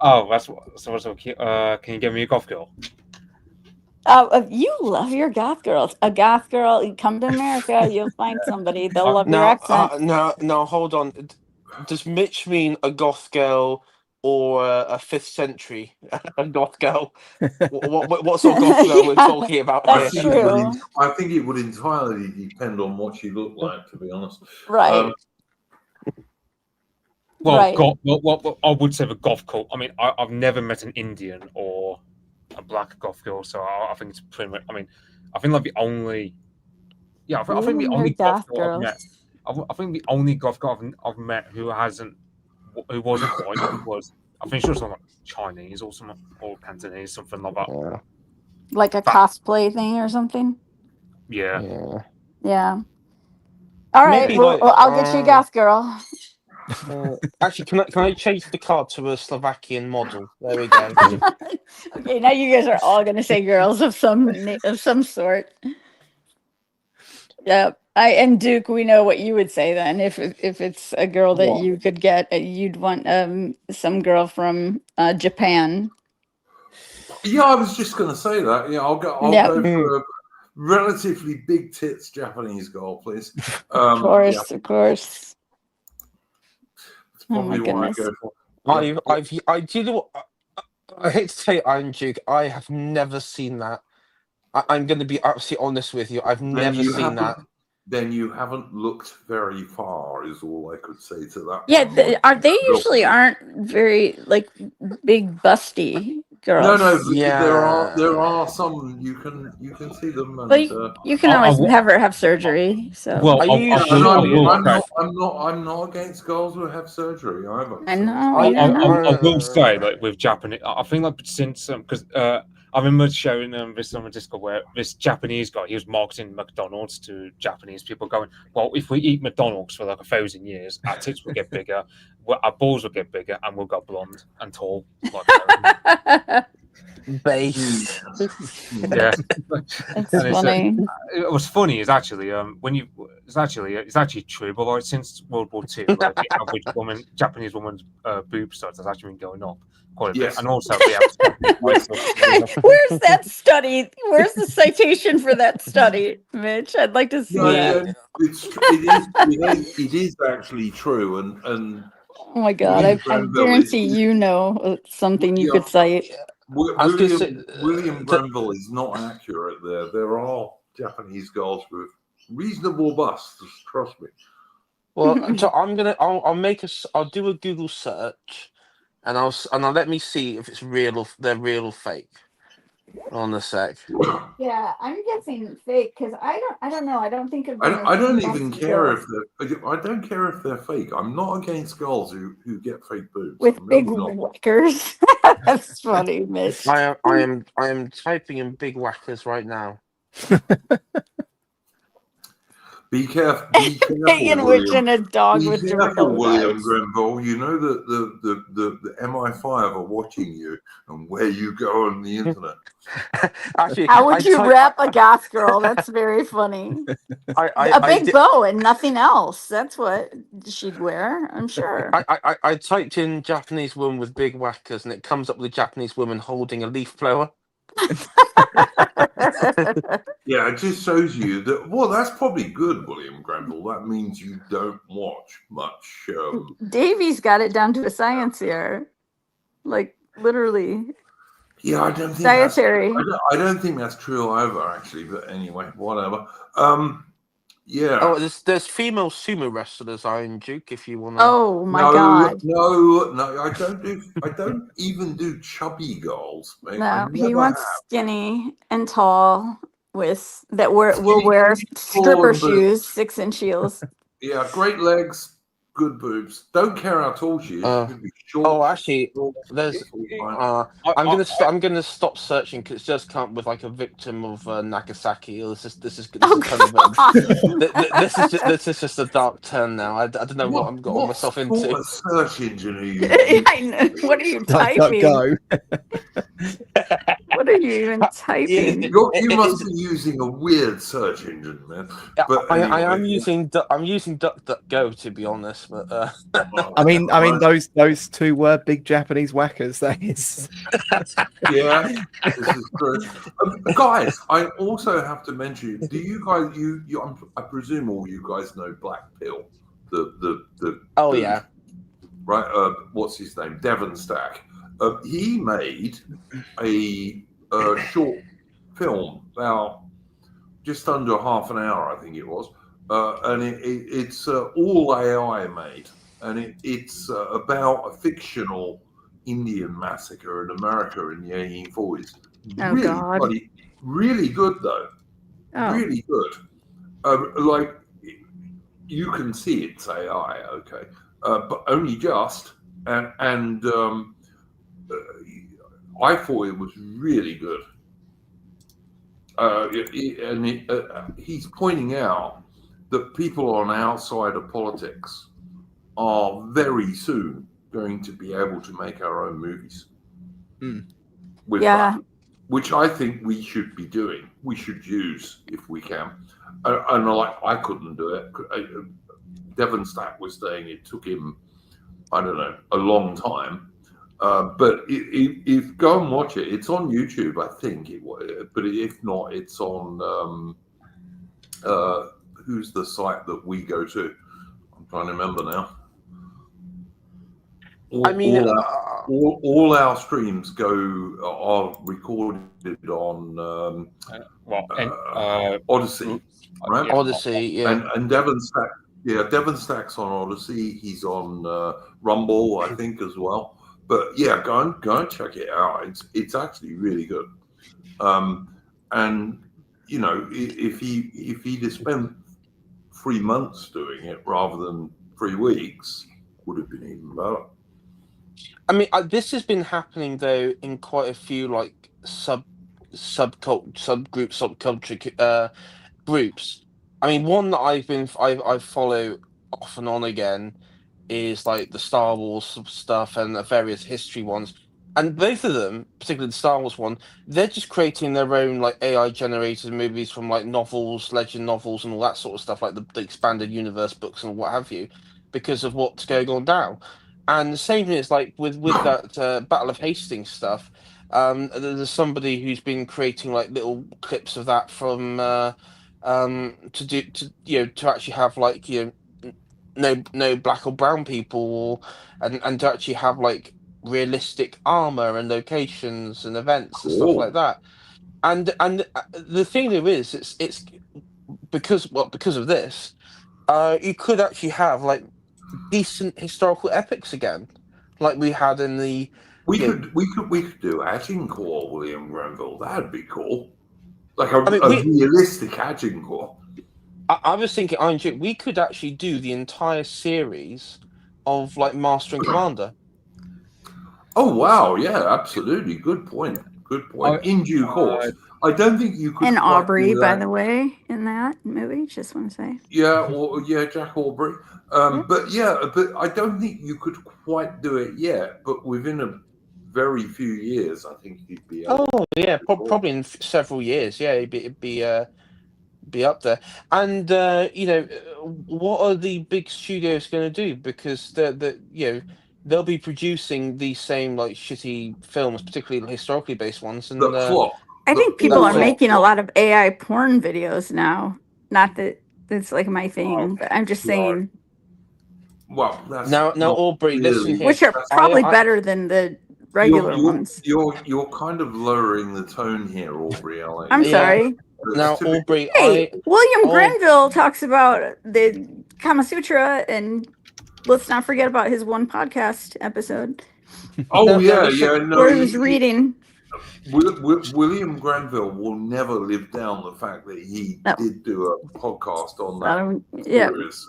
That's so. Can you give me a goth girl? You love your goth girls. A goth girl, you come to America, you'll find somebody. They'll love your accent. No, hold on. Does Mitch mean a goth girl or a 5th century a goth girl? What sort of goth girl we're talking about? That's here? true. I think it would entirely depend on what she looked like, to be honest. Right. Well, I would say the goth cult. I mean, I've never met an Indian or a black goth girl, so I think it's pretty much. I mean, I think like the only. Yeah, I think the only goth girl I've met. I think the only goth girl I've met who wasn't white was. I think she was like Chinese or something, or Cantonese, something like that. Yeah. Like a cosplay thing or something. Yeah. Yeah. All right. Maybe Well, I'll get you a goth girl. Actually, can I change the card to a Slovakian model? There we go. Okay, now you guys are all gonna say girls of some sort. Yeah, and Duke, we know what you would say then if it's a girl that What? you could get. You'd want some girl from Japan. Yeah, I was just going to say that. Yeah, I'll Yep. go for a relatively big tits Japanese girl, please. Of course, Yeah, of course. it's Oh my probably what I goodness. go for. Yeah. Do you know what? I hate to say, Iron Duke, I have never seen that. I'm going to be absolutely honest with you. I've never seen that. Then you haven't looked very far, is all I could say to that. Yeah, one. they usually aren't very like big busty girls. No, Yeah. there are some you can see them, and But you can always have her have surgery. So Well, Are you I sure? will say, I'm not against girls who have surgery either. I so- know. I- Yeah, I- no. I will say, like with Japanese, I think like since because I remember showing this on the Discord where this Japanese guy, he was marketing McDonald's to Japanese people, going, "Well, if we eat McDonald's for like 1,000 years, our tits will get bigger, our balls will get bigger, and we'll get blonde and tall." Like, Base. yeah, That's And it's, funny. it was funny is actually when you it's actually true, but like since World War II, like the average Japanese woman's boob size has actually been going up quite a bit, Yes. and also the average Where's that study? Where's the citation for that study, Mitch? I'd like to see No, that. it is actually true, and Oh my god, William I Grenville guarantee is- you know something you Yeah. could cite. I was gonna say, William Grenville is not accurate there. There are Japanese girls with reasonable busts. Trust me. Well, so I'll do a Google search, and I'll let me see if it's real or they're real or fake. On a sec. Yeah, I'm guessing fake because I don't know. I don't think of them I as don't even busty care girls I don't care if they're fake. I'm not against girls who get fake boobs. with I'm big really not. whackers. That's funny, Mitch. I am typing in big whackers right now. Be careful. Be careful, Megan Witch William. and a dog Be with careful, Dorito William vibes. Grenville. You know that the MI5 are watching you and where you go on the internet. Actually, How would I you type- wrap a goth girl? That's very funny. I A big did- bow and nothing else. That's what she'd wear, I'm sure. I typed in Japanese woman with big whackers, and it comes up with a Japanese woman holding a leaf blower. Yeah, it just shows you that. Well, that's probably good, William Grenville. That means you don't watch much. Davy's got it down to a science here. Like literally. Yeah, I don't think Dietary. I don't think that's true either, actually. But anyway, whatever. Yeah. Oh, there's female sumo wrestlers, Iron Duke, if you want to. Oh my no, god. no, I don't even do chubby girls. Mate. I No, he never wants have. skinny and tall with that will Skinny, wear tall, stripper and shoes, 6-inch heels. Yeah, great legs, good boobs. Don't care how tall she is. She could be short. Oh, actually, short, there's. it's all fine. I'm gonna stop searching because it just come up with like a victim of Nagasaki. This is Oh kind of god. this is just a dark turn now. I don't know what I'm got myself What into. sort of search engine are you? I know. What are you Duck, typing? go. What are you even typing? You must be using a weird search engine, man. But I anyway, am using DuckDuckGo, to be honest, but I mean, those two were big Japanese whackers. That is. yeah, this is true. Guys, I also have to mention. Do you guys? I presume all you guys know Black Pill. oh yeah. Right. What's his name? Devon Stack. He made a short film about just under half an hour, I think it was, and it's all AI made, and it's about a fictional Indian massacre in America in the 1840s. Oh, really God. funny, really good though, Oh. really good. Like you can see it's AI, okay, but only just, and I thought it was really good. He's pointing out that people on the outside of politics are very soon going to be able to make our own movies with that, which I think we should be doing. We should use if we can. And like, I couldn't do it. Devon Stack was saying it took him, I don't know, a long time. But if go and watch it, it's on YouTube, I think. But if not, it's on who's the site that we go to? I'm trying to remember now. All our streams are recorded on Odyssey, right? Odyssey, yeah. And Devon Stack, Devon Stack's on Odyssey. He's on Rumble, I think, as well. But yeah, go and check it out. It's actually really good. And you know, if he'd have spent 3 months doing it rather than 3 weeks, would have been even better. I mean, this has been happening though in quite a few like subculture groups. I mean, one that I follow off and on again is like the Star Wars stuff and the various history ones. And both of them, particularly the Star Wars one, they're just creating their own like AI generated movies from like novels, legend novels, and all that sort of stuff, like the expanded universe books and what have you, because of what's going on now. And the same thing is like with that Battle of Hastings stuff. There's somebody who's been creating like little clips of that from to actually have like no black or brown people, and to actually have like realistic armor and locations and events and stuff like that. And the thing there is, it's because of this, you could actually have like decent historical epics again, like we had in the. We could do Agincourt, William Grenville. That'd be cool. Like a realistic Agincourt. I was thinking, we could actually do the entire series of like Master and Commander. Oh wow! Yeah, absolutely. Good point. In due course, I don't think you could. And Aubrey, by the way, in that movie. Just want to say. Yeah, Jack Aubrey. But I don't think you could quite do it yet. But within a very few years, I think you'd be. Probably in several years. Yeah, it'd be up there. And what are the big studios going to do? Because they'll be producing these same like shitty films, particularly the historically based ones. And I think people are making a lot of AI porn videos now. Not that that's like my thing, but I'm just saying. Well, that's now Aubrey, really, listen here. Which are probably better than the regular ones. You're kind of lowering the tone here, Aubrey. I'm sorry. Now, Aubrey, William Grenville talks about the Kama Sutra, and let's not forget about his one podcast episode. Where he was reading. William Grenville will never live down the fact that he did do a podcast on that series.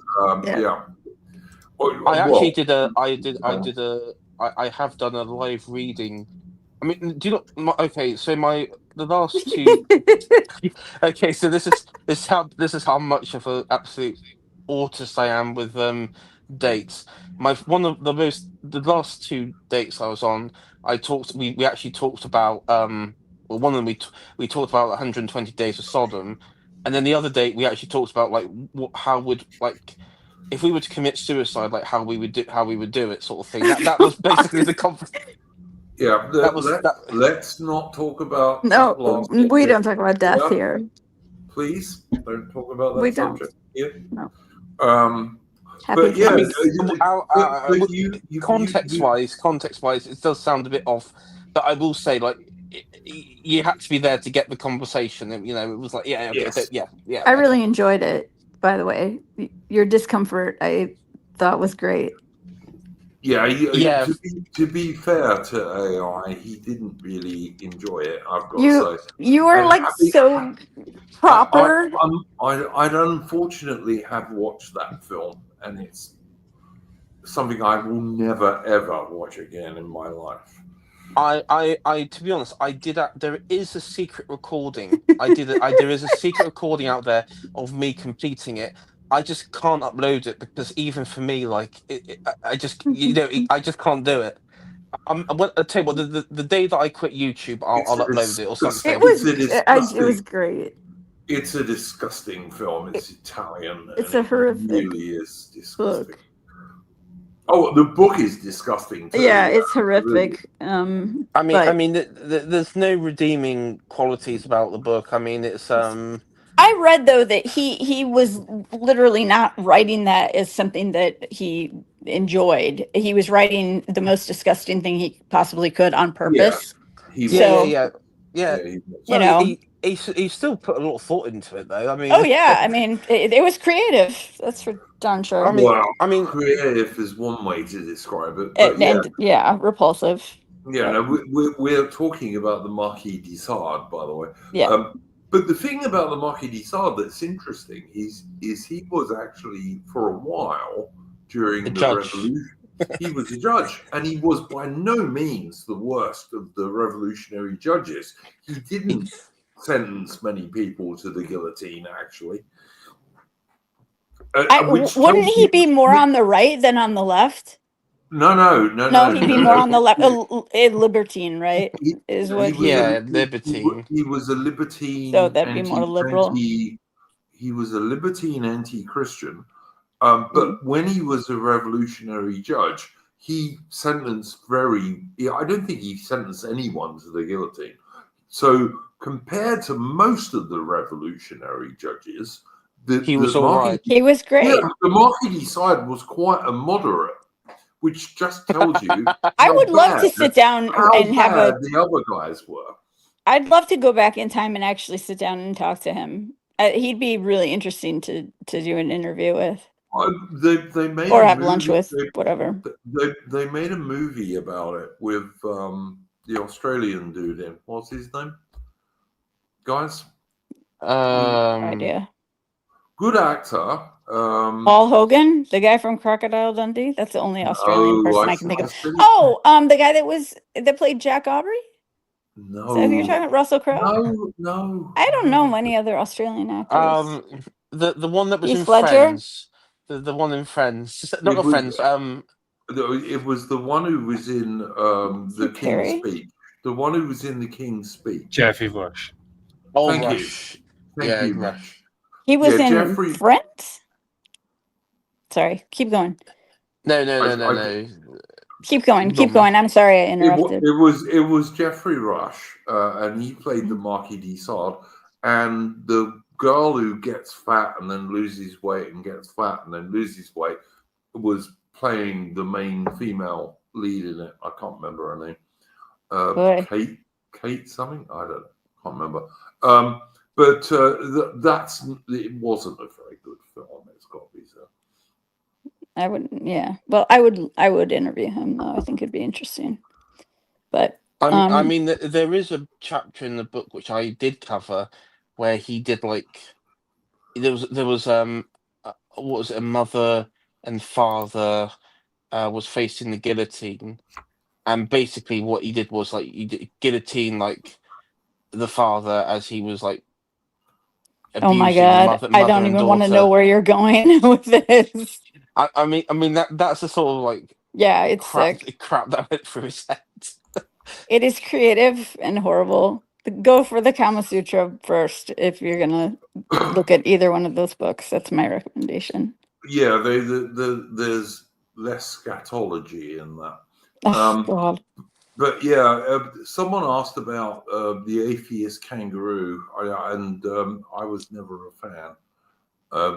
I have done a live reading. I mean, do you know? Okay, so the last two. Okay, so this is how much of an absolute autist I am with dates. The last 2 dates I was on, we actually talked about one of them we talked about 120 Days of Sodom, and then the other date we actually talked about like how would like if we were to commit suicide, like how we would do it, sort of thing. That was basically the conversation. Yeah, let's not talk about. No, we don't talk about death here. Please don't talk about that subject here. No. But yeah, context-wise, it does sound a bit off. But I will say, like, you had to be there to get the conversation. You know, it was like, yeah. I really enjoyed it. By the way, your discomfort, I thought was great. Yeah. To be fair to AI, he didn't really enjoy it. I've got to say. You were so proper. I unfortunately have watched that film, and it's something I will never ever watch again in my life. I to be honest, I did. There is a secret recording. There is a secret recording out there of me completing it. I just can't upload it because even for me, like, I just, you know, I just can't do it. I'll tell you what, the day that I quit YouTube, It's I'll a upload it or disgusting. something. It's a It was disgusting. great. It's a disgusting film. It's Italian, It's and a it horrific really is disgusting. book. Oh, the book is disgusting too. Yeah, it's absolutely. horrific. I But mean, there's no redeeming qualities about the book. I mean, it's I read though that he was literally not writing that as something that he enjoyed. He was writing the most disgusting thing he possibly could on purpose. He yeah, was. yeah, yeah. He was. You No, know. he still put a lot of thought into it, though. I mean, Oh yeah, I mean it was creative. That's for darn sure. Well, I mean, creative is one way to describe it, but And yeah, repulsive. yeah. But, No, we're talking about the Marquis de Sade, by the way. yeah. But the thing about the Marquis de Sade that's interesting is he was actually for a while during The the judge. revolution. He was a judge, and he was by no means the worst of the revolutionary judges. He didn't sentence many people to the guillotine, actually. Which Wouldn't tells he you- be more on the right than on the left? No, He'd be more on the left. A libertine, right? Is what he. Yeah, libertine. He was a libertine. So that'd be more liberal. He was a libertine anti-Christian. Mm-hmm. But when he was a revolutionary judge, he sentenced I don't think he sentenced anyone to the guillotine. So compared to most of the revolutionary judges, He was all right. He was great. Yeah, the Marquis de Sade was quite a moderate, which just tells you. I would love to sit down and have the other guys were. I'd love to go back in time and actually sit down and talk to him. He'd be really interesting to do an interview with. They made or have lunch with, whatever. They made a movie about it with the Australian dude in. What's his name? Guys? No idea. Good actor. Paul Hogan, the guy from Crocodile Dundee. That's the only Australian person I can think of. think- Oh, the guy that played Jack Aubrey. No. Is that who you're talking about? Russell Crowe? No. I don't know any other Australian actors. The one that was Heath in Ledger? Friends. The one in Friends. Not Friends. It was the one who was in the Perry? King's Speech. The one who was in the King's Speech. Jeffrey Rush. Oh, Thank you. Rush. Thank you, Rush. He was in Jeffrey- Friends? Sorry, keep going. No. Keep going. Keep Normal. going. I'm sorry I interrupted. It was Jeffrey Rush, and he played the Marquis de Sade, and the girl who gets fat and then loses weight and gets fat and then loses weight was playing the main female lead in it. I can't remember her name. Kate something. I don't know. Can't remember. But it wasn't a very good film. It's got to be so. I wouldn't. Yeah. Well, I would interview him though. I think it'd be interesting. But I mean, there is a chapter in the book which I did cover, where he did there was what was it, a mother and father was facing the guillotine, and basically what he did was he did guillotine the father as he was oh my abusing god, the I don't even want to know where you're going with this. I mean that's the sort of yeah, it's sick crap that went through his head. It is creative and horrible. Go for the Kama Sutra first if you're gonna look at either one of those books. That's my recommendation. Yeah, there's less scatology in that. Oh, God. But yeah, someone asked about the atheist kangaroo, and I was never a fan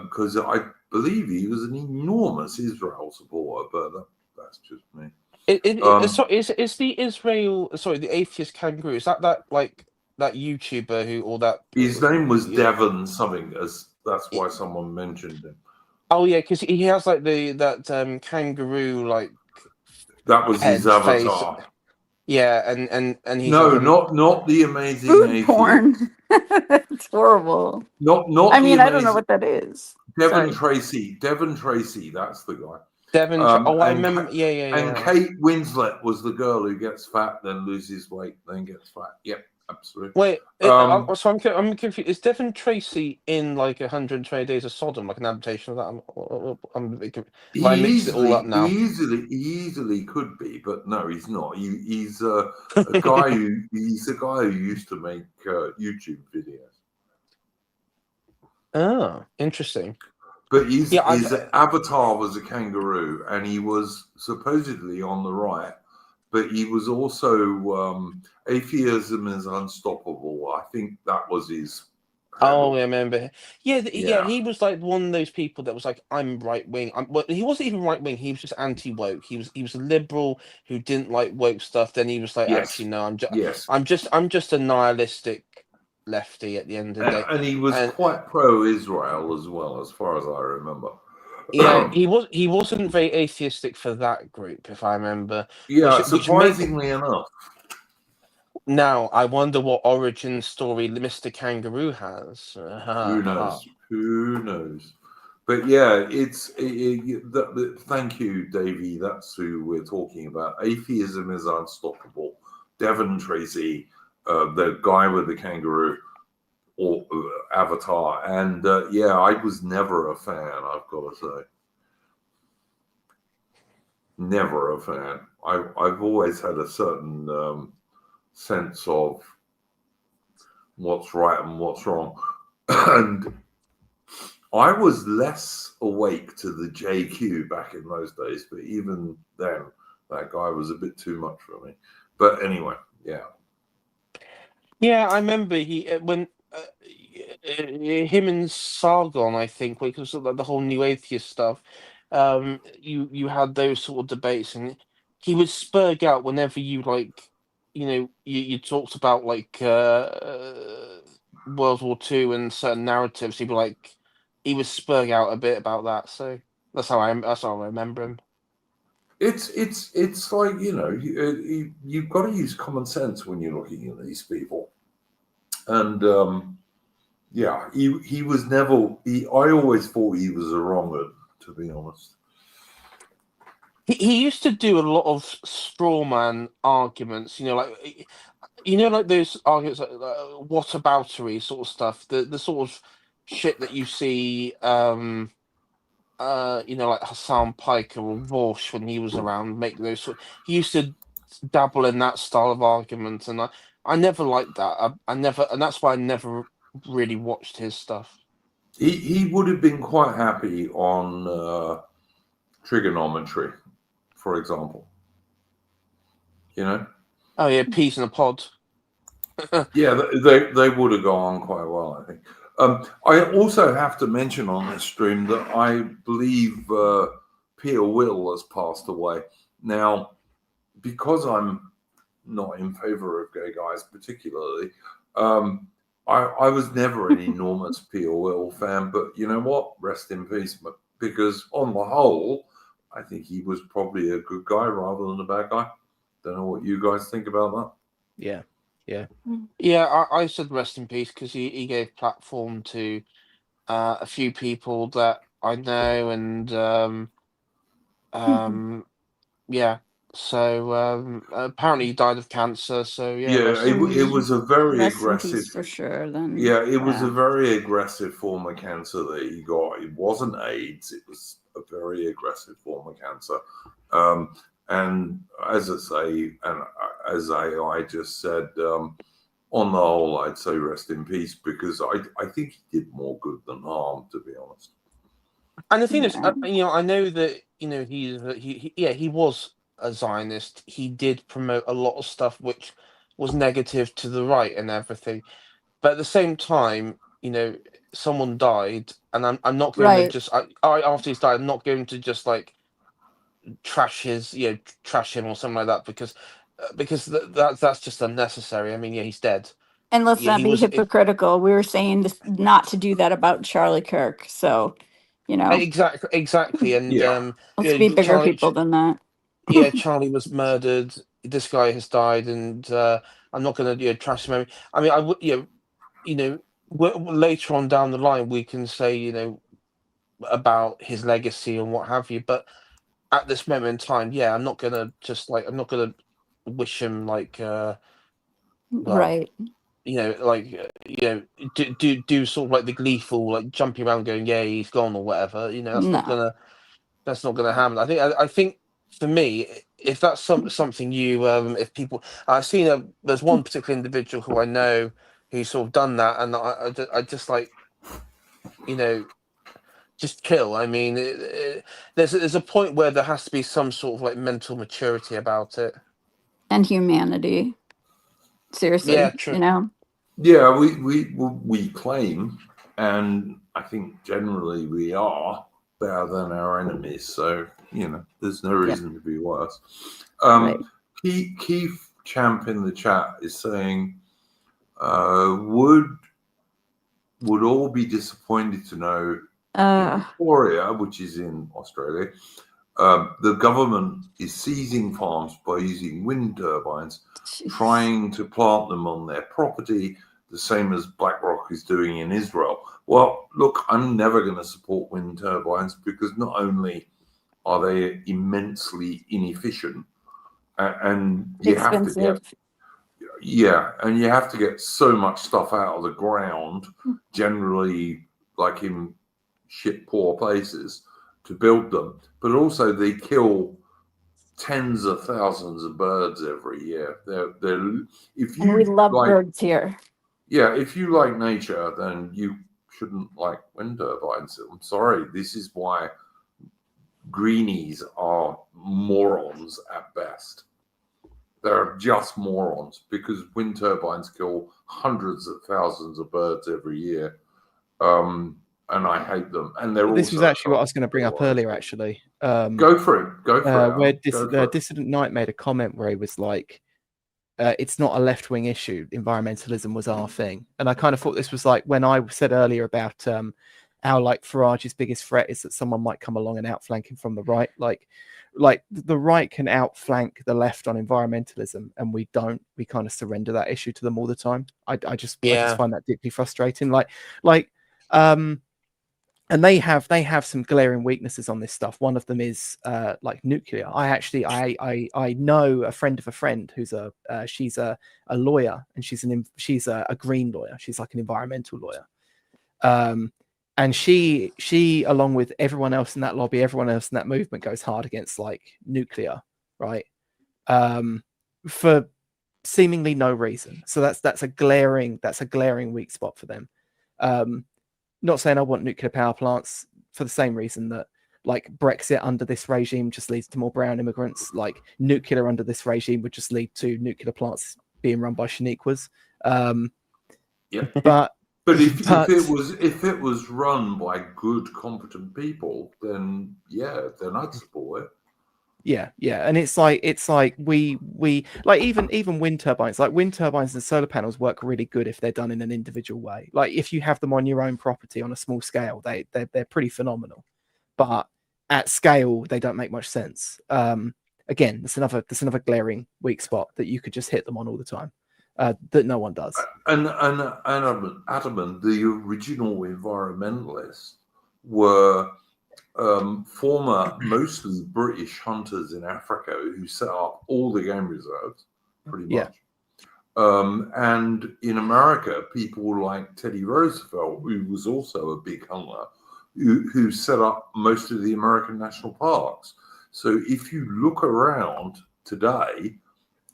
because I believe he was an enormous Israel supporter, but that's just me. Is the atheist kangaroo? Is that that YouTuber who or that? His name was Devon something. That's why someone mentioned him. Oh yeah, because he has that kangaroo That was his avatar. Face. Yeah, and he's not the amazing food atheist. porn. It's horrible. Not. I mean, I don't know what that is. Devon Tracy. That's the guy. Devon. I remember. Yeah. And Kate Winslet was the girl who gets fat, then loses weight, then gets fat. Yep. absolutely. Wait, Um, so I'm confused. Is Devon Tracy in like 120 Days of Sodom, like an adaptation of that? Have I he mixed it all up now? easily could be, but no, he's not. He's a guy who used to make YouTube videos. Oh, interesting. But Yeah, his avatar was a kangaroo, and he was supposedly on the right, but he was also atheism is unstoppable. I think that was his handle. oh, I remember. Yeah, Yeah. he was like one of those people that was like, I'm right wing. Well, he wasn't even right wing. He was just anti woke. He was a liberal who didn't like woke stuff. Then he was like, Yes. actually, no, Yes. I'm just a nihilistic lefty at the end of the day. And he was And quite pro-Israel as well, as far as I remember. yeah, he wasn't very atheistic for that group, if I remember. Yeah, which surprisingly enough. Now I wonder what origin story Mr. Kangaroo has. Who knows? Who knows? But yeah, thank you, Davey. That's who we're talking about. Atheism is unstoppable. Devon Tracy, the guy with the kangaroo or avatar, and yeah, I was never a fan. I've got to say, never a fan. I've always had a certain sense of what's right and what's wrong, and I was less awake to the JQ back in those days, but even then, that guy was a bit too much for me. But anyway, yeah. Yeah, I remember when him and Sargon, I think, because of the whole New Atheist stuff. You had those sort of debates, and he would spurg out whenever you like, you talked about like World War II and certain narratives. He'd be like, he would spurg out a bit about that. So that's how I remember him. It's like you've got to use common sense when you're looking at these people, and yeah, he was never. I always thought he was a wronger, to be honest. He used to do a lot of straw man arguments, like like those arguments like whataboutery sort of stuff, the sort of shit that you see, like Hassan Piker or Walsh when he was around, make those. He used to dabble in that style of argument, and I never liked that. I never, and that's why I never really watched his stuff. He would have been quite happy on trigonometry, for example. Oh yeah, peas in a pod. Yeah, they would have gone on quite well, I think. I also have to mention on this stream that I believe Peter Will has passed away. Now, because I'm not in favor of gay guys particularly, I was never an enormous Peter Will fan, but you know what? Rest in peace. Because on the whole, I think he was probably a good guy rather than a bad guy. Don't know what you guys think about that. Yeah. I said rest in peace because he gave platform to a few people that I know, and yeah. So apparently he died of cancer. So yeah, it was a very rest in aggressive. peace for sure. Then It was a very aggressive form of cancer that he got. It wasn't AIDS. It was a very aggressive form of cancer. And as I say, and as I just said, on the whole, I'd say rest in peace because I think he did more good than harm, to be honest. And the thing is, I know that he was a Zionist. He did promote a lot of stuff which was negative to the right and everything. But at the same time, someone died, and I'm not going to just after he's died, I'm not going to just like trash him or something like that because that's just unnecessary. I mean, yeah, he's dead. And let's Yeah, not be hypocritical. We were saying not to do that about Charlie Kirk. So, exactly. And let's be bigger people than that. Yeah, Charlie was murdered. This guy has died, and I'm not going to trash him. I mean, I would, later on down the line we can say, about his legacy and what have you. But at this moment in time, yeah, I'm not going to wish him like, right. do sort of like the gleeful, like jumping around, going, "Yeah, he's gone" or whatever. That's not No. gonna happen. I think for me, if that's something you, if people, I've seen there's one particular individual who I know who's sort of done that, and I just like, just chill. I mean, there's a point where there has to be some sort of like mental maturity about it. And humanity. Seriously, Yeah, true. Yeah, we claim, and I think generally we are better than our enemies. So there's no reason to be worse. Right. Keith Champ in the chat is saying, would all be disappointed to know in Victoria, which is in Australia, the government is seizing farms by using wind turbines, trying to plant them on their property, the same as BlackRock is doing in Israel. Well, look, I'm never going to support wind turbines because not only are they immensely inefficient, and you have to get and you have to get so much stuff out of the ground, generally like in shit poor places, to build them, but also they kill tens of thousands of birds every year. If you And we love birds here. Yeah, if you like nature, then you shouldn't like wind turbines. I'm sorry, this is why greenies are morons at best. They're just morons because wind turbines kill hundreds of thousands of birds every year. And I hate them. And this was actually what I was going to bring up earlier, actually. Go for it. Go for it. Where Dissident Knight made a comment where he was like, it's not a left-wing issue. Environmentalism was our thing. And I kind of thought this was like when I said earlier about how like Farage's biggest threat is that someone might come along and outflank him from the right. Like the right can outflank the left on environmentalism, and we don't. We kind of surrender that issue to them all the time. I just find that deeply frustrating. And they have some glaring weaknesses on this stuff. One of them is like nuclear. I know a friend of a friend who's she's a lawyer, and she's a green lawyer. She's like an environmental lawyer. And she along with everyone else in that lobby, everyone else in that movement goes hard against like nuclear, right? For seemingly no reason. So that's a glaring weak spot for them. Not saying I want nuclear power plants for the same reason that like Brexit under this regime just leads to more brown immigrants. Like nuclear under this regime would just lead to nuclear plants being run by Shaniquas. But if it was run by good, competent people, then I'd support it. Yeah, and it's like we like even wind turbines, like wind turbines and solar panels work really good if they're done in an individual way. Like if you have them on your own property on a small scale, they're pretty phenomenal. But at scale, they don't make much sense. Again, there's another glaring weak spot that you could just hit them on all the time. That no one does. And Adam, the original environmentalists were former, mostly British hunters in Africa who set up all the game reserves, pretty much. And in America, people like Teddy Roosevelt, who was also a big hunter, who set up most of the American national parks. So if you look around today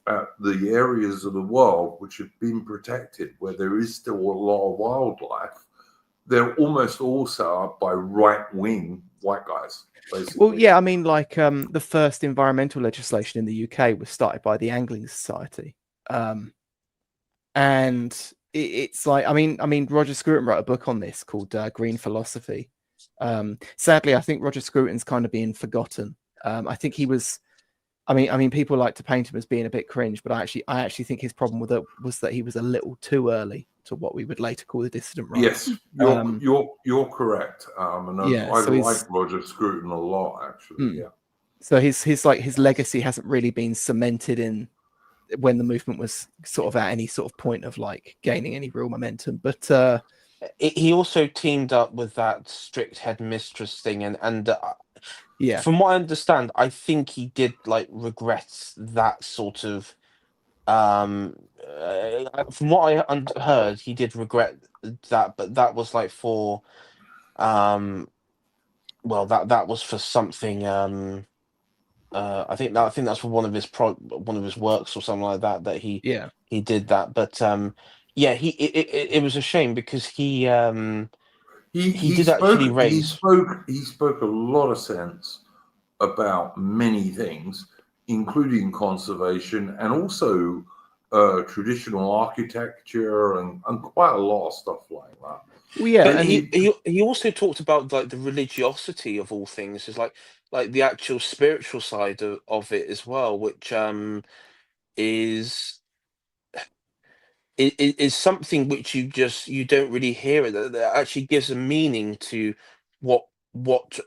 at the areas of the world which have been protected, where there is still a lot of wildlife, they're almost all set up by right-wing white guys, basically. Well, yeah, I mean, like the first environmental legislation in the UK was started by the Angling Society, and it's like, I mean, Roger Scruton wrote a book on this called Green Philosophy. Sadly, I think Roger Scruton's kind of being forgotten. I think he was. I mean, people like to paint him as being a bit cringe, but I actually think his problem with it was that he was a little too early to what we would later call the dissident right. Yes, you're correct. And I like Roger Scruton a lot, actually. Yeah. So his legacy hasn't really been cemented in when the movement was sort of at any sort of point of like gaining any real momentum. But he also teamed up with that strict headmistress thing, and yeah, from what I understand, I think he did like regret that sort of from what I heard, he did regret that, but that was like for well, that was for something. I think that's for one of his works or something like that Yeah. he did that. But yeah, it was a shame because he did actually raise. He spoke a lot of sense about many things, including conservation and also traditional architecture and quite a lot of stuff like that. Well, yeah, But and he also talked about like the religiosity of all things, is like the actual spiritual side of it as well, which is is something which you don't really hear it, that actually gives a meaning to what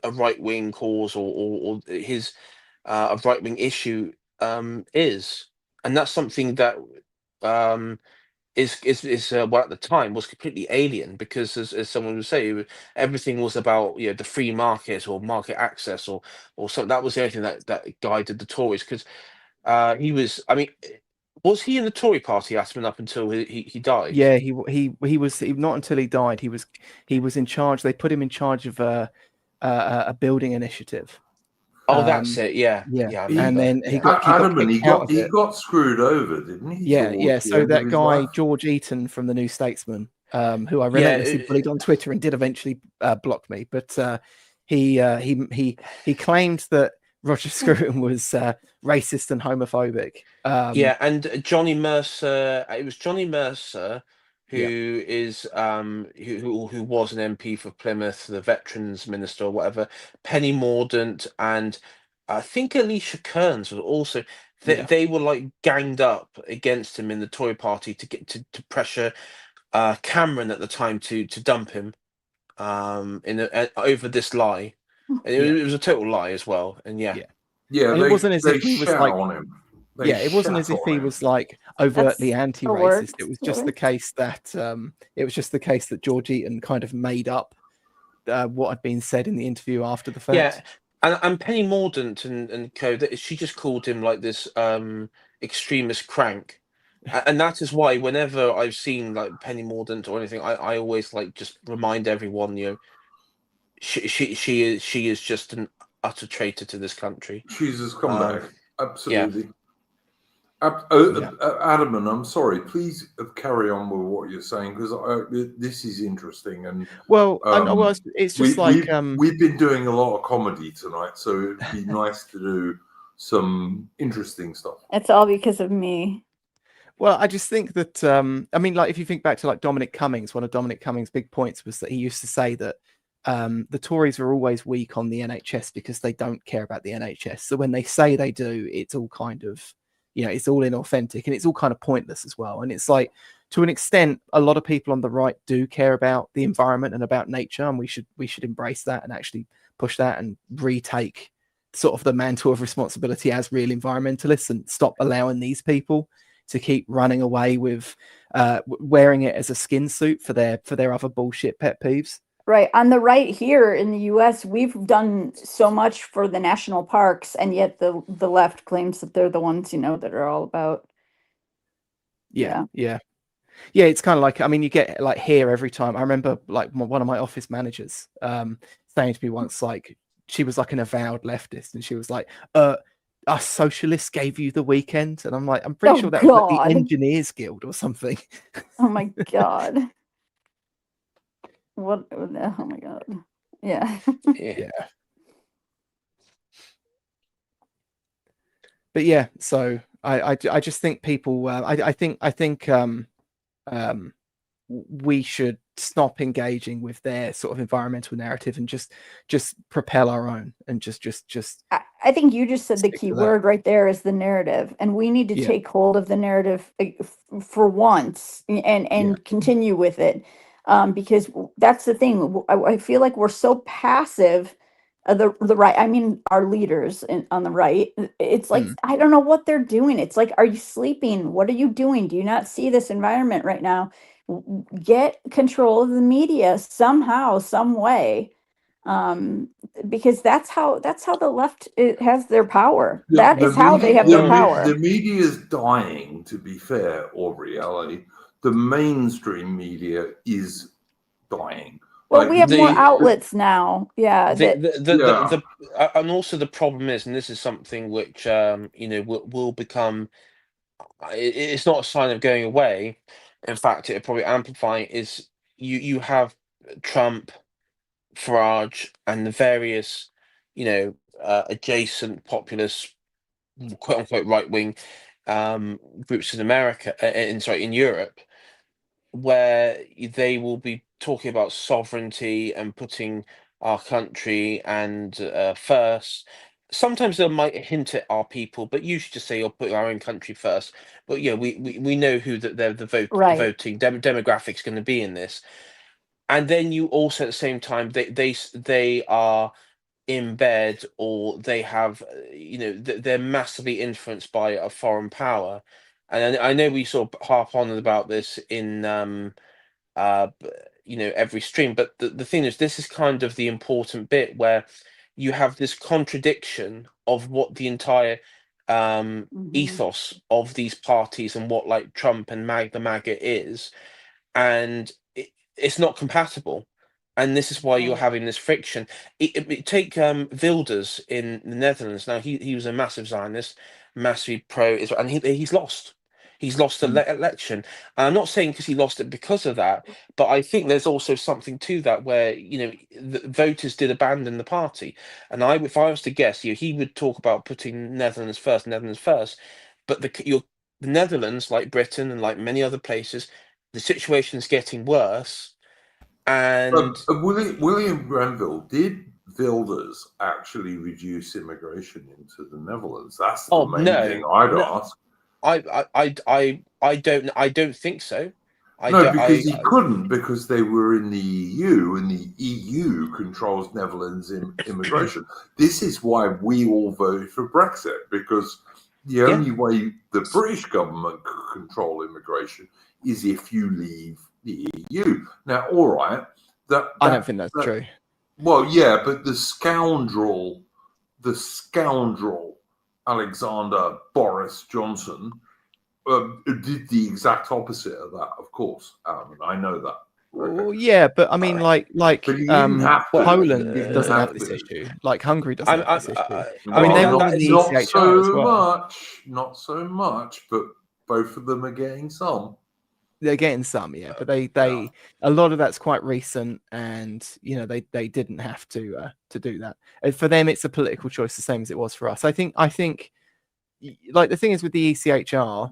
a right wing cause or his a right wing issue is, and that's something that um well, at the time was completely alien, because as someone would say, everything was about, you know, the free market or market access or something. That was the only thing that guided the Tories, because he was, I mean, was he in the Tory party, Asman, up until he died? yeah, he was not until he died. He was in charge. They put him in charge of a building initiative. Oh, that's it. Yeah, Yeah, yeah, I and remember. then he Yeah. got Adam, and kicked out of he it. got screwed over, didn't he? Yeah, yeah. Towards the So end of that his guy life? George Eaton from the New Statesman, who I Yeah, relentlessly bullied on Twitter and did eventually block me, but he claimed that Roger Scruton was racist and homophobic. yeah, and Johnny Mercer. It was Johnny Mercer who Yeah. is who was an MP for Plymouth, the Veterans Minister or whatever. Penny Mordaunt and I think Alicia Kearns was also. Yeah. They were like ganged up against him in the Tory party to get to pressure Cameron at the time to dump him over this lie, and Yeah. it was a total lie as well. And yeah. Yeah. Yeah, And it wasn't as they if he was shat like, on him. yeah, it wasn't as if he was like overtly That's anti-racist. It that was just the case that George Eaton kind of made up what had been said in the interview after the fact. Yeah, and Penny Mordaunt and co. She just called him like this extremist crank, and that is why whenever I've seen like Penny Mordaunt or anything, I always like just remind everyone, you know, she is just an utter traitor to this country. She's a scumbag. Absolutely. Yeah. Adam, and I'm sorry, please carry on with what you're saying, because this is interesting. And Well, it's just we've been doing a lot of comedy tonight, so it'd be nice to do some interesting stuff. It's all because of me. Well, I just think that I mean, like if you think back to like Dominic Cummings, one of Dominic Cummings' big points was that he used to say that the Tories are always weak on the NHS because they don't care about the NHS. So when they say they do, it's all kind of, you know, it's all inauthentic and it's all kind of pointless as well. And it's like, to an extent, a lot of people on the right do care about the environment and about nature, and we should embrace that and actually push that and retake sort of the mantle of responsibility as real environmentalists and stop allowing these people to keep running away with wearing it as a skin suit for their other bullshit pet peeves. Right. On the right here in the US, we've done so much for the national parks, and yet the left claims that they're the ones, you know, that are all about. Yeah. It's kind of like, I mean, you get like here every time. I remember like one of my office managers saying to me once, like, she was like an avowed leftist, and she was like, us socialists gave you the weekend. And I'm like, I'm pretty sure that was like the Engineers Guild or something. Oh my God. What? Oh my God. Yeah. Yeah. But yeah, so I just think people I think we should stop engaging with their sort of environmental narrative and just propel our own and just I think you just said the key word right there is the narrative, and we need to take hold of the narrative for once and continue with it, because that's the thing. I feel like we're so passive. The right, I mean, our leaders on the right, it's like, I don't know what they're doing. It's like, are you sleeping? What are you doing? Do you not see this environment right now? Get control of the media somehow, some way. because that's how the left has their power. The, That the is how they media, have their power. the media is dying, to be fair, or reality. The mainstream media is dying. Well, Like we have more The outlets now. Yeah, the that and also the problem is, and this is something which you know will become. It's not a sign of going away. In fact, it probably amplify is you have Trump, Farage, and the various, you know, adjacent populist, quote unquote, right wing groups in America, in Europe, where they will be talking about sovereignty and putting our country and first. Sometimes they might hint at our people, but usually just say you're putting our own country first. But yeah, we know who that they're right. voting demographics going to be in this. And then you also at the same time they are in bed, or they have you know they're massively influenced by a foreign power. And I know we sort of harp on about this in b- you know, every stream, but the thing is, this is kind of the important bit where you have this contradiction of what the entire Mhm. ethos of these parties and what like Trump and the MAGA is, and it's not compatible. And this is why you're Right. having this friction. Take Wilders in the Netherlands. Now he was a massive Zionist, massively pro Israel, and he's lost. He's lost the election. And I'm not saying because he lost it because of that, but I think there's also something to that where you know the voters did abandon the party. And if I was to guess, you know, he would talk about putting Netherlands first, but the Netherlands, like Britain and like many other places, the situation is getting worse. And William Grenville, did Wilders actually reduce immigration into the Netherlands? That's the oh main thing no, I'd no, ask. I don't think so. I No, don't. because he couldn't, because they were in the EU, and the EU controls Netherlands immigration. This is why we all voted for Brexit, because the Yeah. only way the British government could control immigration is if you leave the EU. Now, all right, I don't think that's true. well, yeah, but the scoundrel Alexander Boris Johnson did the exact opposite of that, of course, Alan. I know that. Well, Okay. yeah, but I mean, like But he didn't have to. Poland He didn't doesn't have have this to. issue. Like Hungary doesn't have this issue. I mean, mean, they were that in the is not ECHR as so well. not so much, but both of them are getting some. They're getting some, yeah, but they Yeah. a lot of that's quite recent, and you know they didn't have to do that. And for them, it's a political choice, the same as it was for us. I think like the thing is with the ECHR,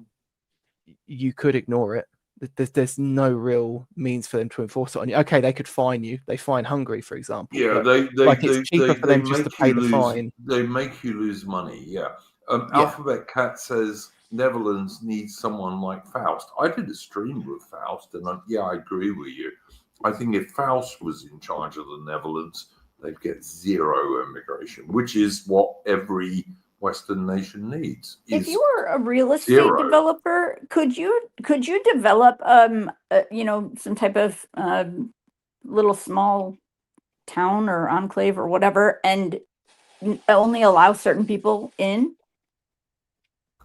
you could ignore it. There's no real means for them to enforce it on you. Okay, they could fine you. They fine Hungary, for example. Yeah, but it's cheaper for them just to pay the fine. They make you lose money. Yeah. Yeah. Alphabet Cat says Netherlands needs someone like Faust. I did a stream with Faust, and I agree with you. I think if Faust was in charge of the Netherlands, they'd get zero immigration, which is what every Western nation needs. If you were a real estate zero. developer, could you develop you know, some type of little small town or enclave or whatever, and only allow certain people in?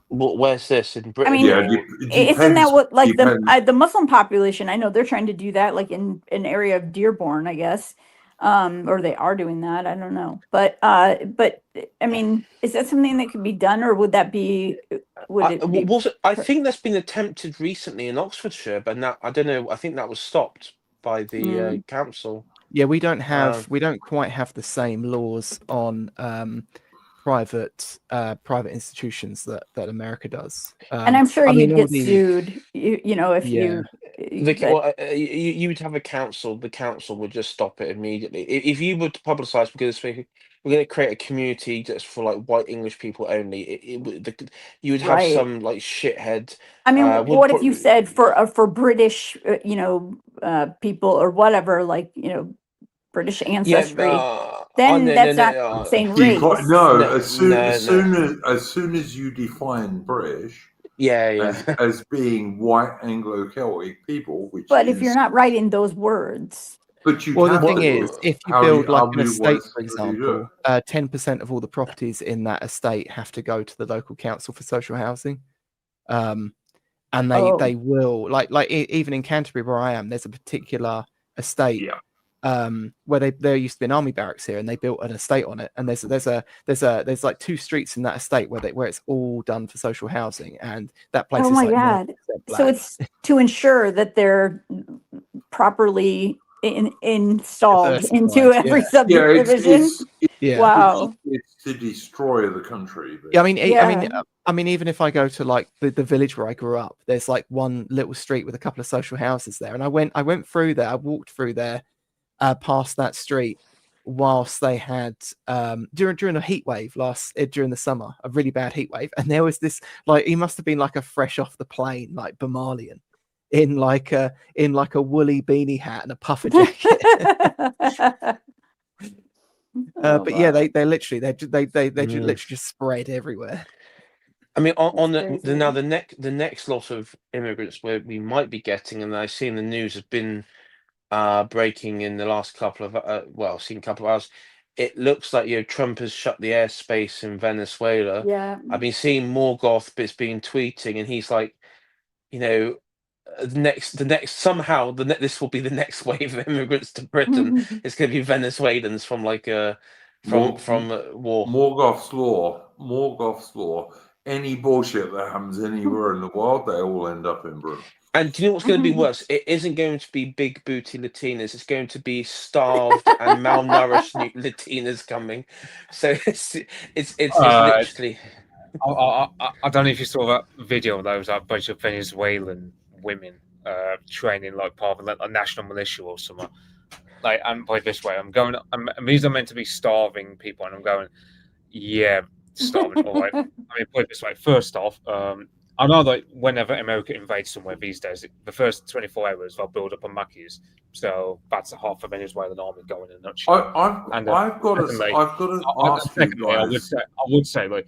where's this in I Britain? mean, Yeah, isn't that what like depends. the Muslim population? I know they're trying to do that, like in an area of Dearborn, I guess, or they are doing that. I don't know, but I mean, is that something that could be done, or would that be? Would it be? I think that's been attempted recently in Oxfordshire, but now I don't know. I think that was stopped by the council. Yeah, we don't quite have the same laws on private institutions that America does. And I'm sure I mean, you'd all get sued, you know, if Yeah. You would have a council. The council would just stop it immediately. If you were to publicise, because we're going to create a community just for like white English people only, you would have Right. some like shithead. I mean, would what if pro- you said for British, you know, people or whatever, like, you know, British ancestry, then no, that's not no, saying race. As soon as you define British yeah. as being white Anglo-Celtic people, which But is if you're not writing those words, But you Well, the can thing do is, it. if you How do build you, like how an do you, estate, for how do you do example, 10% of all the properties in that estate have to go to the local council for social housing. And Oh. they will even in Canterbury where I am, there's a particular estate Yeah. where there used to be an army barracks here, and they built an estate on it. And there's like 2 streets in that estate where it's all done for social housing, and that place Oh is my like God. 90% So black. it's to ensure that they're properly installed into Diversified, every yeah. subdivision. Yeah. Wow. It's to destroy the country. Yeah, I mean, even if I go to like the village where I grew up, there's like one little street with a couple of social houses there, and I went through there. I walked through there, past that street, whilst they had during a heat wave during the summer, a really bad heat wave, and there was this he must have been like a fresh off the plane like Somalian in like a woolly beanie hat and a puffer jacket. But yeah, they literally just spread everywhere. I mean, on That's the now crazy. the next lot of immigrants where we might be getting, and I see in the news has been breaking in the last couple of seen a couple of hours. It looks like Trump has shut the airspace in Venezuela. Yeah. I've been seeing Morgoth bits being tweeting, and he's like, the next somehow this will be the next wave of immigrants to Britain. It's going to be Venezuelans from from war. Morgoth's law. Morgoth's law. Any bullshit that happens anywhere in the world, they all end up in Britain. And do you know what's going to be worse? It isn't going to be big booty Latinas. It's going to be starved and malnourished Latinas coming. So it's literally. I don't know if you saw that video of those a bunch of Venezuelan women training like part of a national militia or something. Like, and by this way, these are meant to be starving people, and I'm going, yeah, starving. All right. I mean, put it this way. First off, I know that whenever America invades somewhere these days, the first 24 hours they'll build up on Mackies. So that's half the Venezuelan army going in a nutshell. I've got to ask you guys. I would say, like,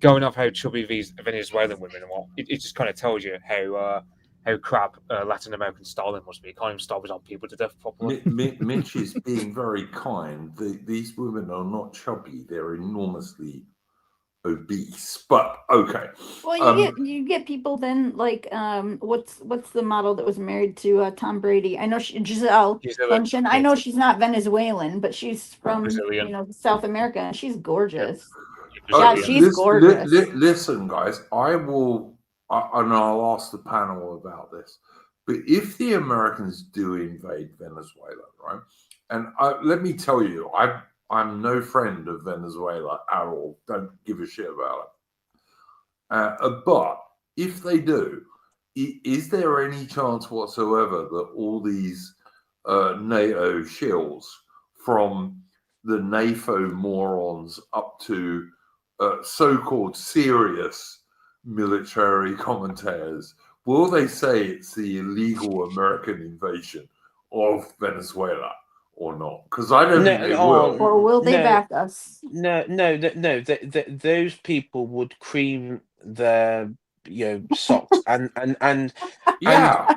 going off how chubby these Venezuelan women are, it just kind of tells you how crap Latin American styling must be. You can't even starve his own people to death properly. Mitch is being very kind. These women are not chubby; they're enormously obese. But okay. Well, you get people then like what's the model that was married to Tom Brady? I know Giselle Bundchen. I know she's not Venezuelan, but she's from Brazilian. South America, and she's gorgeous. Yeah, she's gorgeous. Listen, guys, and I'll ask the panel about this. But if the Americans do invade Venezuela, right? And let me tell you, I'm no friend of Venezuela at all. Don't give a shit about it. But if they do, is there any chance whatsoever that all these NATO shills, from the NAFO morons up to so-called serious military commentators, will they say it's the illegal American invasion of Venezuela or not? Because I don't think they will. Or will they back us? No. Those people would cream their socks and yeah.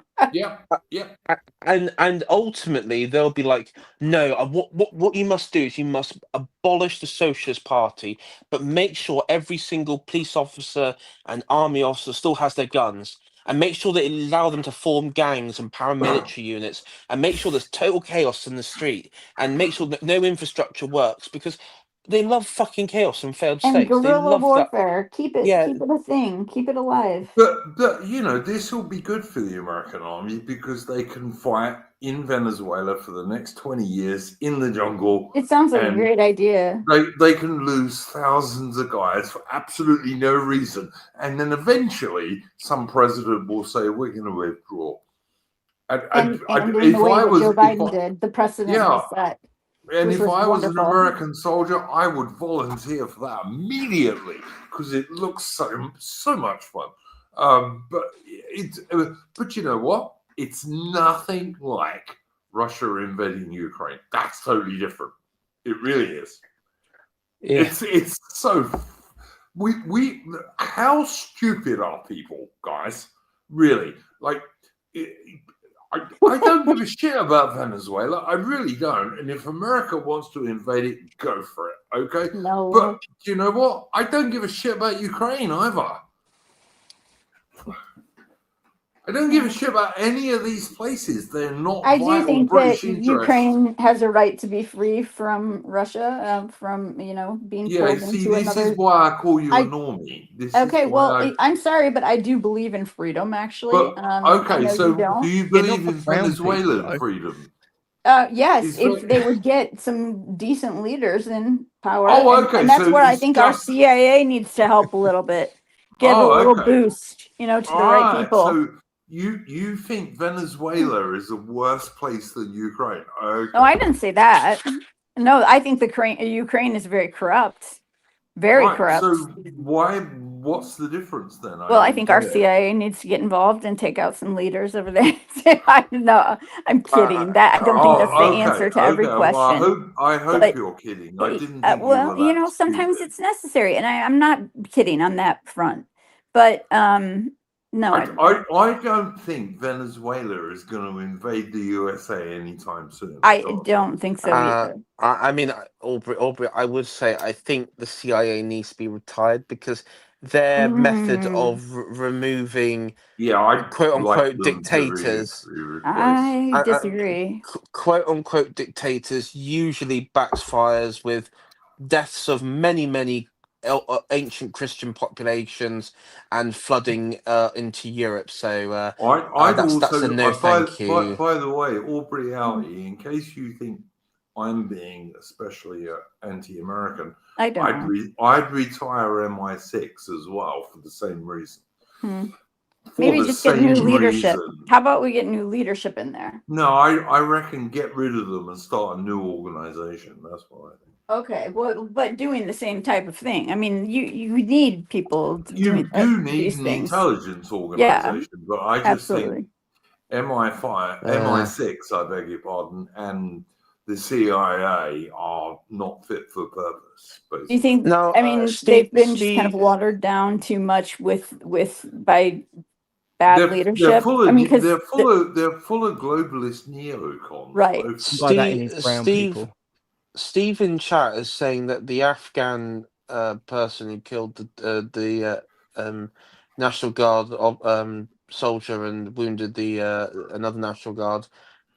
And ultimately they'll be like, no, what you must do is you must abolish the Socialist Party, but make sure every single police officer and army officer still has their guns, and make sure that it allow them to form gangs and paramilitary units, and make sure there's total chaos in the street, and make sure that no infrastructure works, because they love fucking chaos and failed And states. They guerrilla love warfare. Keep it Yeah. a thing. Keep it alive. But this will be good for the American army because they can fight in Venezuela for the next 20 years in the jungle. It sounds like a great idea. They can lose thousands of guys for absolutely no reason. And then eventually some president will say, we're going to withdraw. And in the way that Joe Biden did, the precedent was set. And if I was an American soldier, I would volunteer for that immediately because it looks so much fun. But you know what? It's nothing like Russia invading Ukraine. That's totally different. It really is. Yeah. It's so. How stupid are people, guys? Really, like. I don't give a shit about Venezuela. I really don't. And if America wants to invade it, go for it. Okay. No. But do you know what? I don't give a shit about Ukraine either. I don't give a shit about any of these places. They're not I do vital think British that interests. Ukraine has a right to be free from Russia, from being Yeah, pulled see, into this another. is why I call you I- a normie. This Okay, is why well, I'm sorry, but I do believe in freedom. Actually, But I okay, know so you don't. do you Yeah, not believe for in brown people, Venezuelan though. freedom? Yes, It's if very- they would get some decent leaders in power. Oh, and, okay, and that's so where I it's think our just- CIA needs to help a little bit. Give a Oh, little okay. boost, to the right Alright, people. so you think Venezuela is a worse place than Ukraine? Okay. No, I didn't say that. No, I think Ukraine is very corrupt. Very Right, corrupt. so what's the difference then? Well, I don't think our get it. CIA needs to get involved and take out some leaders over there. No, I'm kidding. I don't think that's the answer to every question. Well, I hope But you're kidding. I didn't think you well, were that sometimes stupid. it's necessary, and I'm not kidding on that front. But no, I don't think Venezuela is going to invade the USA anytime soon. I don't think so either. I mean, Aubrey, I would say I think the CIA needs to be retired because their method of removing quote unquote dictators, I disagree. quote unquote dictators usually backfires with deaths of many ancient Christian populations and flooding into Europe. So that's a no, thank you. By the way, Aubrey Outie, in case you think I'm being especially anti-American, I don't. I'd retire MI6 as well for the same reason. Maybe just get new leadership. How about we get new leadership in there? No, I reckon get rid of them and start a new organization. That's what I think. Okay, well, but doing the same type of thing. I mean, you need people. You do need these an things. intelligence organization, but I just think Absolutely. MI6, I beg your pardon, and the CIA are not fit for purpose. Basically. Do you think? No, I mean, they've been just kind of watered down too much by bad leadership. They're full of, I mean, because they're full of globalist neocons. Right. By that he means brown people. Steve in chat is saying that the Afghan person who killed the National Guard soldier and wounded the another National Guard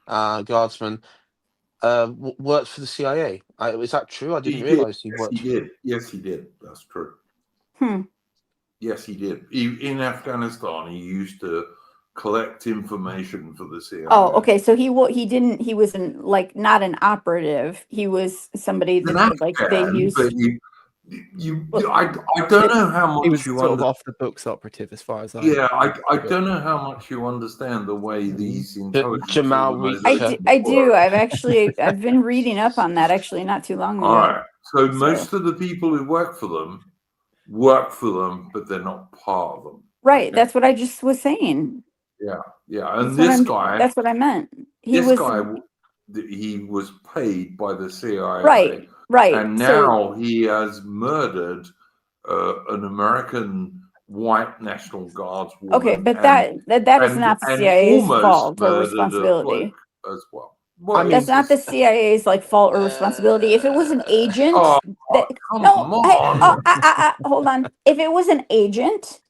guardsman worked for the CIA. Is that true? I didn't realize he worked. He did. Yes, he did. That's true. Yes, he did. In Afghanistan, he used to collect information for the CIA. Oh, okay. So he wasn't not an operative. He was somebody that they used. I don't know how much He was you sort of off the books operative, as far as I. Yeah, I don't know how much you understand the way these intelligence Jamal organizations I do. I've been reading up on that actually not too long ago. All right. So most of the people who work for them, but they're not part of them. Right. Okay? That's what I just was saying. Yeah. And this guy. That's what I meant. He was paid by the CIA. Right. And now he has murdered an American white National Guards woman. Okay, but that is not the CIA's fault or responsibility as well. That's not the CIA's fault or responsibility. If it was an agent, hold on. If it was an agent,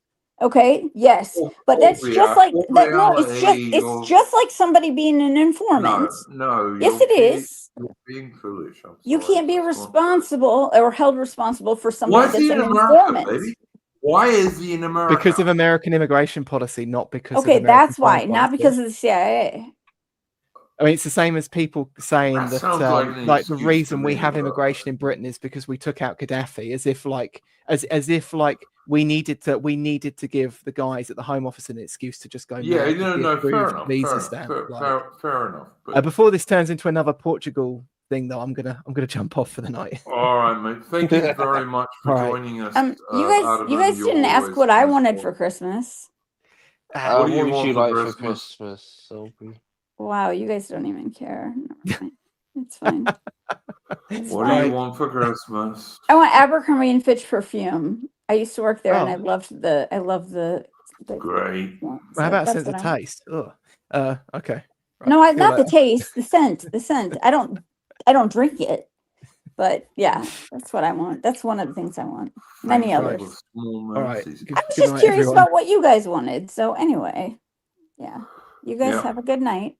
okay, yes, but that's just like that. No, it's just like somebody being an informant. No, yes, it is. You're being foolish. You can't be responsible or held responsible for somebody that's an informant. Baby? Why is he in America? Because of American immigration policy, not because. Okay, of that's why, not because of the CIA. I mean, it's the same as people saying that the reason we have immigration in Britain is because we took out Gaddafi, as if we needed to give the guys at the Home Office an excuse to just go. Yeah, fair enough. Fair enough. But... before this turns into another Portugal thing, though, I'm gonna jump off for the night. All right, mate. Thank you very much for joining us. You guys didn't ask what I wanted for Christmas. What would you like for Christmas, Sophie? Wow, you guys don't even care. It's fine. What do you want for Christmas? I want Abercrombie & Fitch perfume. I used to work there, and I love the. Great. Yeah, how about sense of taste? Oh, okay. Right, No, see you not the later. taste, the scent, the scent. I don't drink it, but yeah, that's what I want. That's one of the things I want. Many Thank you others. for the small All right. mercies. I was Good just night, curious everyone. about what you guys wanted. So anyway, yeah, you guys Yeah. have a good night.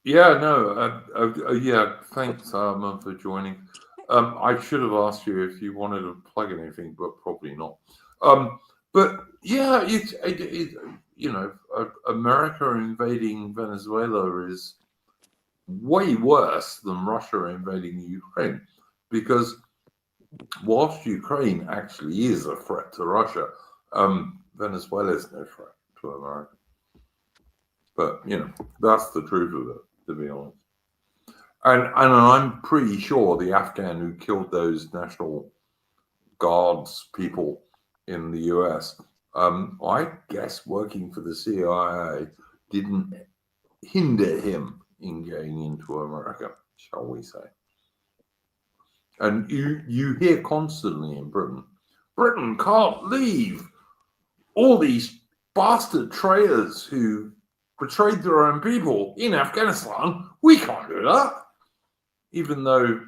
Yeah, no, yeah, thanks, for joining. I should have asked you if you wanted to plug anything, but probably not. But yeah, America invading Venezuela is way worse than Russia invading Ukraine, because whilst Ukraine actually is a threat to Russia, Venezuela is no threat to America. But that's the truth of it, to be honest. And I'm pretty sure the Afghan who killed those National Guards people in the US, I guess working for the CIA didn't hinder him in getting into America, shall we say. And you hear constantly in Britain can't leave all these bastard traitors who betrayed their own people in Afghanistan. We can't do that. Even though,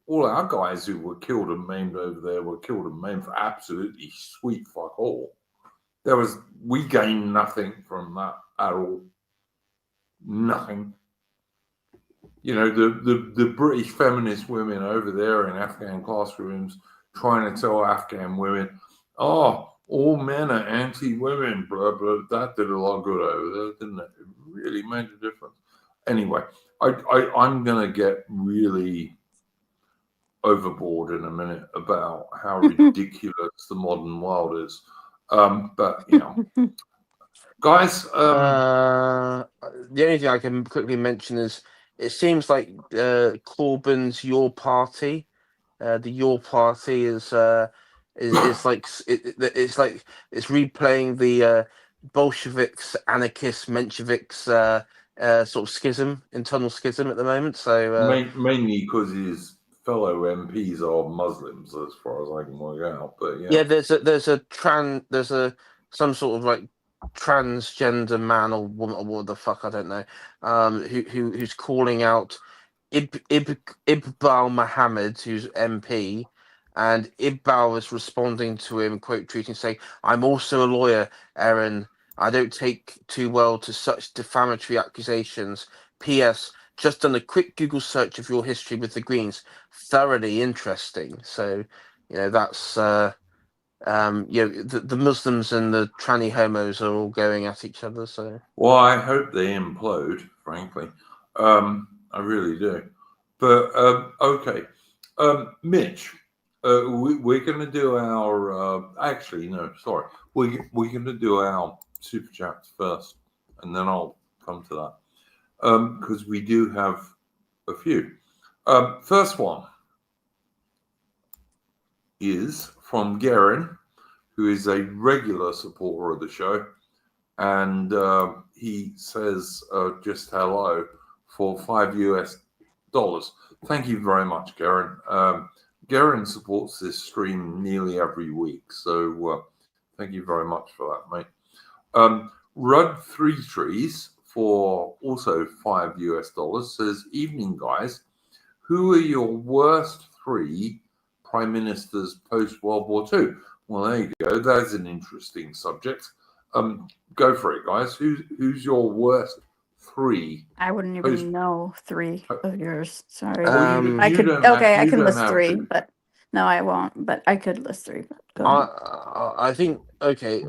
all our guys who were killed and maimed over there were killed and maimed for absolutely sweet fuck all. We gained nothing from that at all. Nothing. The British feminist women over there in Afghan classrooms trying to tell Afghan women, oh, all men are anti-women, blah, blah. That did a lot of good over there, didn't it? It really made a difference. Anyway, I'm going to get really overboard in a minute about how ridiculous the modern world is. But, guys, The only thing I can quickly mention is it seems like Corbyn's Your Party, the Your Party is like it's like it's replaying the Bolsheviks, anarchists, Mensheviks sort of schism, internal schism at the moment. So mainly because his fellow MPs are Muslims, as far as I can work out. But yeah, there's a some sort of like transgender man or woman or what the fuck I don't know, who's calling out Iqbal Mohammed, who's MP, and Iqbal is responding to him, quote tweeting, saying, "I'm also a lawyer, Erin. I don't take too well to such defamatory accusations. P.S. Just done a quick Google search of your history with the Greens. Thoroughly interesting." So, that's the Muslims and the tranny homos are all going at each other. So, well, I hope they implode, frankly. I really do. But okay, Mitch, we're going to do our. Actually, no, sorry. We're going to do our super chats first, and then I'll come to that because we do have a few. First one is from Gerin, who is a regular supporter of the show. And he says just hello for $5. Thank you very much, Garen. Garen supports this stream nearly every week, so thank you very much for that, mate. Rudd Three Trees for also $5 says, "Evening, guys. Who are your worst three prime ministers post World War II?" Well, there you go. That's an interesting subject. Go for it, guys. Who's your worst three? I wouldn't even know three of yours. Sorry. Well, you I could don't have, okay, I you can don't list have three, to. but no, I won't. But I could list three. But go ahead. I think okay.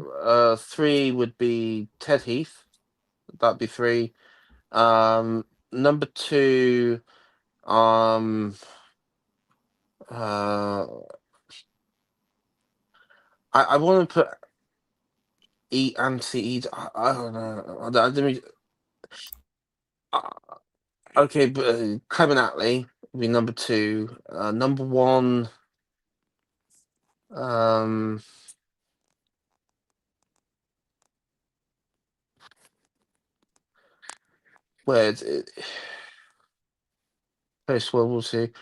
Three would be Ted Heath. That'd be three. Number two, I want to put anti. I don't know. I didn't. Okay, but Clement Attlee would be number two. Number one. Where it post World War II.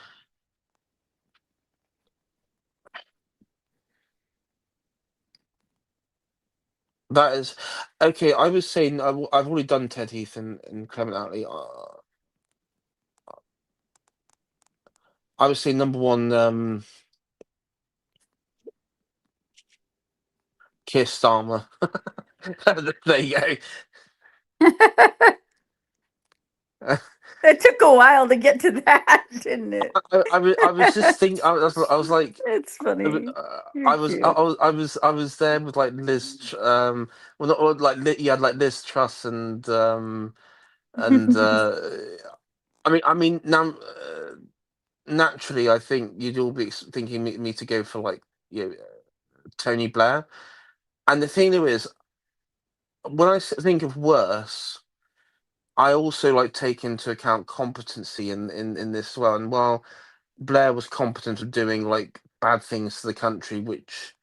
That is okay. I was saying I've already done Ted Heath and Clement Attlee. I would say number one, Keir Starmer. There you go. It took a while to get to that, didn't it? I was just thinking. I was like, It's funny. I You're was cute. I was there with like well not or, like you had like Liz Truss and I mean now naturally I think you'd all be thinking me to go for like Tony Blair, and the thing is when I think of worse, I also like take into account competency in this as well. And while Blair was competent of doing like bad things to the country, which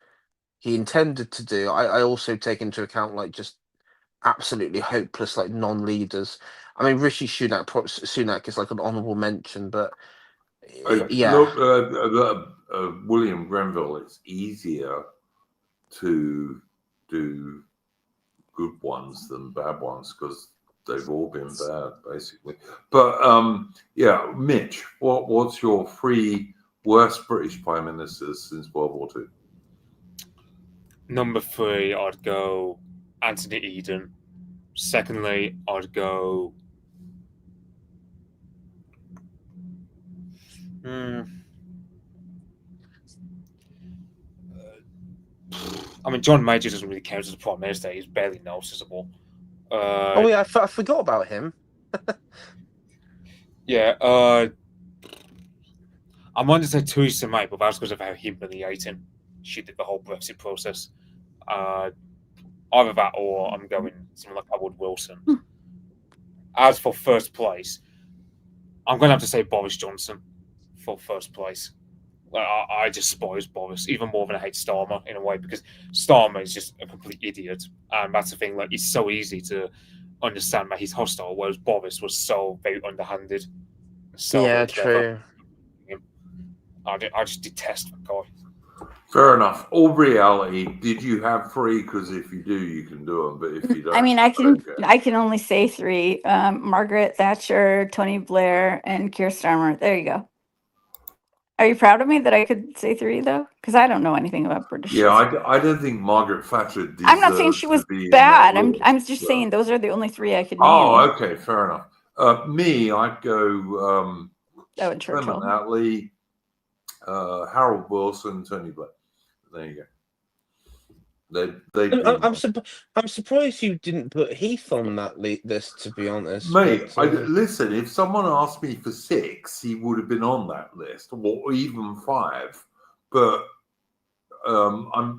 he intended to do, I also take into account like just absolutely hopeless like non-leaders. I mean, Rishi Sunak is like an honourable mention, but yeah, Look, William Grenville, it's easier to do good ones than bad ones because they've all been bad, basically. But yeah, Mitch, what's your three worst British prime ministers since World War II? Number 3, I'd go Anthony Eden. Secondly, I'd go. I mean, John Major doesn't really count as a prime minister. He's barely noticeable. oh yeah, I forgot about him. Yeah. I might just say Theresa May, but that's because of how humiliating she did the whole Brexit process. Either that or I'm going someone like Howard Wilson. As for first place, I'm going to have to say Boris Johnson for first place. I despise Boris even more than I hate Starmer in a way because Starmer is just a complete idiot, and that's the thing. Like, it's so easy to understand that he's hostile, whereas Boris was so very underhanded, so Yeah, very clever. true. I just detest that guy. Fair enough. All reality, did you have three? Because if you do, you can do them. But if you don't, I mean, I don't care. can only say three: Margaret Thatcher, Tony Blair, and Keir Starmer. There you go. Are you proud of me that I could say three though? Because I don't know anything about British. Yeah, I don't think Margaret Thatcher deserves I'm not saying she was to be bad. in that I'm list, just so. saying those are the only three I could name. Oh, okay, fair enough. Me, I'd go Clement Clement Attlee, Harold Wilson, Tony Blair. There you go. I'm surprised you didn't put Heath on that list, to be honest. Mate, but, listen, if someone asked me for 6, he would have been on that list, or even 5. But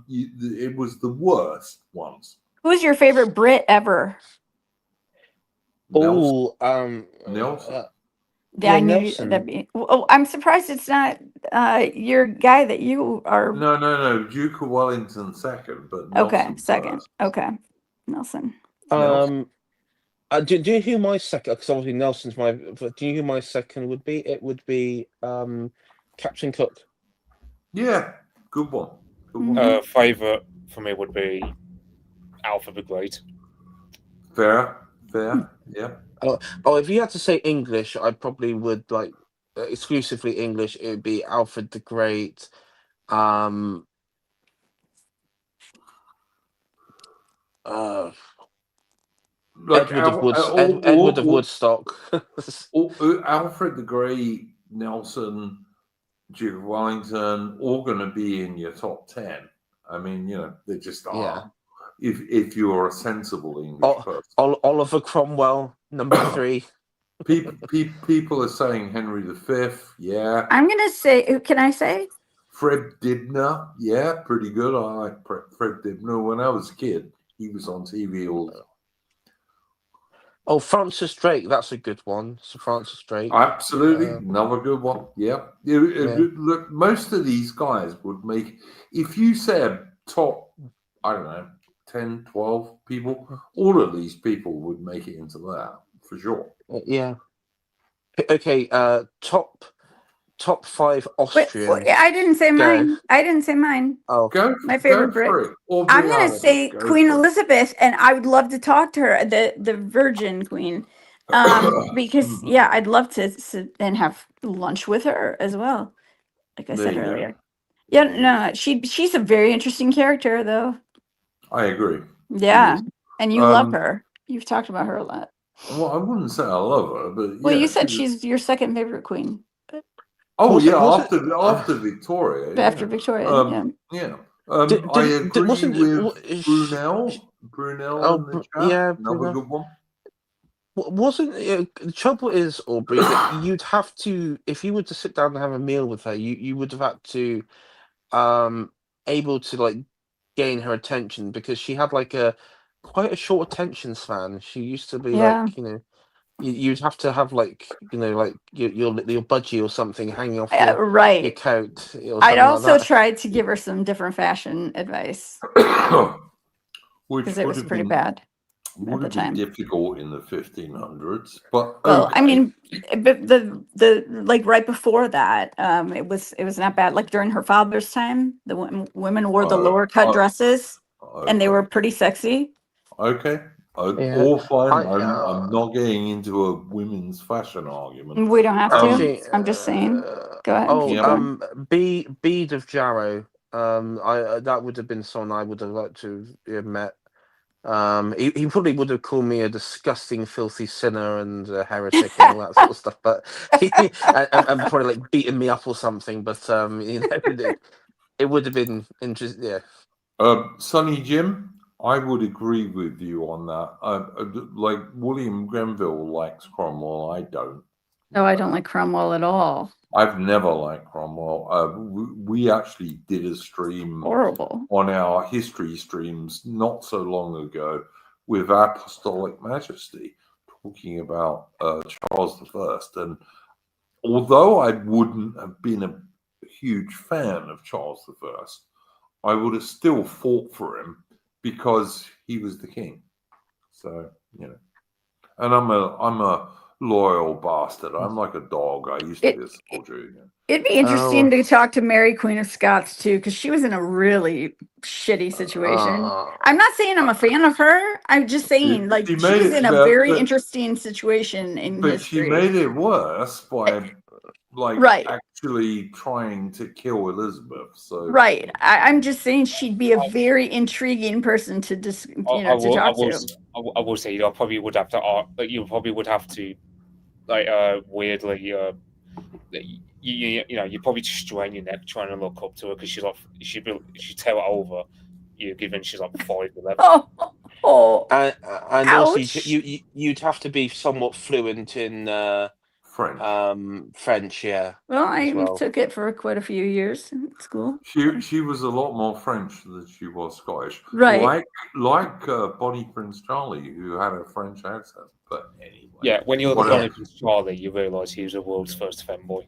it was the worst ones. Who's your favorite Brit ever? Nelson. Nelson. Yeah, I knew Nelson. that'd be. Oh, I'm surprised it's not your guy that you are. No. Duke of Wellington second, but Okay, Nelson second. first. Okay, Nelson. Do you know who my second? Because obviously Nelson's my. But do you know who my second would be? It would be Captain Cook. Yeah, good one. Good one. Favourite for me would be Alfred the Great. Fair, yeah. Oh, if you had to say English, I probably would like exclusively English. It would be Alfred the Great. Like Edward of Woodstock. Alfred the Great, Nelson, Duke of Wellington, all going to be in your top 10. I mean, they just are. Yeah. If you're a sensible English person. Oliver Cromwell, number 3. People are saying Henry V. Yeah. I'm gonna say. Can I say? Fred Dibner. Yeah, pretty good. I like Fred Dibner. When I was a kid, he was on TV all the time. Oh, Francis Drake, that's a good one. So Francis Drake. Absolutely. Another good one. Yeah. Look, most of these guys would make, if you said top, I don't know, 10, 12 people, all of these people would make it into that, for sure. Yeah. Okay, top top 5 Wait, Austrian. I didn't say Go. mine. I didn't say mine. Oh, My favorite Brit. for it. Or I'm be gonna honest, say go Queen for it. Elizabeth, and I would love to talk to her, the Virgin Queen, because yeah, I'd love to sit and have lunch with her as well. Like I There said you go. earlier. Yeah, no, she's a very interesting character, though. I agree. Yeah, is. and you love her. You've talked about her a lot. Well, I wouldn't say I love her, but Well, yeah, you said she was- she's your second favorite queen Oh Was it- yeah, was after Victoria. after Yeah. Victoria. Yeah. Yeah. Did- I did- agree wasn't it- with wa- sh- Brunel. sh- Brunel Oh, in the chat. yeah, Another Brunel. good one. Wasn't the trouble is, Aubrey, that you'd have to, if you were to sit down and have a meal with her, you would have had to able to like gain her attention, because she had like quite a short attention span. She used to be Yeah. like, you'd have to have like, like your budgie or something hanging off your Right. coat. Or I'd something also like that. tried to give her some different fashion advice Which because it would was have pretty been bad. would the have been time. difficult in the 1500s. But Well, okay. I mean, but the like right before that, it was not bad. Like during her father's time, the women wore the lower cut dresses, and they were pretty sexy. Okay. Yeah. All fine. I- I'm not getting into a women's fashion argument. We don't have to. Actually, I'm just saying. Go ahead. Oh, keep going. Bede of Jarrow. That would have been someone I would have liked to have met. He probably would have called me a disgusting, filthy sinner and a heretic and all that sort of stuff, but and probably like beating me up or something. But it would have been interesting. Yeah. Sonny Jim, I would agree with you on that. Like William Grenville likes Cromwell, I don't. No, I don't like Cromwell at all. I've never liked Cromwell. We actually did a stream Horrible. on our history streams not so long ago with Apostolic Majesty talking about Charles I. And although I wouldn't have been a huge fan of Charles I, I would have still fought for him because he was the king. So, and I'm a loyal bastard. I'm like a dog. I used to be a soldier. It'd be interesting to talk to Mary, Queen of Scots, too, because she was in a really shitty situation. I'm not saying I'm a fan of her. I'm just saying, like, she was in a very interesting situation in but history. She made it worse by, like, actually trying to kill Elizabeth. So right. I'm just saying she'd be a very intriguing person to talk to. I will say, you probably would have to, like, weirdly, you probably just strain your neck trying to look up to her because she'd tear it over you, given she's like 5'11". And also you'd have to be somewhat fluent in French. French, yeah. Well, I took it for quite a few years in school. She was a lot more French than she was Scottish, right? Like Bonnie Prince Charlie, who had a French accent. But anyway, yeah, when you're the Bonnie Prince Charlie, you realise he was the world's first femboy,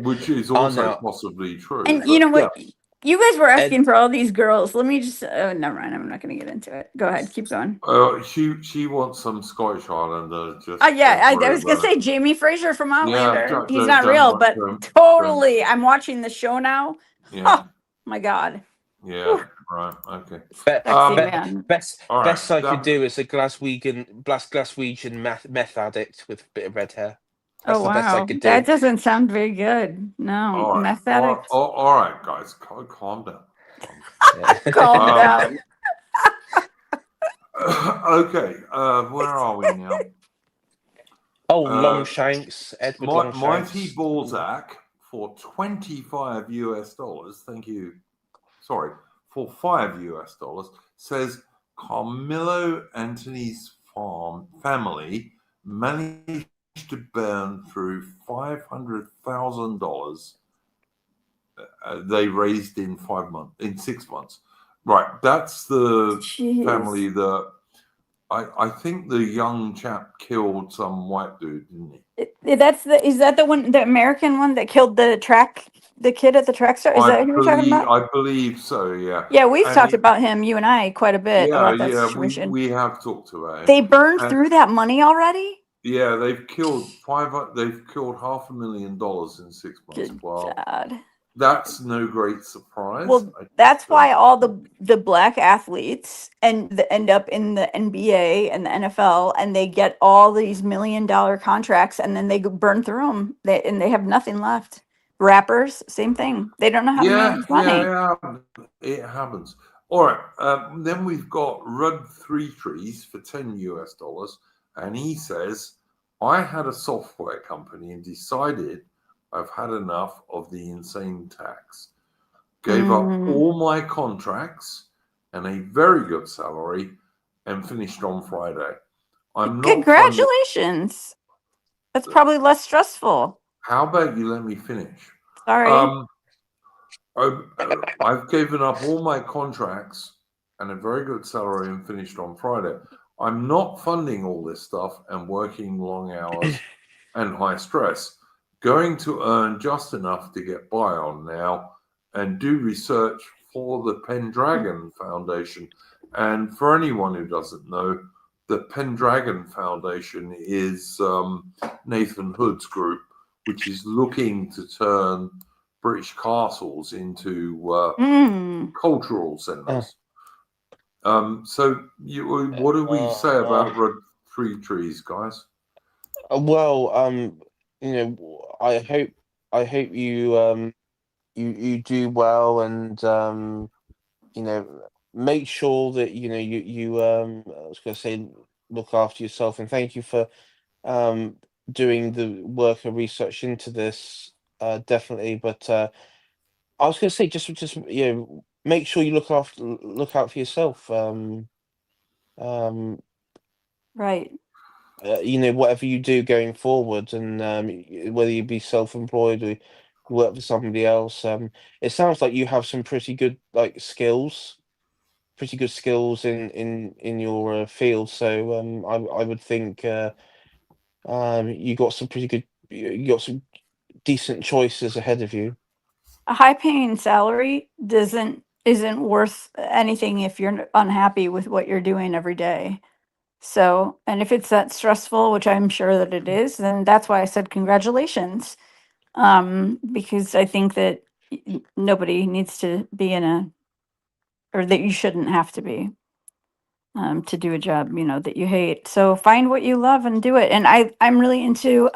which is also possibly true. And you know what? Yeah. You guys were asking for all these girls. Let me just. Oh, never mind. I'm not going to get into it. Go ahead. Keep going. She wants some Scottish Islander. I was going to say Jamie Fraser from Outlander. Yeah, he's not real, but totally. I'm watching the show now. Yeah. Oh my God. Yeah. Whew. Right. Okay. Best I could do is a Glaswegian meth addict with a bit of red hair. That's the best I could do. That doesn't sound very good. No, meth addict. All right, guys, calm down. Calm down. Okay, where are we now? Longshanks, Edward Longshanks. Mighty Balzac for $25. Thank you. Sorry, for $5 says Carmelo Anthony's family managed to burn through $500,000 they raised in 6 months. Right, that's the family that I think the young chap killed some white dude, didn't he? Is that the one, the American one that killed the kid at the track star? Is that who you're talking about? I believe so, yeah. Yeah, we've talked about him, you and I, quite a bit about that situation. We have talked about it. They burned through that money already? Yeah, they've killed $500,000 in 6 months. Good Wow, God. that's no great surprise. Well, that's why all the black athletes end up in the NBA and the NFL, and they get all these $1 million contracts, and then they burn through them, and they have nothing left. Rappers, same thing. They don't know how to manage money. It happens. All right. Then we've got Rudd Three Trees for $10, and he says, "I had a software company and decided I've had enough of the insane tax. Gave up all my contracts and a very good salary, and finished on Friday. I'm not Congratulations. That's probably less stressful. How about you let me finish? Sorry. I've given up all my contracts and a very good salary and finished on Friday. I'm not funding all this stuff and working long hours and high stress. Going to earn just enough to get by on now and do research for the Pendragon Foundation. And for anyone who doesn't know, the Pendragon Foundation is Nathan Hood's group, which is looking to turn British castles into cultural centres. So, what do we say about Red Three Trees, guys? Well, I hope you you do well, and make sure that you I was going to say look after yourself, and thank you for doing the work and research into this, definitely. But I was going to say just make sure you look out for yourself. Right. Whatever you do going forward, and whether you be self-employed or you work for somebody else, it sounds like you have some pretty good skills in your field. So I would think you got some decent choices ahead of you. A high paying salary isn't worth anything if you're unhappy with what you're doing every day. So, and if it's that stressful, which I'm sure that it is, then that's why I said congratulations. Because I think that nobody needs to be or that you shouldn't have to be, to do a job, that you hate. So find what you love and do it. And I'm really into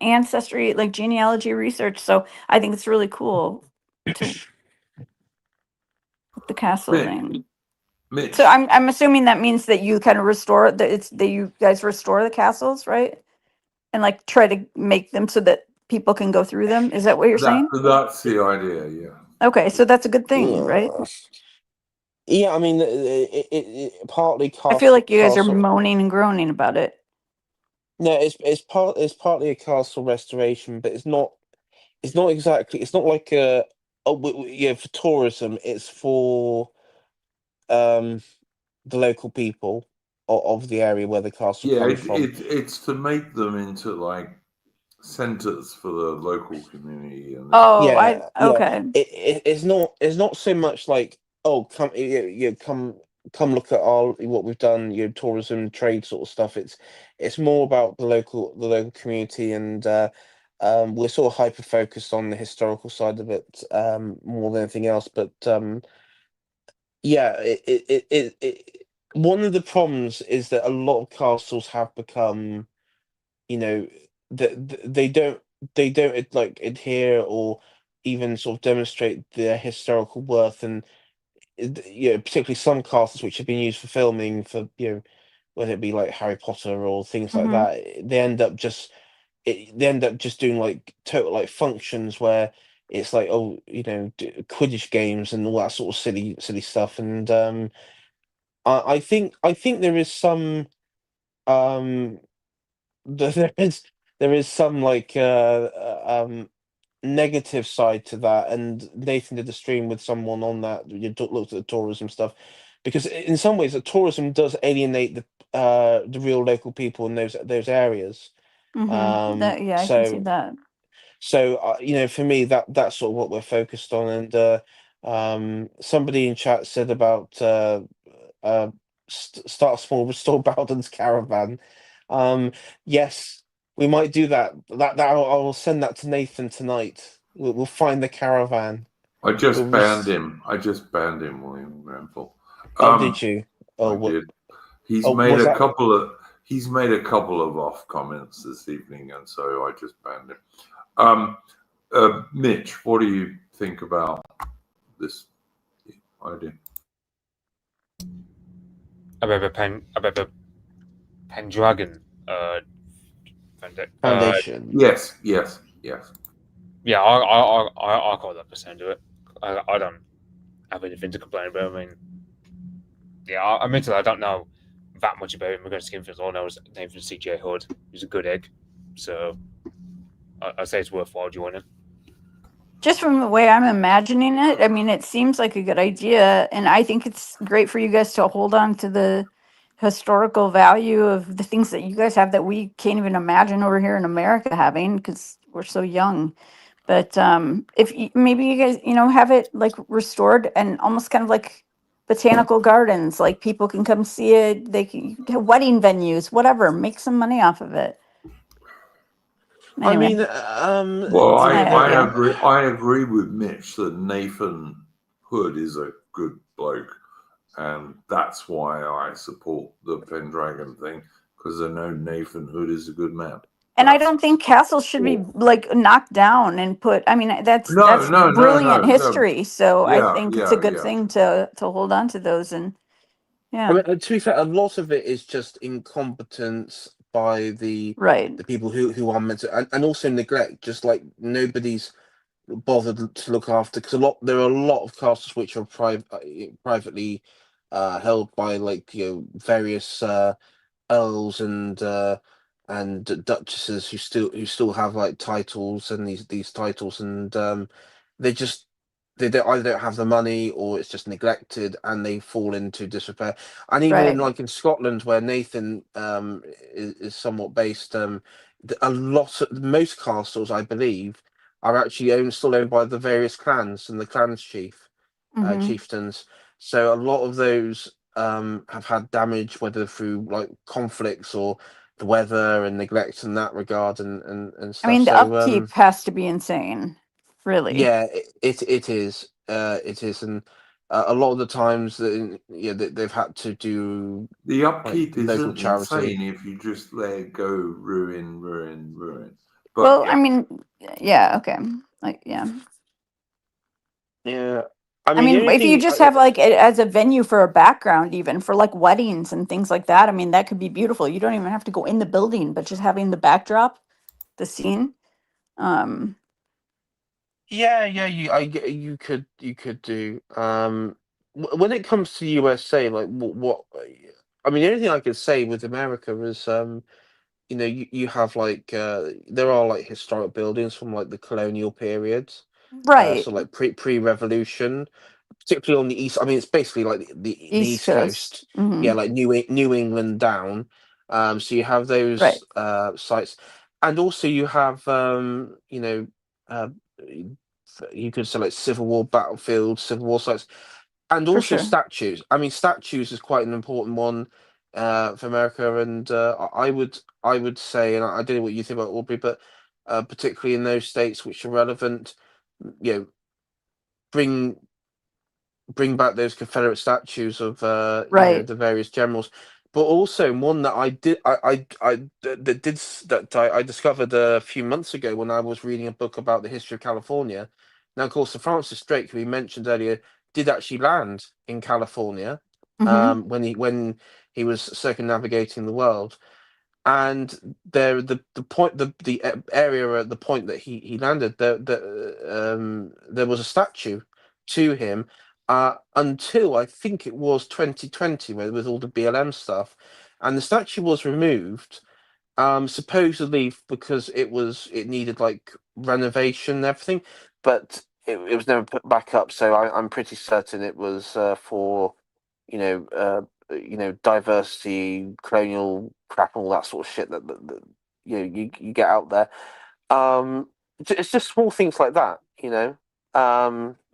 ancestry, like genealogy research. So I think it's really cool to with the castle thing. Mitch. So I'm assuming that means that you kind of restore that you guys restore the castles, right? And like try to make them so that people can go through them. Is that what you're saying? That's the idea, yeah. Okay, so that's a good thing, right? Yeah, I mean, it partly castle. I feel like you guys are moaning and groaning about it. No, it's partly a castle restoration, but it's not exactly. It's not like for tourism. It's for the local people of the area where the castle comes from. It's to make them into like centers for the local community. Okay. It's not so much like, oh, come look at what we've done, tourism, trade sort of stuff. It's more about the local community, and we're sort of hyper focused on the historical side of it more than anything else. But one of the problems is that a lot of castles have become, they don't like adhere or even sort of demonstrate their historical worth, and particularly some castles which have been used for filming for whether it be like Harry Potter or things like that, they end up just doing like total like functions where it's like, oh, Quidditch games and all that sort of silly stuff. And I think there is some there is some like negative side to that, and Nathan did a stream with someone on that. You looked at the tourism stuff, because in some ways the tourism does alienate the real local people in those areas. I can see that. So for me, that's sort of what we're focused on. And somebody in chat said about start small, restore Bowden's caravan. Yes, we might do that. I'll send that to Nathan tonight. We'll find the caravan. I just We'll banned him. William Grenfell. Oh, did you? Oh, I did. He's oh, made was a that? couple of off comments this evening, and so I just banned him. Mitch, what do you think about this idea? About the Pendragon Foundation. Yes. Yeah, I call that percent to it. I don't have anything to complain about. I mean, yeah, I admit I don't know that much about immigrant skinflint. All I know is Nathan C.J. Hood. He's a good egg, so I say it's worthwhile joining. Just from the way I'm imagining it, I mean, it seems like a good idea, and I think it's great for you guys to hold on to the historical value of the things that you guys have that we can't even imagine over here in America having because we're so young. But if maybe you guys, have it like restored and almost kind of like botanical gardens, like people can come see it. They can have wedding venues, whatever, make some money off of it. I Anyway, mean, Well, It's my idea. I agree with Mitch that Nathan Hood is a good bloke, and that's why I support the Pendragon thing, because I know Nathan Hood is a good man. And I don't think castles should be like knocked down and put. I mean, that's brilliant no. history. So I Yeah, think it's a good yeah. thing to hold on to those. And I yeah, mean, to be fair, a lot of it is just incompetence by the right. people who are meant to, and also neglect. Just like nobody's bothered to look after, because there are a lot of castles which are privately held by various earls and duchesses who still have like titles and these titles, and they just they either don't have the money or it's just neglected and they fall into disrepair. And even Right. like in Scotland, where Nathan is somewhat based, most castles, I believe, are actually still owned by the various clans and the clans Mhm. chieftains. So a lot of those have had damage, whether through like conflicts or the weather and neglect in that regard, and stuff. I mean, the So upkeep has to be insane, really. yeah, it is. It is, and a lot of the times they've had to do The like upkeep local isn't charity. insane if you just let it go ruin. But Well, yeah. I mean, yeah, okay, like yeah. Yeah, I the mean, only if you thing just have like it as a venue for a background, even for like weddings and things like that, I mean, that could be beautiful. You don't even have to go in the building, but just having the backdrop, the scene. yeah, you could do. When it comes to USA, like what I mean, the only thing I could say with America is you have like there are like historic buildings from like the colonial periods, Right. so like pre-revolution, particularly on the east. I mean, it's basically like the East East Coast. Coast. Yeah, Hmm. like New England down. So you have Right. those sites, and also you have uh, you could say like Civil War battlefields, Civil War sites, and For also sure. statues. I mean, statues is quite an important one for America, and I would say, and I don't know what you think about Aubrey, but particularly in those states which are relevant, bring bring back those Confederate statues of Right. the various generals, but also one that I discovered a few months ago when I was reading a book about the history of California. Now, of course, Sir Francis Drake, who we mentioned earlier, did actually land in California Hmm. when he was circumnavigating the world. And there, the point, the area at the point that he landed, there was a statue to him until I think it was 2020, with all the BLM stuff, and the statue was removed, supposedly because it needed like renovation and everything, but it was never put back up. So I'm pretty certain it was for you know uh, diversity, colonial crap, and all that sort of shit that you get out there. It's just small things like that.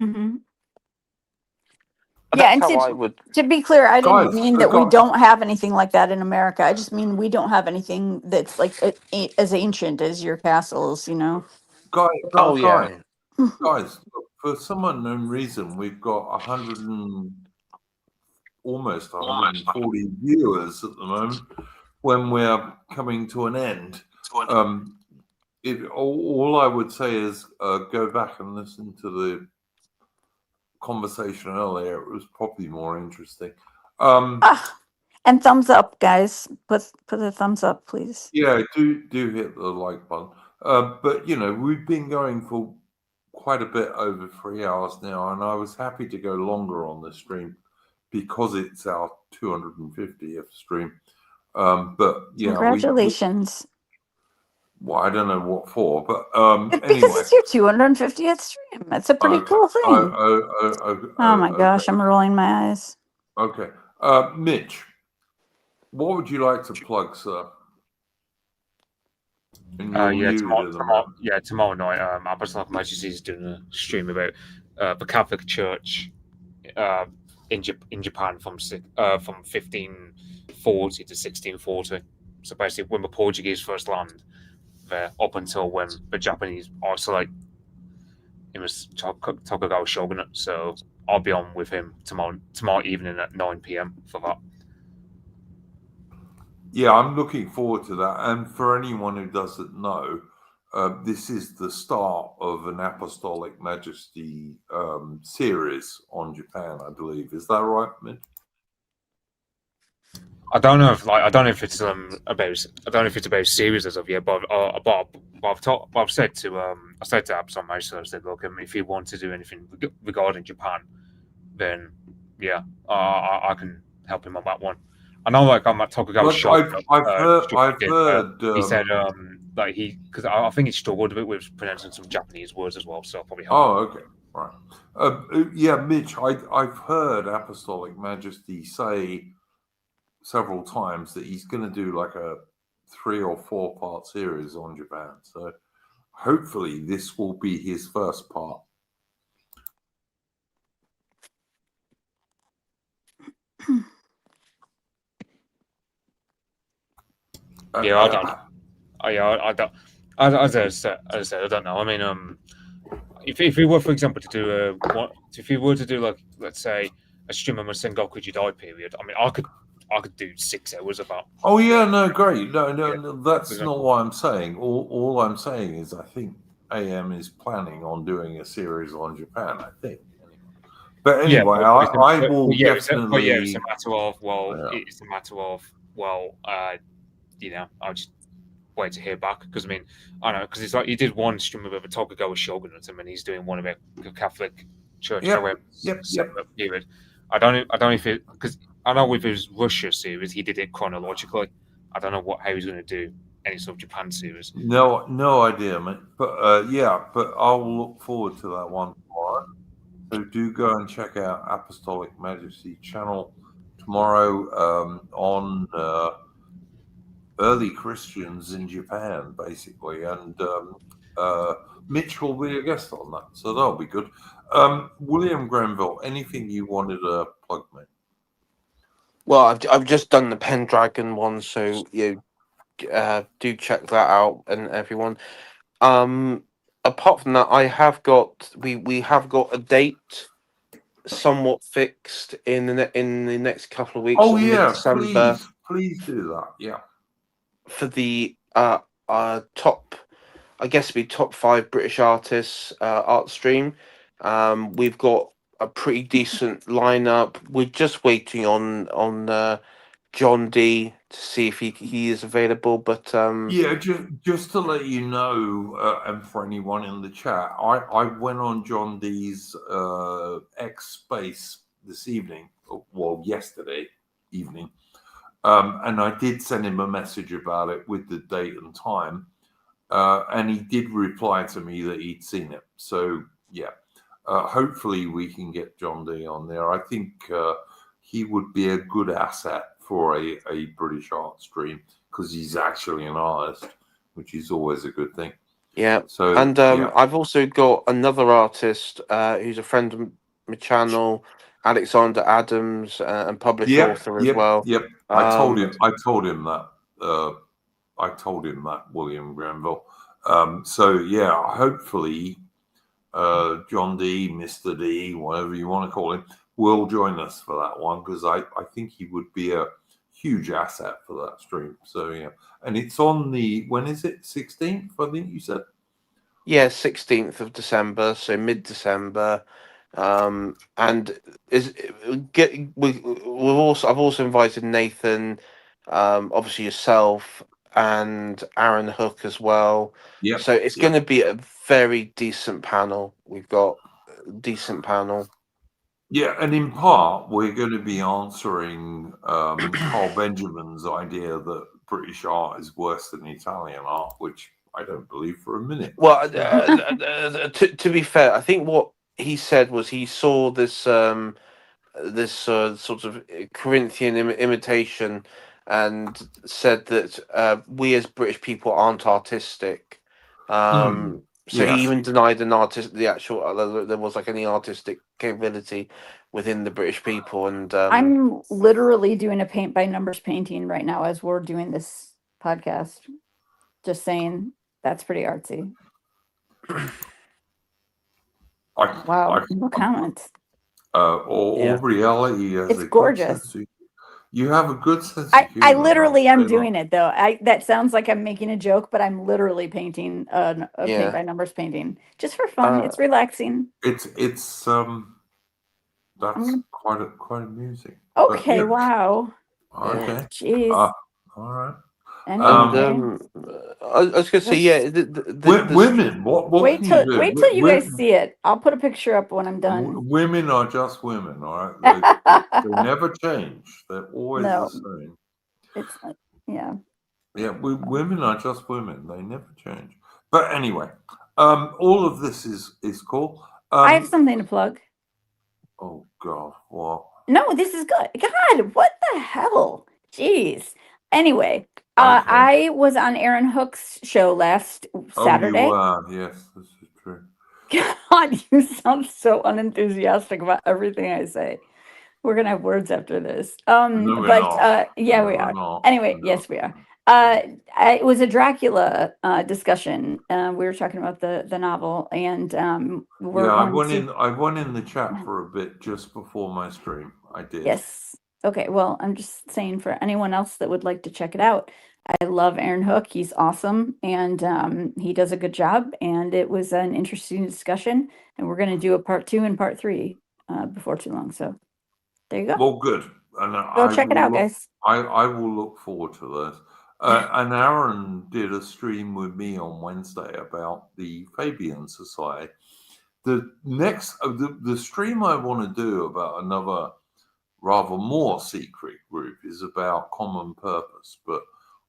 Hmm. Yeah, That's and how I would. to be clear, I didn't Guys, mean that we don't have anything like that in America. I just mean we don't have anything that's like as ancient as your castles, you know. guys, Oh yeah. guys, look, for some unknown reason, we've got 100 and almost 140 viewers at the moment when we're coming to an end. All I would say is go back and listen to the conversation earlier. It was probably more interesting. And thumbs up, guys. Put a thumbs up, please. Yeah, do hit the like button. But you know, we've been going for quite a bit over 3 hours now, and I was happy to go longer on this stream because it's our 250th stream. But yeah, Congratulations. well, I don't know what for, but Because anyway. it's your 250th stream. It's a pretty cool thing. Oh my gosh, I'm rolling my eyes. Okay. Mitch, what would you like to plug, sir? Tomorrow night, Apostolic Majesty is doing a stream about the Catholic Church in Japan from 1540 to 1640. So basically, when the Portuguese first landed there, up until when the Japanese isolate, it was Tokugawa shogunate. So I'll be on with him tomorrow evening at 9 p.m. for that. Yeah, I'm looking forward to that. And for anyone who doesn't know, this is the start of an Apostolic Majesty series on Japan, I believe. Is that right, Mitch? I don't know if it's about series as of yet, but I've said to Absalom Meister, I said, look, if you want to do anything regarding Japan, then yeah, I can help him on that one. I know, like, I'm at Tokugawa shop. I've heard. He said because I think he struggled a bit with pronouncing some Japanese words as well, so I'll probably help. Oh, okay, right. Yeah, Mitch, I've heard Apostolic Majesty say several times that he's going to do like a 3 or 4 part series on Japan. So hopefully this will be his first part. Yeah, I don't. I don't. As I said, I don't know. I mean, if we were, for example, if we were to do, like, let's say, a stream on a Sengoku Jidai period, I mean, I could do 6 hours of that. Oh yeah, no, great. No, that's not what I'm saying. All I'm saying is I think AM is planning on doing a series on Japan. I think. But anyway, I will definitely. It's a matter of I'll just wait to hear back, because I mean, I don't know, because it's like he did one stream about the Tokugawa shogunate, and then he's doing one about the Catholic Church. Period. I don't know if it, because I know with his Russia series he did it chronologically. I don't know how he's going to do any sort of Japan series. No idea, mate. But but I'll look forward to that one tomorrow. So do go and check out Apostolic Majesty channel tomorrow on early Christians in Japan, basically, and Mitch will be a guest on that, so that'll be good. William Grenville, anything you wanted to plug, mate? Well, I've just done the Pendragon one, so do check that out, and everyone. Apart from that, we have got a date somewhat fixed in the next couple of weeks. Oh yeah, December, please do that. Yeah, for the top, I guess it'd be top 5 British artists art stream. We've got a pretty decent lineup. We're just waiting on John D to see if he is available. But yeah, just to let you know, and for anyone in the chat, I went on John D's X space this evening, well, yesterday evening, and I did send him a message about it with the date and time, and he did reply to me that he'd seen it. So yeah. Hopefully we can get John D on there. I think he would be a good asset for a British art stream, because he's actually an artist, which is always a good thing. Yeah. So I've also got another artist who's a friend of my channel, Alexander Adams, and published author as well. Yep. I told him that. I told him that, William Granville. So yeah, hopefully, John D, Mr. D, whatever you want to call him, will join us for that one, because I think he would be a huge asset for that stream. So yeah, and it's on when is it? 16th, I think you said. Yeah, 16th of December, so mid-December. And I've also invited Nathan, obviously yourself, and Aaron Hook as well. Yeah. So it's going to be a very decent panel. We've got a decent panel. Yeah, and in part, we're going to be answering Carl Benjamin's idea that British art is worse than Italian art, which I don't believe for a minute. Well, to be fair, I think what he said was he saw this sort of Corinthian imitation, and said that we as British people aren't artistic. So Yes. he even denied there was like any artistic capability within the British people. And I'm literally doing a paint by numbers painting right now as we're doing this podcast. Just saying, that's pretty artsy. Wow, no comments. Aubrey has it's gorgeous. You have a good sense of humor. I literally am doing it though. That sounds like I'm making a joke, but I'm literally painting a paint by numbers painting just for fun. It's relaxing. It's that's quite amusing. Okay, wow. Okay. Jeez. All right. I was going to say, women. What wait can till you do? wait till you guys see it. I'll put a picture up when I'm done. Women are just women, all right. They never change. They're always the same. It's yeah. Yeah, women are just women. They never change. But anyway, all of this is cool. I have something to plug. Oh God, what? No, this is good. God, what the hell? Jeez. Anyway, I was on Aaron Hook's show last Saturday. Oh, you were. Yes, this is true. God, you sound so unenthusiastic about everything I say. We're gonna have words after this. No, we're not. Yeah, No, we we're are. not. Anyway, No. yes, we are. It was a Dracula discussion. We were talking about the novel, and I went in the chat for a bit just before my stream. I did. Yes. Okay. Well, I'm just saying for anyone else that would like to check it out, I love Aaron Hook. He's awesome, and he does a good job. And it was an interesting discussion. And we're going to do a part 2 and part 3 before too long. So there you go. Well, good. And go check it out, guys. I will look forward to this. And Aaron did a stream with me on Wednesday about the Fabian Society. The next, the stream I want to do about another rather more secret group is about Common Purpose, but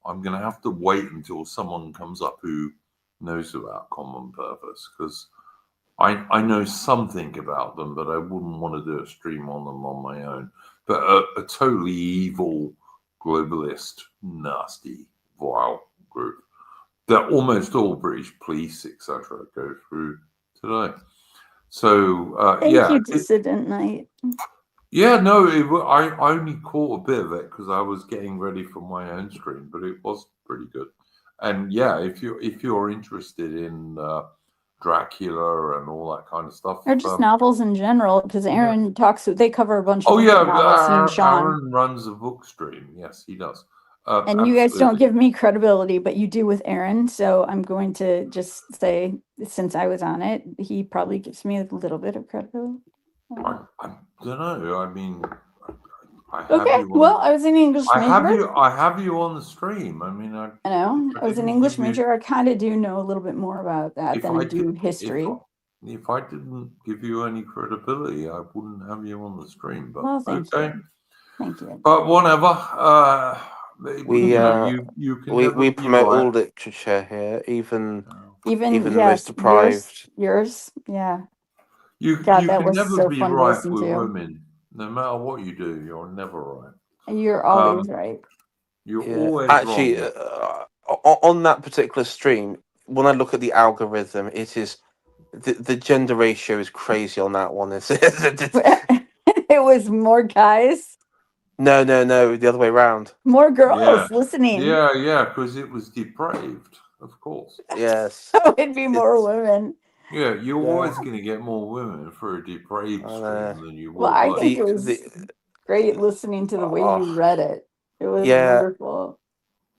I'm going to have to wait until someone comes up who knows about Common Purpose, because I know something about them, but I wouldn't want to do a stream on them on my own. But a totally evil, globalist, nasty, vile group that almost all British police, etc., go through today. So Thank you, Dissident Knight. Yeah, no, I only caught a bit of it because I was getting ready for my own stream, but it was pretty good. And yeah, if you're interested in Dracula and all that kind of stuff, or just novels in general, because Aaron talks. They cover a bunch of novels. Aaron runs a book stream. Yes, he does. And you guys don't give me credibility, but you do with Aaron. So I'm going to just say, since I was on it, he probably gives me a little bit of credibility. I don't know. I mean, I was an English major. I have you on the stream. I mean, I know. I was an English major. I kind of do know a little bit more about that than I do history. If I didn't give you any credibility, I wouldn't have you on the stream. But well, thank you. But whatever. We promote all literature here, even the most deprived. Yours, yeah. You can never be right with women. No matter what you do, you're never right. You're always right. You're always actually wrong. On that particular stream. When I look at the algorithm, it is the gender ratio is crazy on that one. it was more guys, No, the other way around. more girls Yeah. listening. Yeah, because it was depraved, of course. Yes. So it'd be more women. Yeah, you're Yeah. always going to get more women for a depraved I know. stream than you will. Well, I like- think it was great listening to the way you read it. It was Yeah. wonderful.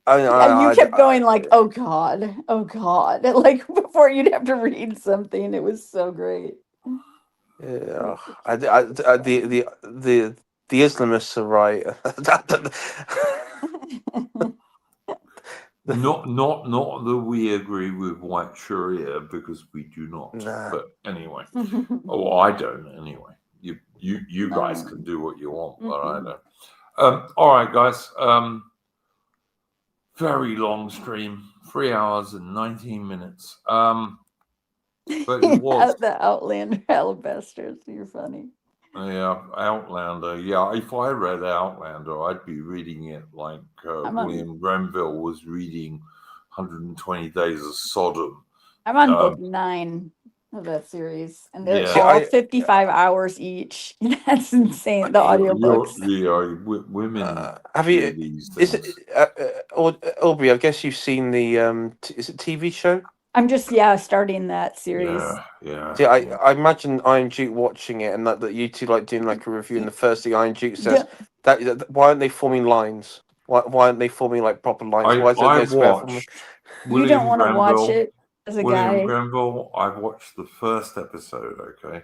I You kept going like, "Oh God, oh God!" Like before you'd have to read something. It was so great. Yeah, the Islamists are right. Not that we agree with white Sharia, because we do not. Nah. But anyway, I don't. Anyway, you guys No. can do what you want, but I Mhm. don't. All right, guys. Very long stream, 3 hours and 19 minutes. But it was. The Outlander Alabasters. You're funny. Yeah, Outlander. Yeah, if I read Outlander, I'd be reading it like William Grenville was reading 120 Days of Sodom. I'm on book 9 of that series, and they're Yeah. all 55 hours each. That's insane. The audiobooks. Women Have do you? these Is things. it Aubrey? I guess you've seen the is it TV show? I'm just starting that series. Yeah. See, I imagine Iron Duke watching it, and that you two like doing like a review, and the first thing Iron Duke says that why aren't they forming lines? Why aren't they forming like proper lines? Why is there I no square watched You don't want to watch it as a William guy. Grenville. I watched the first episode, okay,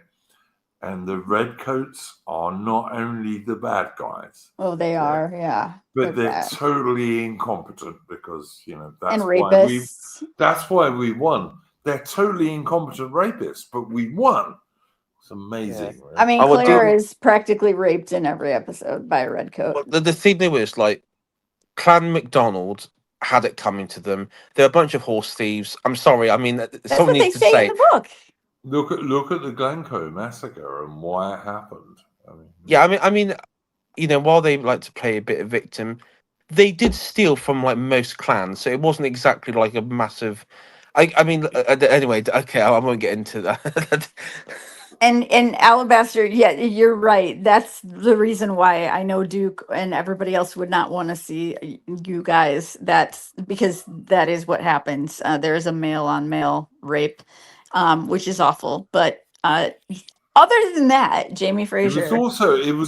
and the redcoats are not only the bad guys. Oh, they are, yeah. But they're bad. totally incompetent, because that's And why rapists. that's why we won. They're totally incompetent rapists, but we won. It's amazing. Yeah. Right? I mean, I would Claire do- is practically raped in every episode by a redcoat. Well, the thing there was like Clan MacDonald had it coming to them. They're a bunch of horse thieves. I'm sorry. I mean, That's someone what they needs to say say. in the book. Look at the Glencoe massacre and why it happened. Yeah, I mean, while they like to play a bit of victim, they did steal from like most clans, so it wasn't exactly like a massive. I mean, anyway, okay, I won't get into that. And Alabaster, yeah, you're right. That's the reason why I know Duke and everybody else would not want to see you guys. That's because that is what happens. There is a male on male rape, which is awful. But other than that, Jamie Fraser. It was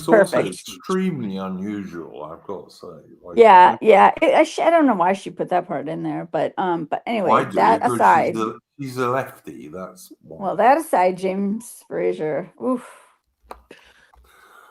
also perfect. extremely unusual, I've got to say. Like, Yeah. I don't know why she put that part in there, but anyway, that aside. She's a lefty. That's why. Well, that aside, James Fraser, oof,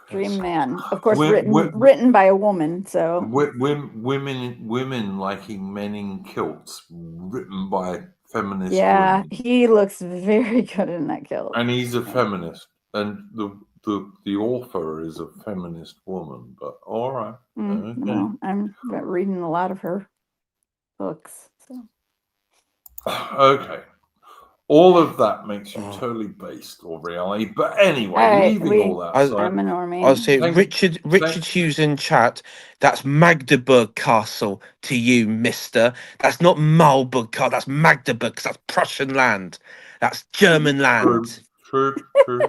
dream man. Of course, written by a woman. So women liking men in kilts, written by feminist. Yeah, women. he looks very good in that kilt. And he's a feminist, and the author is a feminist woman. But all right, okay. Well, I'm reading a lot of her books. So. Okay. All of that makes you totally based or reality. But anyway, All right, leaving all that aside, I'm a normie. I'll say Richard Hughes in chat. That's Magdeburg Castle to you, mister. That's not Marlborough Castle. That's Magdeburg, because that's Prussian land. That's German land. True story.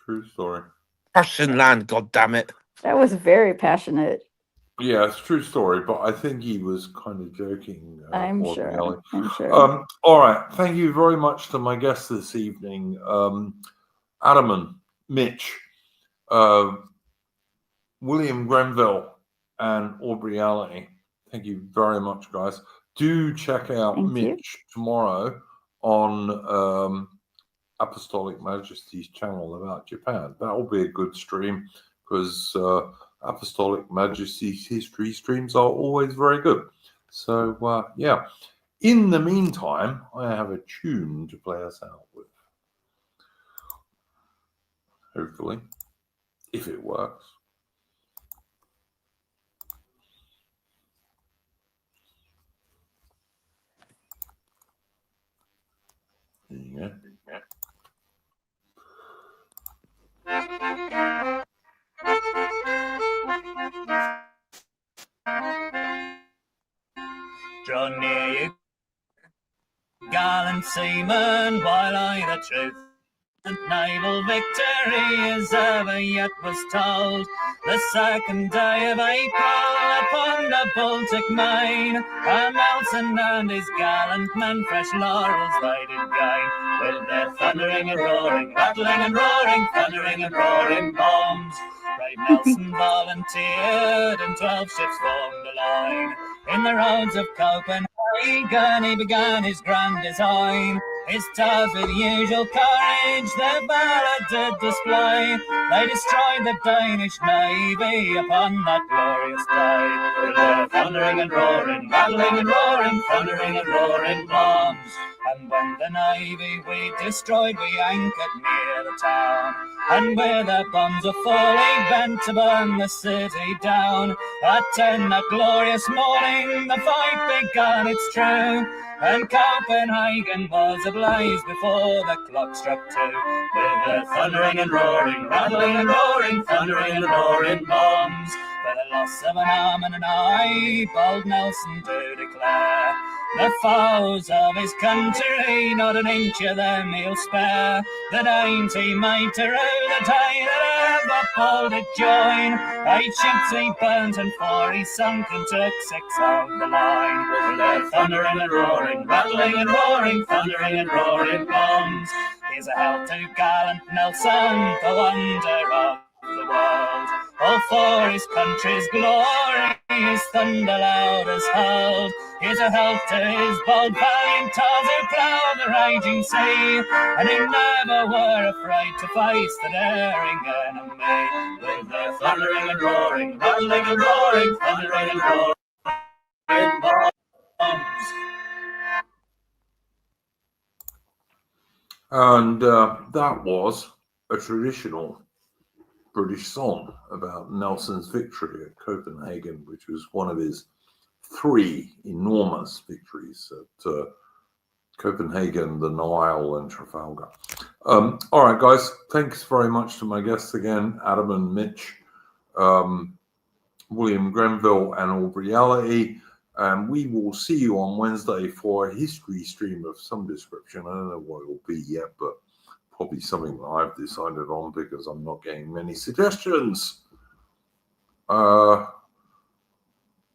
True story. Prussian land, god damn it. That was very passionate. Yeah, it's a true story, but I think he was kind of joking. I'm sure. All right. Thank you very much to my guests this evening, Adam and Mitch, William Grenville, and Aubrey Alley. Thank you very much, guys. Do check out Mitch tomorrow on Apostolic Majesty's channel about Japan. That will be a good stream, because Apostolic Majesty's history streams are always very good. So, yeah. In the meantime, I have a tune to play us out with. Hopefully, if it works. There you go. Draw near you, gallant seaman, while I the truth naval victory as ever yet was told. The 2nd day of April upon the Baltic main, Nelson and his gallant men fresh laurels they did gain, with their thundering and roaring, rattling and roaring, thundering and roaring bombs. Brave Nelson volunteered and 12 ships formed a line. In the roads of Copenhagen he began his grand design. His towers with usual courage their valor did display. They destroyed the Danish navy upon that glorious day, with their thundering and roaring, rattling and roaring, thundering and roaring bombs. And when the navy we destroyed, we anchored near the town, and where their bombs were fully bent to burn the city down. At 10 that glorious morning the fight began, it's true, and Copenhagen was ablaze before the clock struck 2, with their thundering and roaring, rattling and roaring, thundering and roaring bombs. For the loss of an arm and an eye, bold Nelson do declare, the foes of his country not an inch of them he'll spare. The names he made to rue the day that ever Paul did join, 8 ships he burnt and 4 he sunk, and took 6 of the line, with their thundering and roaring, rattling and roaring, thundering and roaring bombs. Here's a health to gallant Nelson, the wonder of the world. All for his country's glory his thunder loud as hurled. Here's a health to his bold valiant tars who ploughed the raging sea, and who never were afraid to face the daring enemy, with their thundering and roaring, rattling and roaring, thundering and roaring bombs. And that was a traditional British song about Nelson's victory at Copenhagen, which was one of his 3 enormous victories at Copenhagen, the Nile, and Trafalgar. All right, guys, thanks very much to my guests again, Adam and Mitch, William Grenville and Aubrey Alley. And we will see you on Wednesday for a history stream of some description. I don't know what it will be yet, but probably something that I've decided on because I'm not getting many suggestions.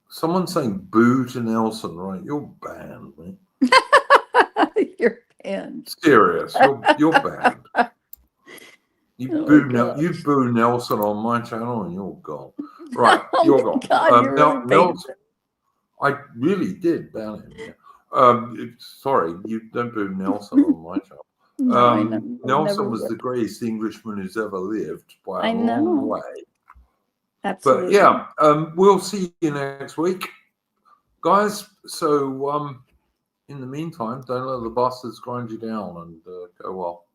Someone's saying boo to Nelson, right? You're banned, mate. You're banned. Serious, you're banned. You boo Nelson on my channel and you're gone. Right, you're gone. God, you're really Nelson, I really did ban him. Yeah. Sorry, you don't boo Nelson on my channel. No, Nelson was the greatest Englishman who's ever lived by a long way. Absolutely. But yeah, we'll see you next week, guys. So in the meantime, don't let the bastards grind you down, and go well.